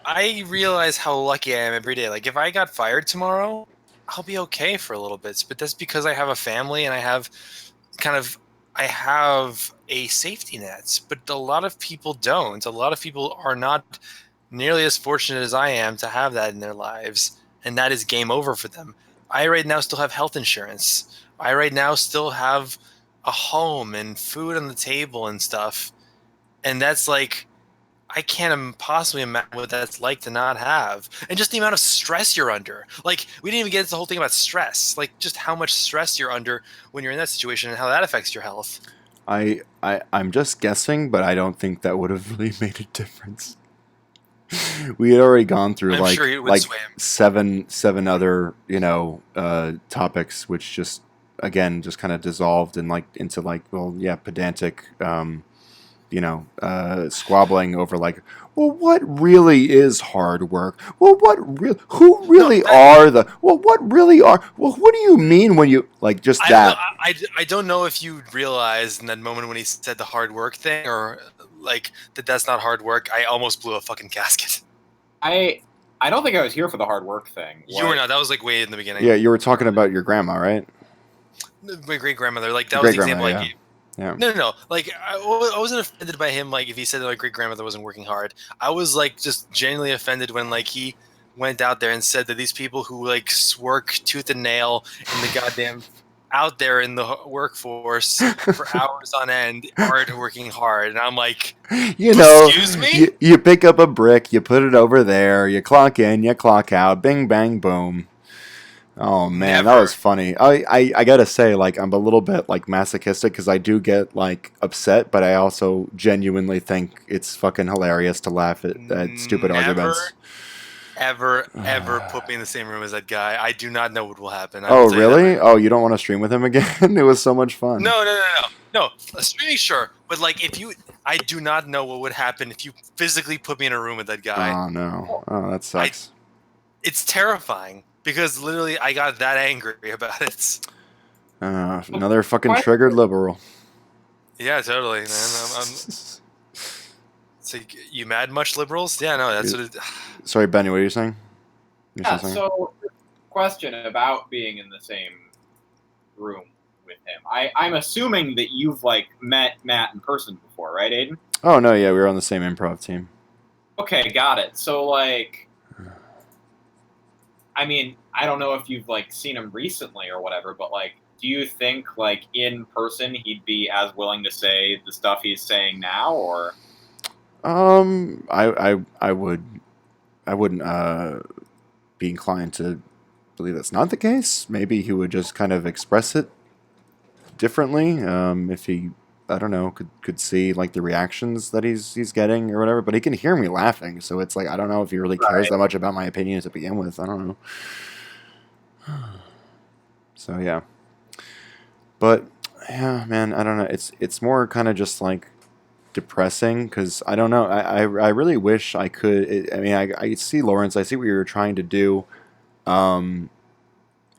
I realize how lucky I am every day. Like if I got fired tomorrow, I'll be okay for a little bit. But that's because I have a family and I have kind of I have a safety net. But a lot of people don't. A lot of people are not nearly as fortunate as I am to have that in their lives, and that is game over for them. I right now still have health insurance. I right now still have a home and food on the table and stuff. And that's like I can't possibly imagine what that's like to not have. And just the amount of stress you're under. Like, we didn't even get into the whole thing about stress. Like, just how much stress you're under when you're in that situation and how that affects your health. I'm just guessing, but I don't think that would have really made a difference. We had already gone through I'm sure it would like sway him. seven other topics, which just again just kind of dissolved and like into like, well, yeah, pedantic squabbling over like, well, what really is hard work? Well, who really are the, well, what really are, well, what do you mean when you, like, just I don't know. that? I don't know if you realized in that moment when he said the hard work thing or like that's not hard work. I almost blew a fucking gasket. I don't think I was here for the hard work thing. You were not. That was like way in the beginning. Yeah, you were talking about your grandma, right? My great grandmother. Like that Your was the great-grandma, example I gave. Yeah. No. Like I wasn't offended by him. Like if he said that my great grandmother wasn't working hard, I was like just genuinely offended when like he went out there and said that these people who like work tooth and nail in the goddamn out there in the workforce for hours on end aren't working hard, and I'm like, excuse me. you pick up a brick, you put it over there, you clock in, you clock out, bing, bang, boom. Oh man, that Never. was funny. I gotta say, like, I'm a little bit like masochistic because I do get like upset, but I also genuinely think it's fucking hilarious to laugh at stupid arguments. Ever put me in the same room as that guy. I do not know what will happen. I Oh will tell you that really? right Oh, you don't want to stream with him again? It was so much fun. now. No. Streaming, sure, but like if you, I do not know what would happen if you physically put me in a room with that guy. Oh no. Oh, that sucks. It's terrifying because literally I got that angry about it. Another fucking triggered liberal. Yeah, totally, man. It's like, you mad much, liberals? Yeah, no, that's what it. Sorry, Benny, what are you saying? Yeah, so question about being in the same room with him. I'm assuming that you've like met Matt in person before, right, Aiden? Oh no, yeah, we were on the same improv team. Okay, got it. So like, I mean, I don't know if you've like seen him recently or whatever, but like, do you think like in person he'd be as willing to say the stuff he's saying now, or? I wouldn't be inclined to believe that's not the case. Maybe he would just kind of express it differently. If he, I don't know, could see like the reactions that he's getting or whatever. But he can hear me laughing, so it's like I don't know if he really cares that much about my opinion to begin with. I don't know. So yeah, but yeah, man, I don't know. It's more kind of just like depressing because I don't know. I really wish I could. I mean, I see Lawrence. I see what you're trying to do.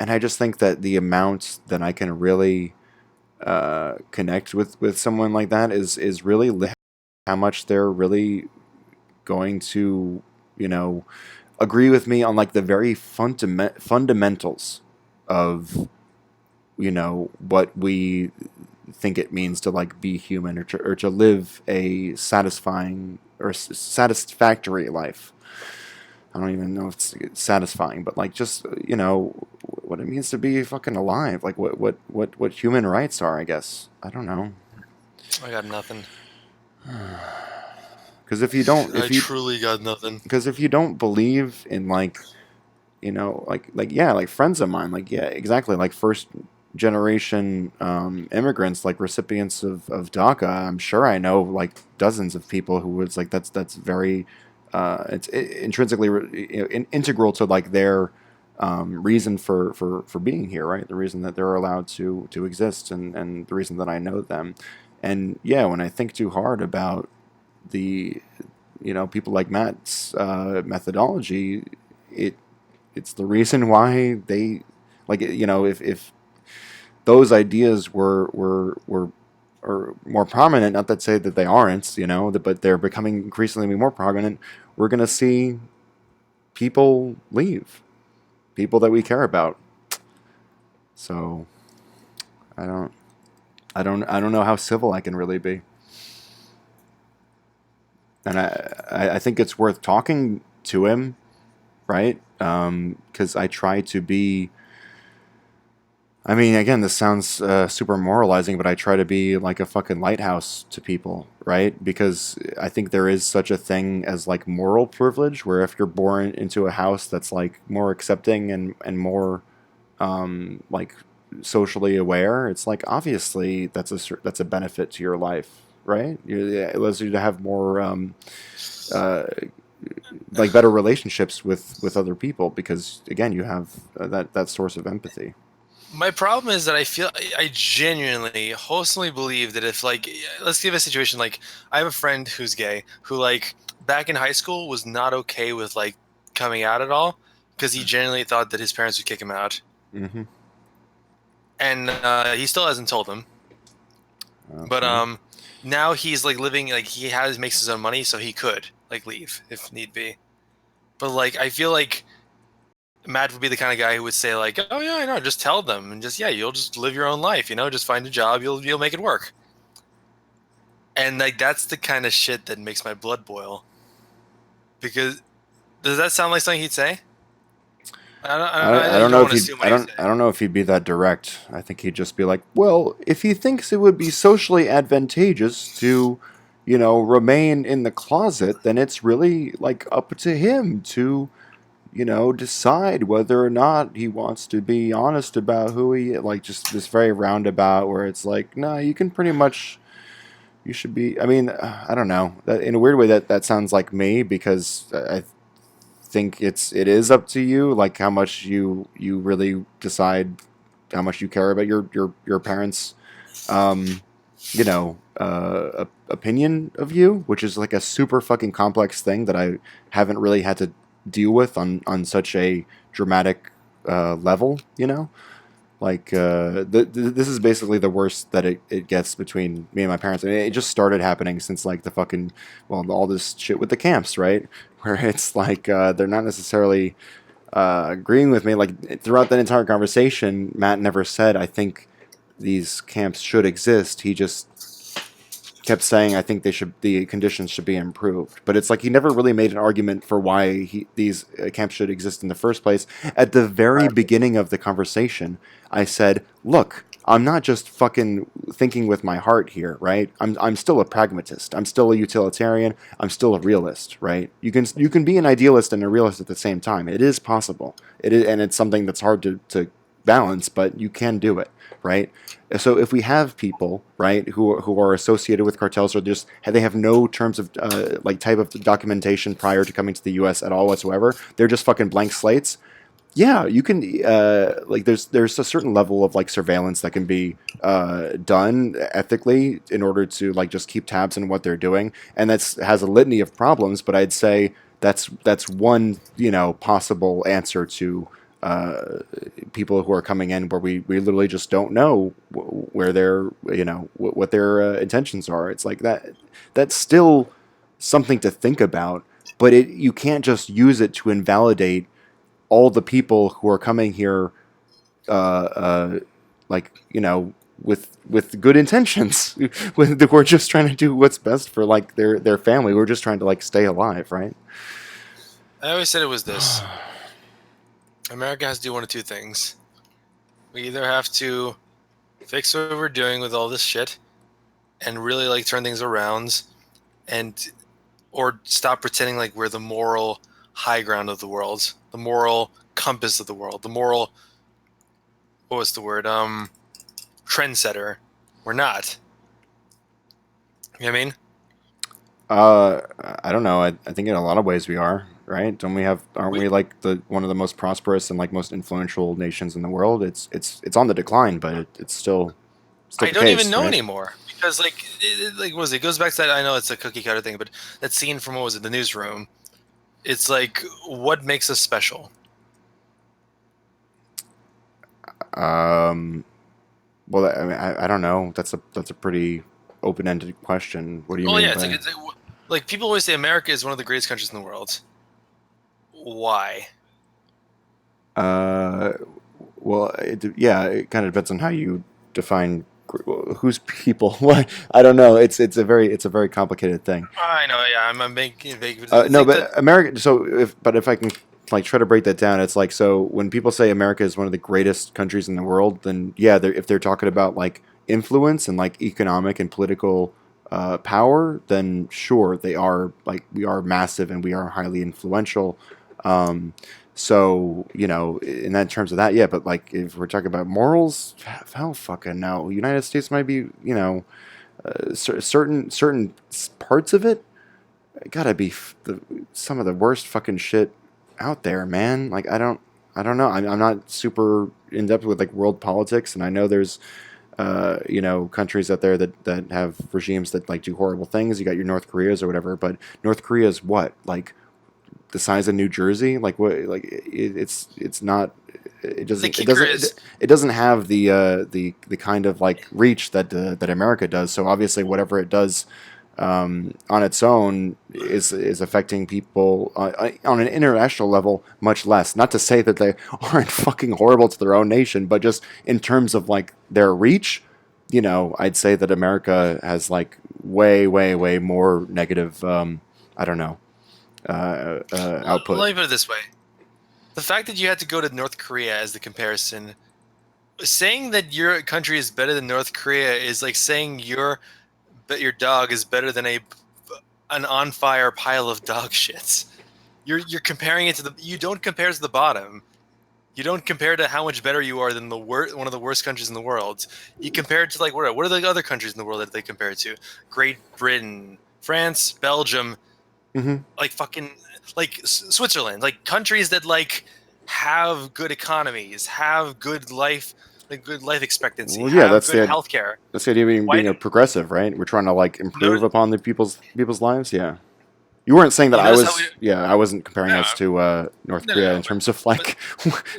and I just think that the amount that I can really connect with someone like that is really how much they're really going to, you know, agree with me on like the very fundamentals of, you know, what we think it means to like be human, or to live a satisfying or satisfactory life. I don't even know if it's satisfying, but like just, you know, what it means to be fucking alive, like what human rights are, I guess. I don't know. I got nothing. Because if you don't, I truly got nothing. because if you don't believe in like, you know, like yeah, like friends of mine, like yeah, exactly, like first generation immigrants, like recipients of DACA. I'm sure I know like dozens of people who was like that's very it's intrinsically integral to like their reason for being here, right? The reason that they're allowed to exist, and the reason that I know them. And yeah, when I think too hard about the, you know, people like Matt's methodology, it's the reason why they, like, you know, if those ideas were or more prominent, not that say that they aren't, you know, but they're becoming increasingly more prominent, we're gonna see people leave, people that we care about. So I don't know how civil I can really be. And I think it's worth talking to him, right? Because I try to be. I mean, again, this sounds super moralizing, but I try to be like a fucking lighthouse to people, right? Because I think there is such a thing as like moral privilege, where if you're born into a house that's like more accepting and more like socially aware, it's like obviously that's a benefit to your life, right? It allows you to have more uh, like better relationships with other people, because again, you have that source of empathy. My problem is that I genuinely, wholesomely believe that if like, let's give a situation like, I have a friend who's gay who like back in high school was not okay with like coming out at all because he genuinely thought that his parents would kick him out, Mm-hmm. and he still hasn't told them. But now he's like living, like he makes his own money, so he could like leave if need be. But like I feel like Matt would be the kind of guy who would say like, "Oh yeah, I know, just tell them, and just you'll just live your own life, you know, just find a job, you'll make it work." And like that's the kind of shit that makes my blood boil. Because does that sound like something he'd say? I don't know if he'd, I don't know if he'd be that direct. I think he'd just be like, well, if he thinks it would be socially advantageous to, you know, remain in the closet, then it's really like up to him to, you know, decide whether or not he wants to be honest about who he is. Like just this very roundabout where it's like, no, you can pretty much, you should be. I mean, I don't know. That, in a weird way, that sounds like me, because I think it is up to you, like how much you really decide how much you care about your parents, you know, opinion of you, which is like a super fucking complex thing that I haven't really had to deal with on such a dramatic level, you know. Like this is basically the worst that it gets between me and my parents. And it just started happening since like the fucking, well, all this shit with the camps, right? Where it's like they're not necessarily agreeing with me. Like throughout that entire conversation, Matt never said, I think these camps should exist. He just kept saying, I think the conditions should be improved. But it's like he never really made an argument for why these camps should exist in the first place. At the very beginning of the conversation, I said, look, I'm not just fucking thinking with my heart here, right? I'm still a pragmatist. I'm still a utilitarian. I'm still a realist, right? You can be an idealist and a realist at the same time. It is possible. It is, and it's something that's hard to balance, but you can do it, right? So if we have people, right, who are associated with cartels, or just they have no terms of like type of documentation prior to coming to the U.S. at all whatsoever, they're just fucking blank slates. Yeah, you can like there's a certain level of like surveillance that can be done ethically in order to like just keep tabs on what they're doing, and has a litany of problems. But I'd say that's one, you know, possible answer to people who are coming in where we literally just don't know where their what their intentions are. It's like that's still something to think about, but you can't just use it to invalidate all the people who are coming here, like with good intentions. We're just trying to do what's best for like their family. We're just trying to like stay alive, right? I always said it was this. America has to do one of two things. We either have to fix what we're doing with all this shit and really like turn things around, and or stop pretending like we're the moral high ground of the world, the moral compass of the world, the moral, what was the word? Trendsetter. We're not. You know what I mean? I don't know. I think in a lot of ways we are, right? Don't we have? Aren't we like one of the most prosperous and like most influential nations in the world? It's on the decline, but it's still I the don't case, even know right? anymore because like like what was it? It goes back to that. I know it's a cookie cutter thing, but that scene from what was it? The Newsroom. It's like what makes us special. Well, I mean, I don't know. That's a pretty open-ended question. What do you Oh mean yeah, by? it's like people always say America is one of the greatest countries in the world. Why? Uh, well, yeah, it kind of depends on how you define who's people. What I don't know. It's a very complicated thing. I know. Yeah, I'm making vague. No, but America. So if I can like try to break that down, it's like so when people say America is one of the greatest countries in the world, then yeah, if they're talking about like influence and like economic and political power, then sure they are like we are massive and we are highly influential. Um, so in that terms of that, yeah. But like if we're talking about morals, hell, fucking no. United States might be certain parts of it gotta be some of the worst fucking shit out there, man. Like I don't know. I'm not super in depth with like world politics, and I know there's countries out there that have regimes that like do horrible things. You got your North Koreas or whatever, but North Korea is what, like the size of New Jersey? Like what? Like it's not. It doesn't have the kind of like reach that America does. So obviously, whatever it does on its own is affecting people on an international level much less. Not to say that they aren't fucking horrible to their own nation, but just in terms of like their reach, I'd say that America has like way more negative. I don't know. Output. Let me put it this way: the fact that you had to go to North Korea as the comparison, saying that your country is better than North Korea is like saying that your dog is better than an on fire pile of dog shits. You're comparing it to you don't compare to the bottom. You don't compare to how much better you are than one of the worst countries in the world. You compare it to like what are the other countries in the world that they compare it to? Great Britain, France, Belgium, like fucking like Switzerland, like countries that like have good economies, have good life. Like good life expectancy. Well, yeah, that's good the healthcare. That's the idea of being a progressive, right? We're trying to like improve upon the people's lives. Yeah, you weren't saying that I was. I wasn't comparing us to North Korea in terms of like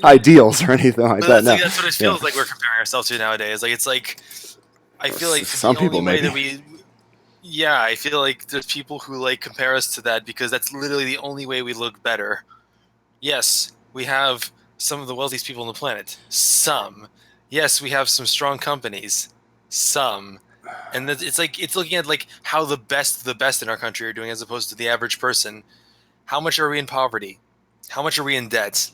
ideals or anything like that. No, that's what it feels like we're comparing ourselves to nowadays. Like it's like I feel like some the only people way maybe. I feel like there's people who like compare us to that because that's literally the only way we look better. Yes, we have some of the wealthiest people on the planet. Some. Yes, we have some strong companies. Some. And it's like it's looking at like how the best in our country are doing as opposed to the average person. How much are we in poverty? How much are we in debt?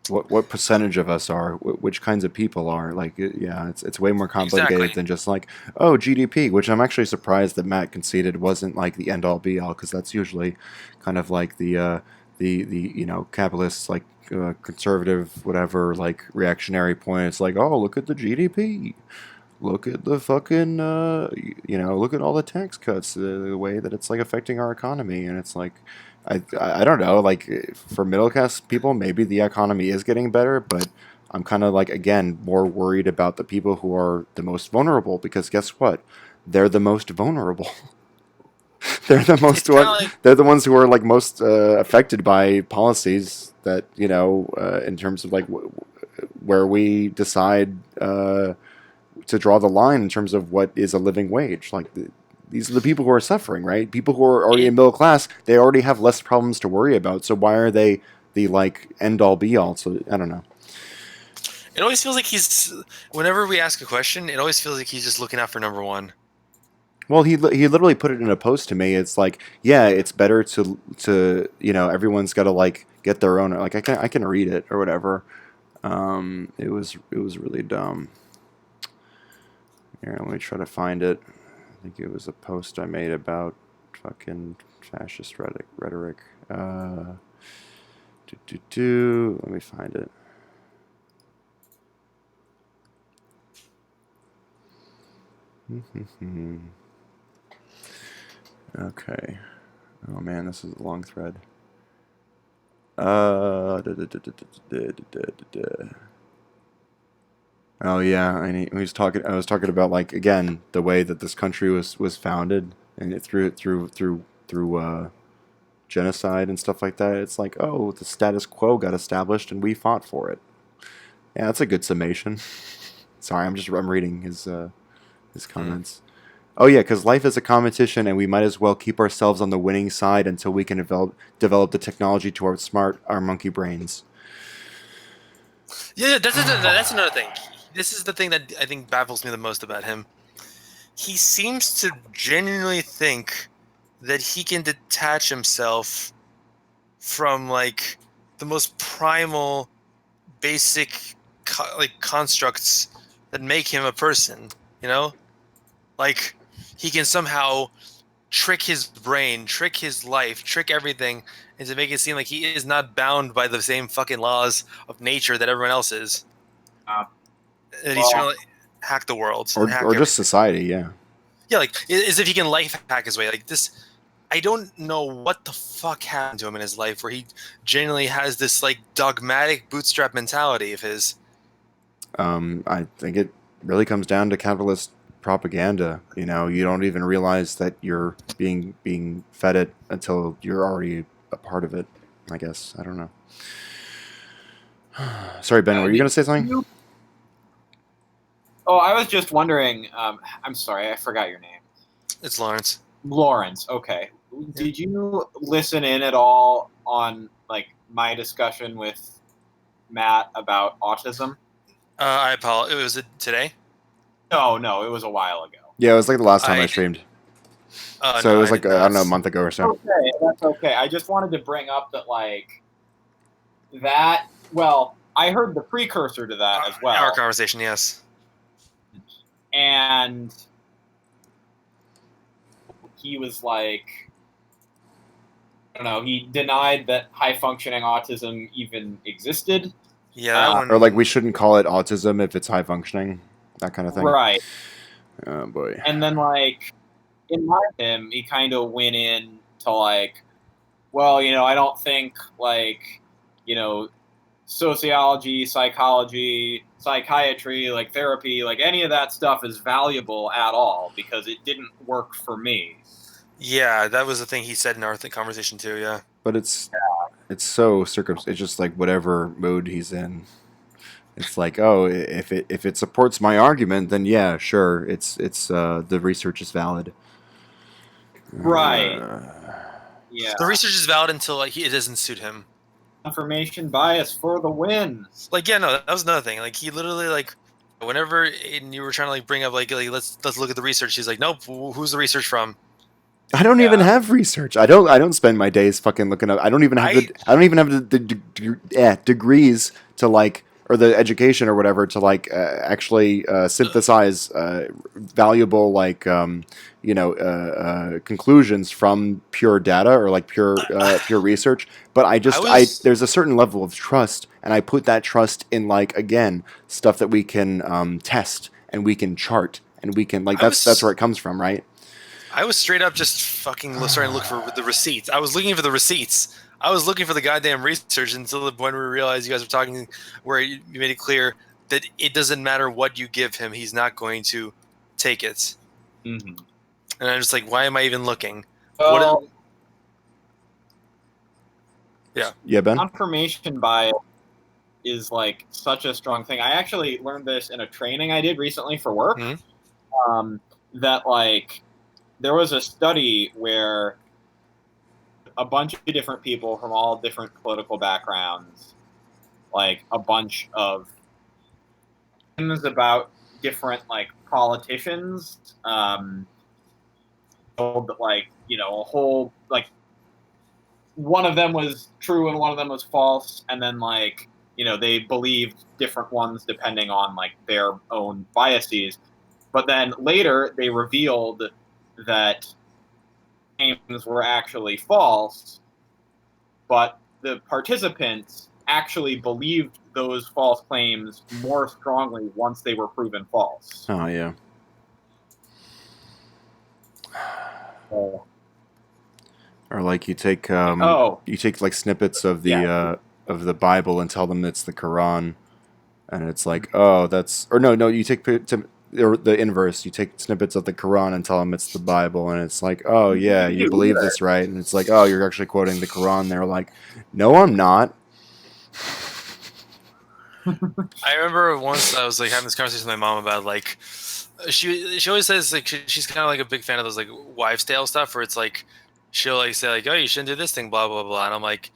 What percentage of us are? Which kinds of people are? Like, yeah, it's way more complicated than just like, oh, GDP, which I'm actually surprised that Matt conceded wasn't like the end all be all, because that's usually kind of like the capitalists like conservative whatever like reactionary point. It's like, oh, look at the GDP, look at the fucking look at all the tax cuts, the way that it's like affecting our economy. And it's like I don't know, like for middle class people maybe the economy is getting better, but I'm kind of like again more worried about the people who are the most vulnerable, because guess what, they're the most vulnerable. They're the most It's kinda one, like- they're the ones who are like most affected by policies that in terms of like where we decide to draw the line in terms of what is a living wage. Like these are the people who are suffering, right? People who are already in middle class, they already have less problems to worry about. So why are they the like end all be all? So I don't know. It always feels like whenever we ask a question, it always feels like he's just looking out for number one. Well, he literally put it in a post to me. It's like, yeah, it's better to everyone's got to like get their own. Like I can read it or whatever. It was really dumb. Here, let me try to find it. I think it was a post I made about fucking fascist rhetoric. Let me find it. Okay. Oh man, this is a long thread. Oh yeah, and he was talking. I was talking about like again the way that this country was founded, and through genocide and stuff like that. It's like, oh, the status quo got established, and we fought for it. Yeah, that's a good summation. Sorry, I'm reading his comments. Oh yeah, because life is a competition, and we might as well keep ourselves on the winning side until we can develop the technology to outsmart our monkey brains. Yeah, that's another thing. This is the thing that I think baffles me the most about him. He seems to genuinely think that he can detach himself from like the most primal, basic constructs that make him a person. You know, like he can somehow trick his brain, trick his life, trick everything, and to make it seem like he is not bound by the same fucking laws of nature that everyone else is. And he's trying to like, hack the world or and hack just everything. society. Yeah. Yeah, like as if he can life hack his way. Like this, I don't know what the fuck happened to him in his life where he genuinely has this like dogmatic bootstrap mentality of his. I think it really comes down to capitalist propaganda. You know, you don't even realize that you're being fed it until you're already a part of it. I guess I don't know. Sorry, Ben. Were you gonna say something? Oh, I was just wondering. I'm sorry, I forgot your name. It's Lawrence. Lawrence. Okay. Did you listen in at all on like my discussion with Matt about autism? I apologize. Was it today? No, it was a while ago. Yeah, it was like the last time I I- streamed. So No, it was I like did I don't not. know, a month ago or so. Okay, that's okay. I just wanted to bring up that like that. Well, I heard the precursor to that as well. Our conversation, yes. And he was like, I don't know, he denied that high functioning autism even existed. Yeah, that one. Or like we shouldn't call it autism if it's high functioning, that kind of thing. Right. Oh boy. And then like in my him, he kind of went in to like, well, I don't think like, sociology, psychology, psychiatry, like therapy, like any of that stuff is valuable at all because it didn't work for me. Yeah, that was the thing he said in our conversation too. Yeah. But it's so it's just like whatever mood he's in. It's like, oh, if it supports my argument, then yeah, sure, it's the research is valid. Right. Yeah. The research is valid until like it doesn't suit him. Confirmation bias for the win. Like yeah, no, that was another thing. Like he literally like whenever you were trying to like bring up like let's look at the research. He's like, nope. Who's the research from? I don't even have research. I don't spend my days fucking looking up. I don't even have the degrees to like, or the education or whatever to like actually synthesize valuable like conclusions from pure data or like pure research. But there's a certain level of trust, and I put that trust in like again stuff that we can test and we can chart and we can like that's where it comes from, right? I was straight up just fucking starting to look for the receipts. I was looking for the receipts. I was looking for the goddamn research until the point where we realized you guys were talking, where you made it clear that it doesn't matter what you give him, he's not going to take it. Mm-hmm. And I'm just like, why am I even looking? Well, Yeah, Ben. confirmation bias is like such a strong thing. I actually learned this in a training I did recently for work. Mhm. That like there was a study where a bunch of different people from all different political backgrounds, like a bunch of things about different like politicians, like a whole like one of them was true and one of them was false, and then like they believed different ones depending on like their own biases. But then later they revealed that claims were actually false, but the participants actually believed those false claims more strongly once they were proven false. Oh yeah. Or like you take like snippets of the Bible and tell them it's the Quran, and it's like, oh, that's, or no, you take or the inverse. You take snippets of the Quran and tell them it's the Bible, and it's like, oh yeah, you believe this, right? And it's like, oh, you're actually quoting the Quran. They're like, no, I'm not. I remember once I was like having this conversation with my mom about like she always says like she's kind of like a big fan of those like wives' tale stuff where it's like she'll like say like, oh, you shouldn't do this thing, blah blah blah, and I'm like,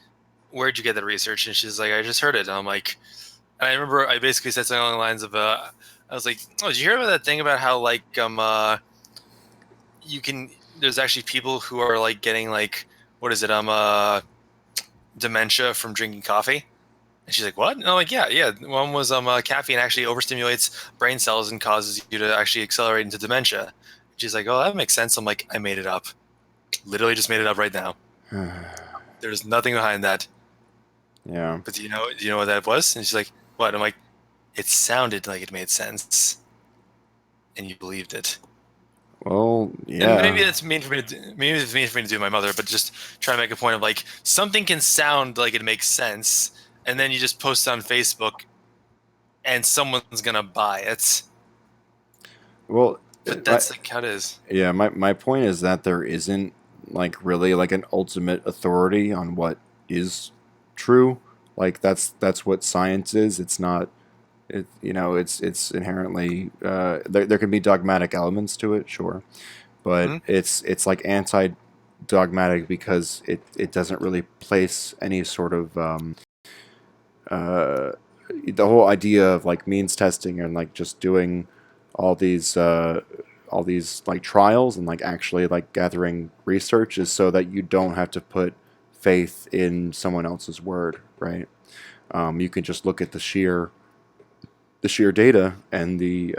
where'd you get that research? And she's like, I just heard it. And I'm like, and I remember I basically said something along the lines of I was like, oh, did you hear about that thing about how like you can there's actually people who are like getting like what is it dementia from drinking coffee? And she's like, what? And I'm like, yeah. One was caffeine actually overstimulates brain cells and causes you to actually accelerate into dementia. And she's like, oh, that makes sense. I'm like, I made it up. Literally just made it up right now. There's nothing behind that. Yeah. But do you know what that was? And she's like, what? I'm like, it sounded like it made sense. And you believed it. Well, yeah. And maybe it's mean for me to do my mother, but just try to make a point of like something can sound like it makes sense, and then you just post it on Facebook, and someone's gonna buy it. Well, but that's like how it is. Yeah, my point is that there isn't like really like an ultimate authority on what is true. Like that's what science is. It's not. It's inherently there can be dogmatic elements to it, sure, but it's like anti-dogmatic because it doesn't really place any sort of the whole idea of like means testing and like just doing all these like trials and like actually like gathering research is so that you don't have to put faith in someone else's word, right? You can just look at the sheer data and the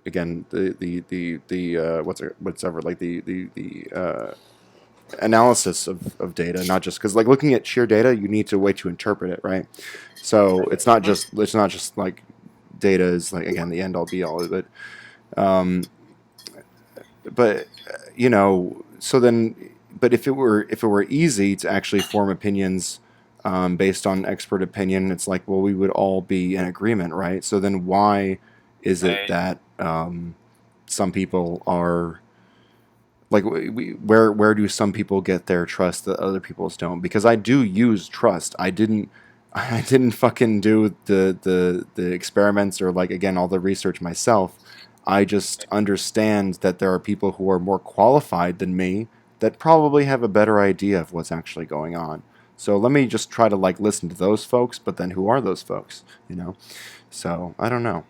again the whatsoever like the analysis of data, not just because like looking at sheer data you need a way to interpret it, right? So it's not just like data is like again the end all be all, but so then but if it were easy to actually form opinions based on expert opinion, it's like, well, we would all be in agreement, right? So then why is it that some people are like, where do some people get their trust that other people's don't? Because I do use trust. I didn't fucking do the experiments or like again all the research myself. I just understand that there are people who are more qualified than me that probably have a better idea of what's actually going on. So let me just try to like listen to those folks, but then who are those folks, So I don't know.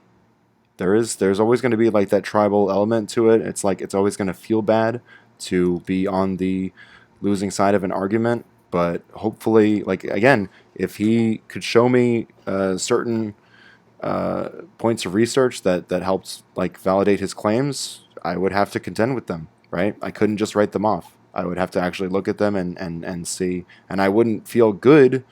There's always going to be like that tribal element to it. It's like it's always going to feel bad to be on the losing side of an argument, but hopefully, like again, if he could show me certain points of research that helped like validate his claims, I would have to contend with them, right? I couldn't just write them off. I would have to actually look at them and see, and I wouldn't feel good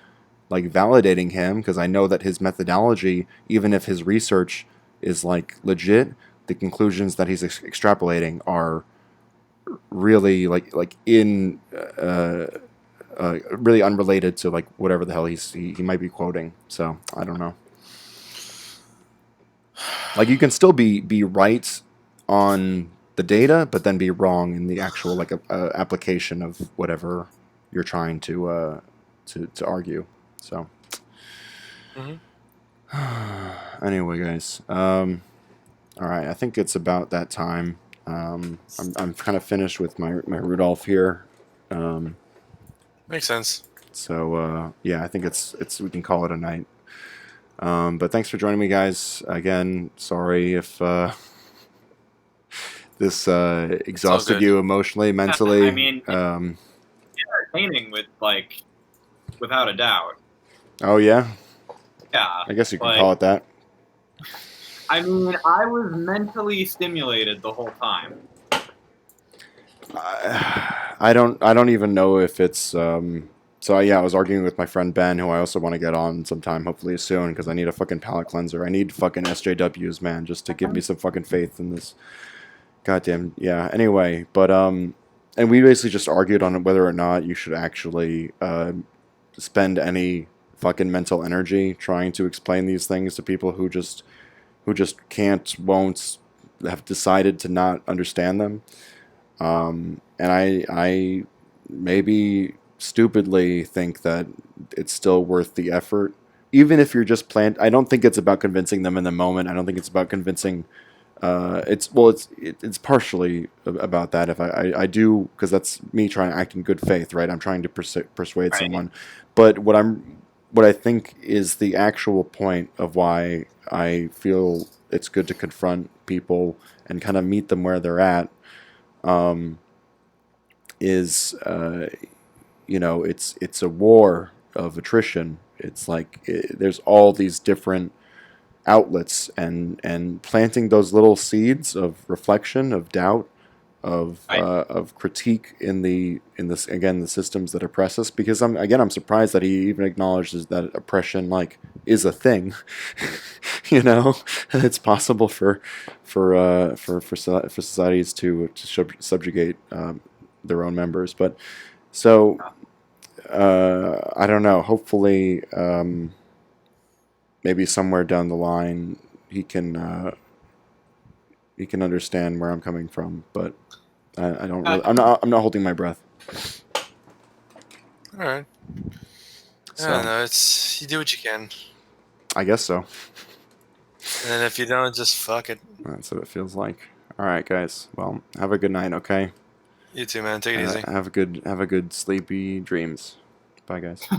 like validating him because I know that his methodology, even if his research is like legit, the conclusions that he's extrapolating are really like in really unrelated to like whatever the hell he might be quoting. So I don't know. Like you can still be right on the data, but then be wrong in the actual like application of whatever you're trying to argue. So Mhm. anyway, guys, all right, I think it's about that time. I'm kind of finished with my Rudolph here. Makes sense. So yeah, I think it's we can call it a night. But thanks for joining me, guys. Again, sorry if this exhausted good. you emotionally, mentally. I mean, entertaining without a doubt. Oh yeah, Yeah. I guess you could Like- call it that. I mean, I was mentally stimulated the whole time. I don't even know if it's so yeah, I was arguing with my friend Ben, who I also want to get on sometime, hopefully soon, because I need a fucking palate cleanser. I need fucking SJWs, man, just to give me some fucking faith in this goddamn, yeah. Anyway, but and we basically just argued on whether or not you should actually spend any fucking mental energy trying to explain these things to people who just won't, have decided to not understand them. And I maybe stupidly think that it's still worth the effort, even if you're just I don't think it's about convincing them in the moment. I don't think it's about convincing. It's partially about that. If I do, because that's me trying to act in good faith, right? I'm trying to persuade Right. someone. But what I think is the actual point of why I feel it's good to confront people and kind of meet them where they're at. Is it's a war of attrition. It's like there's all these different outlets, and planting those little seeds of reflection, of doubt, of Right. of critique in this, again, the systems that oppress us. Because I'm surprised that he even acknowledges that oppression is a thing. It's possible for societies to subjugate their own members. But so I don't know. Hopefully, maybe somewhere down the line he can understand where I'm coming from. But I don't really. I'm not holding my breath. All right. So I don't know. It's you do what you can, I guess so. and if you don't, just fuck it. That's what it feels like. All right, guys. Well, have a good night. Okay. You too, man. Take it easy. Have a good sleepy dreams. Bye, guys.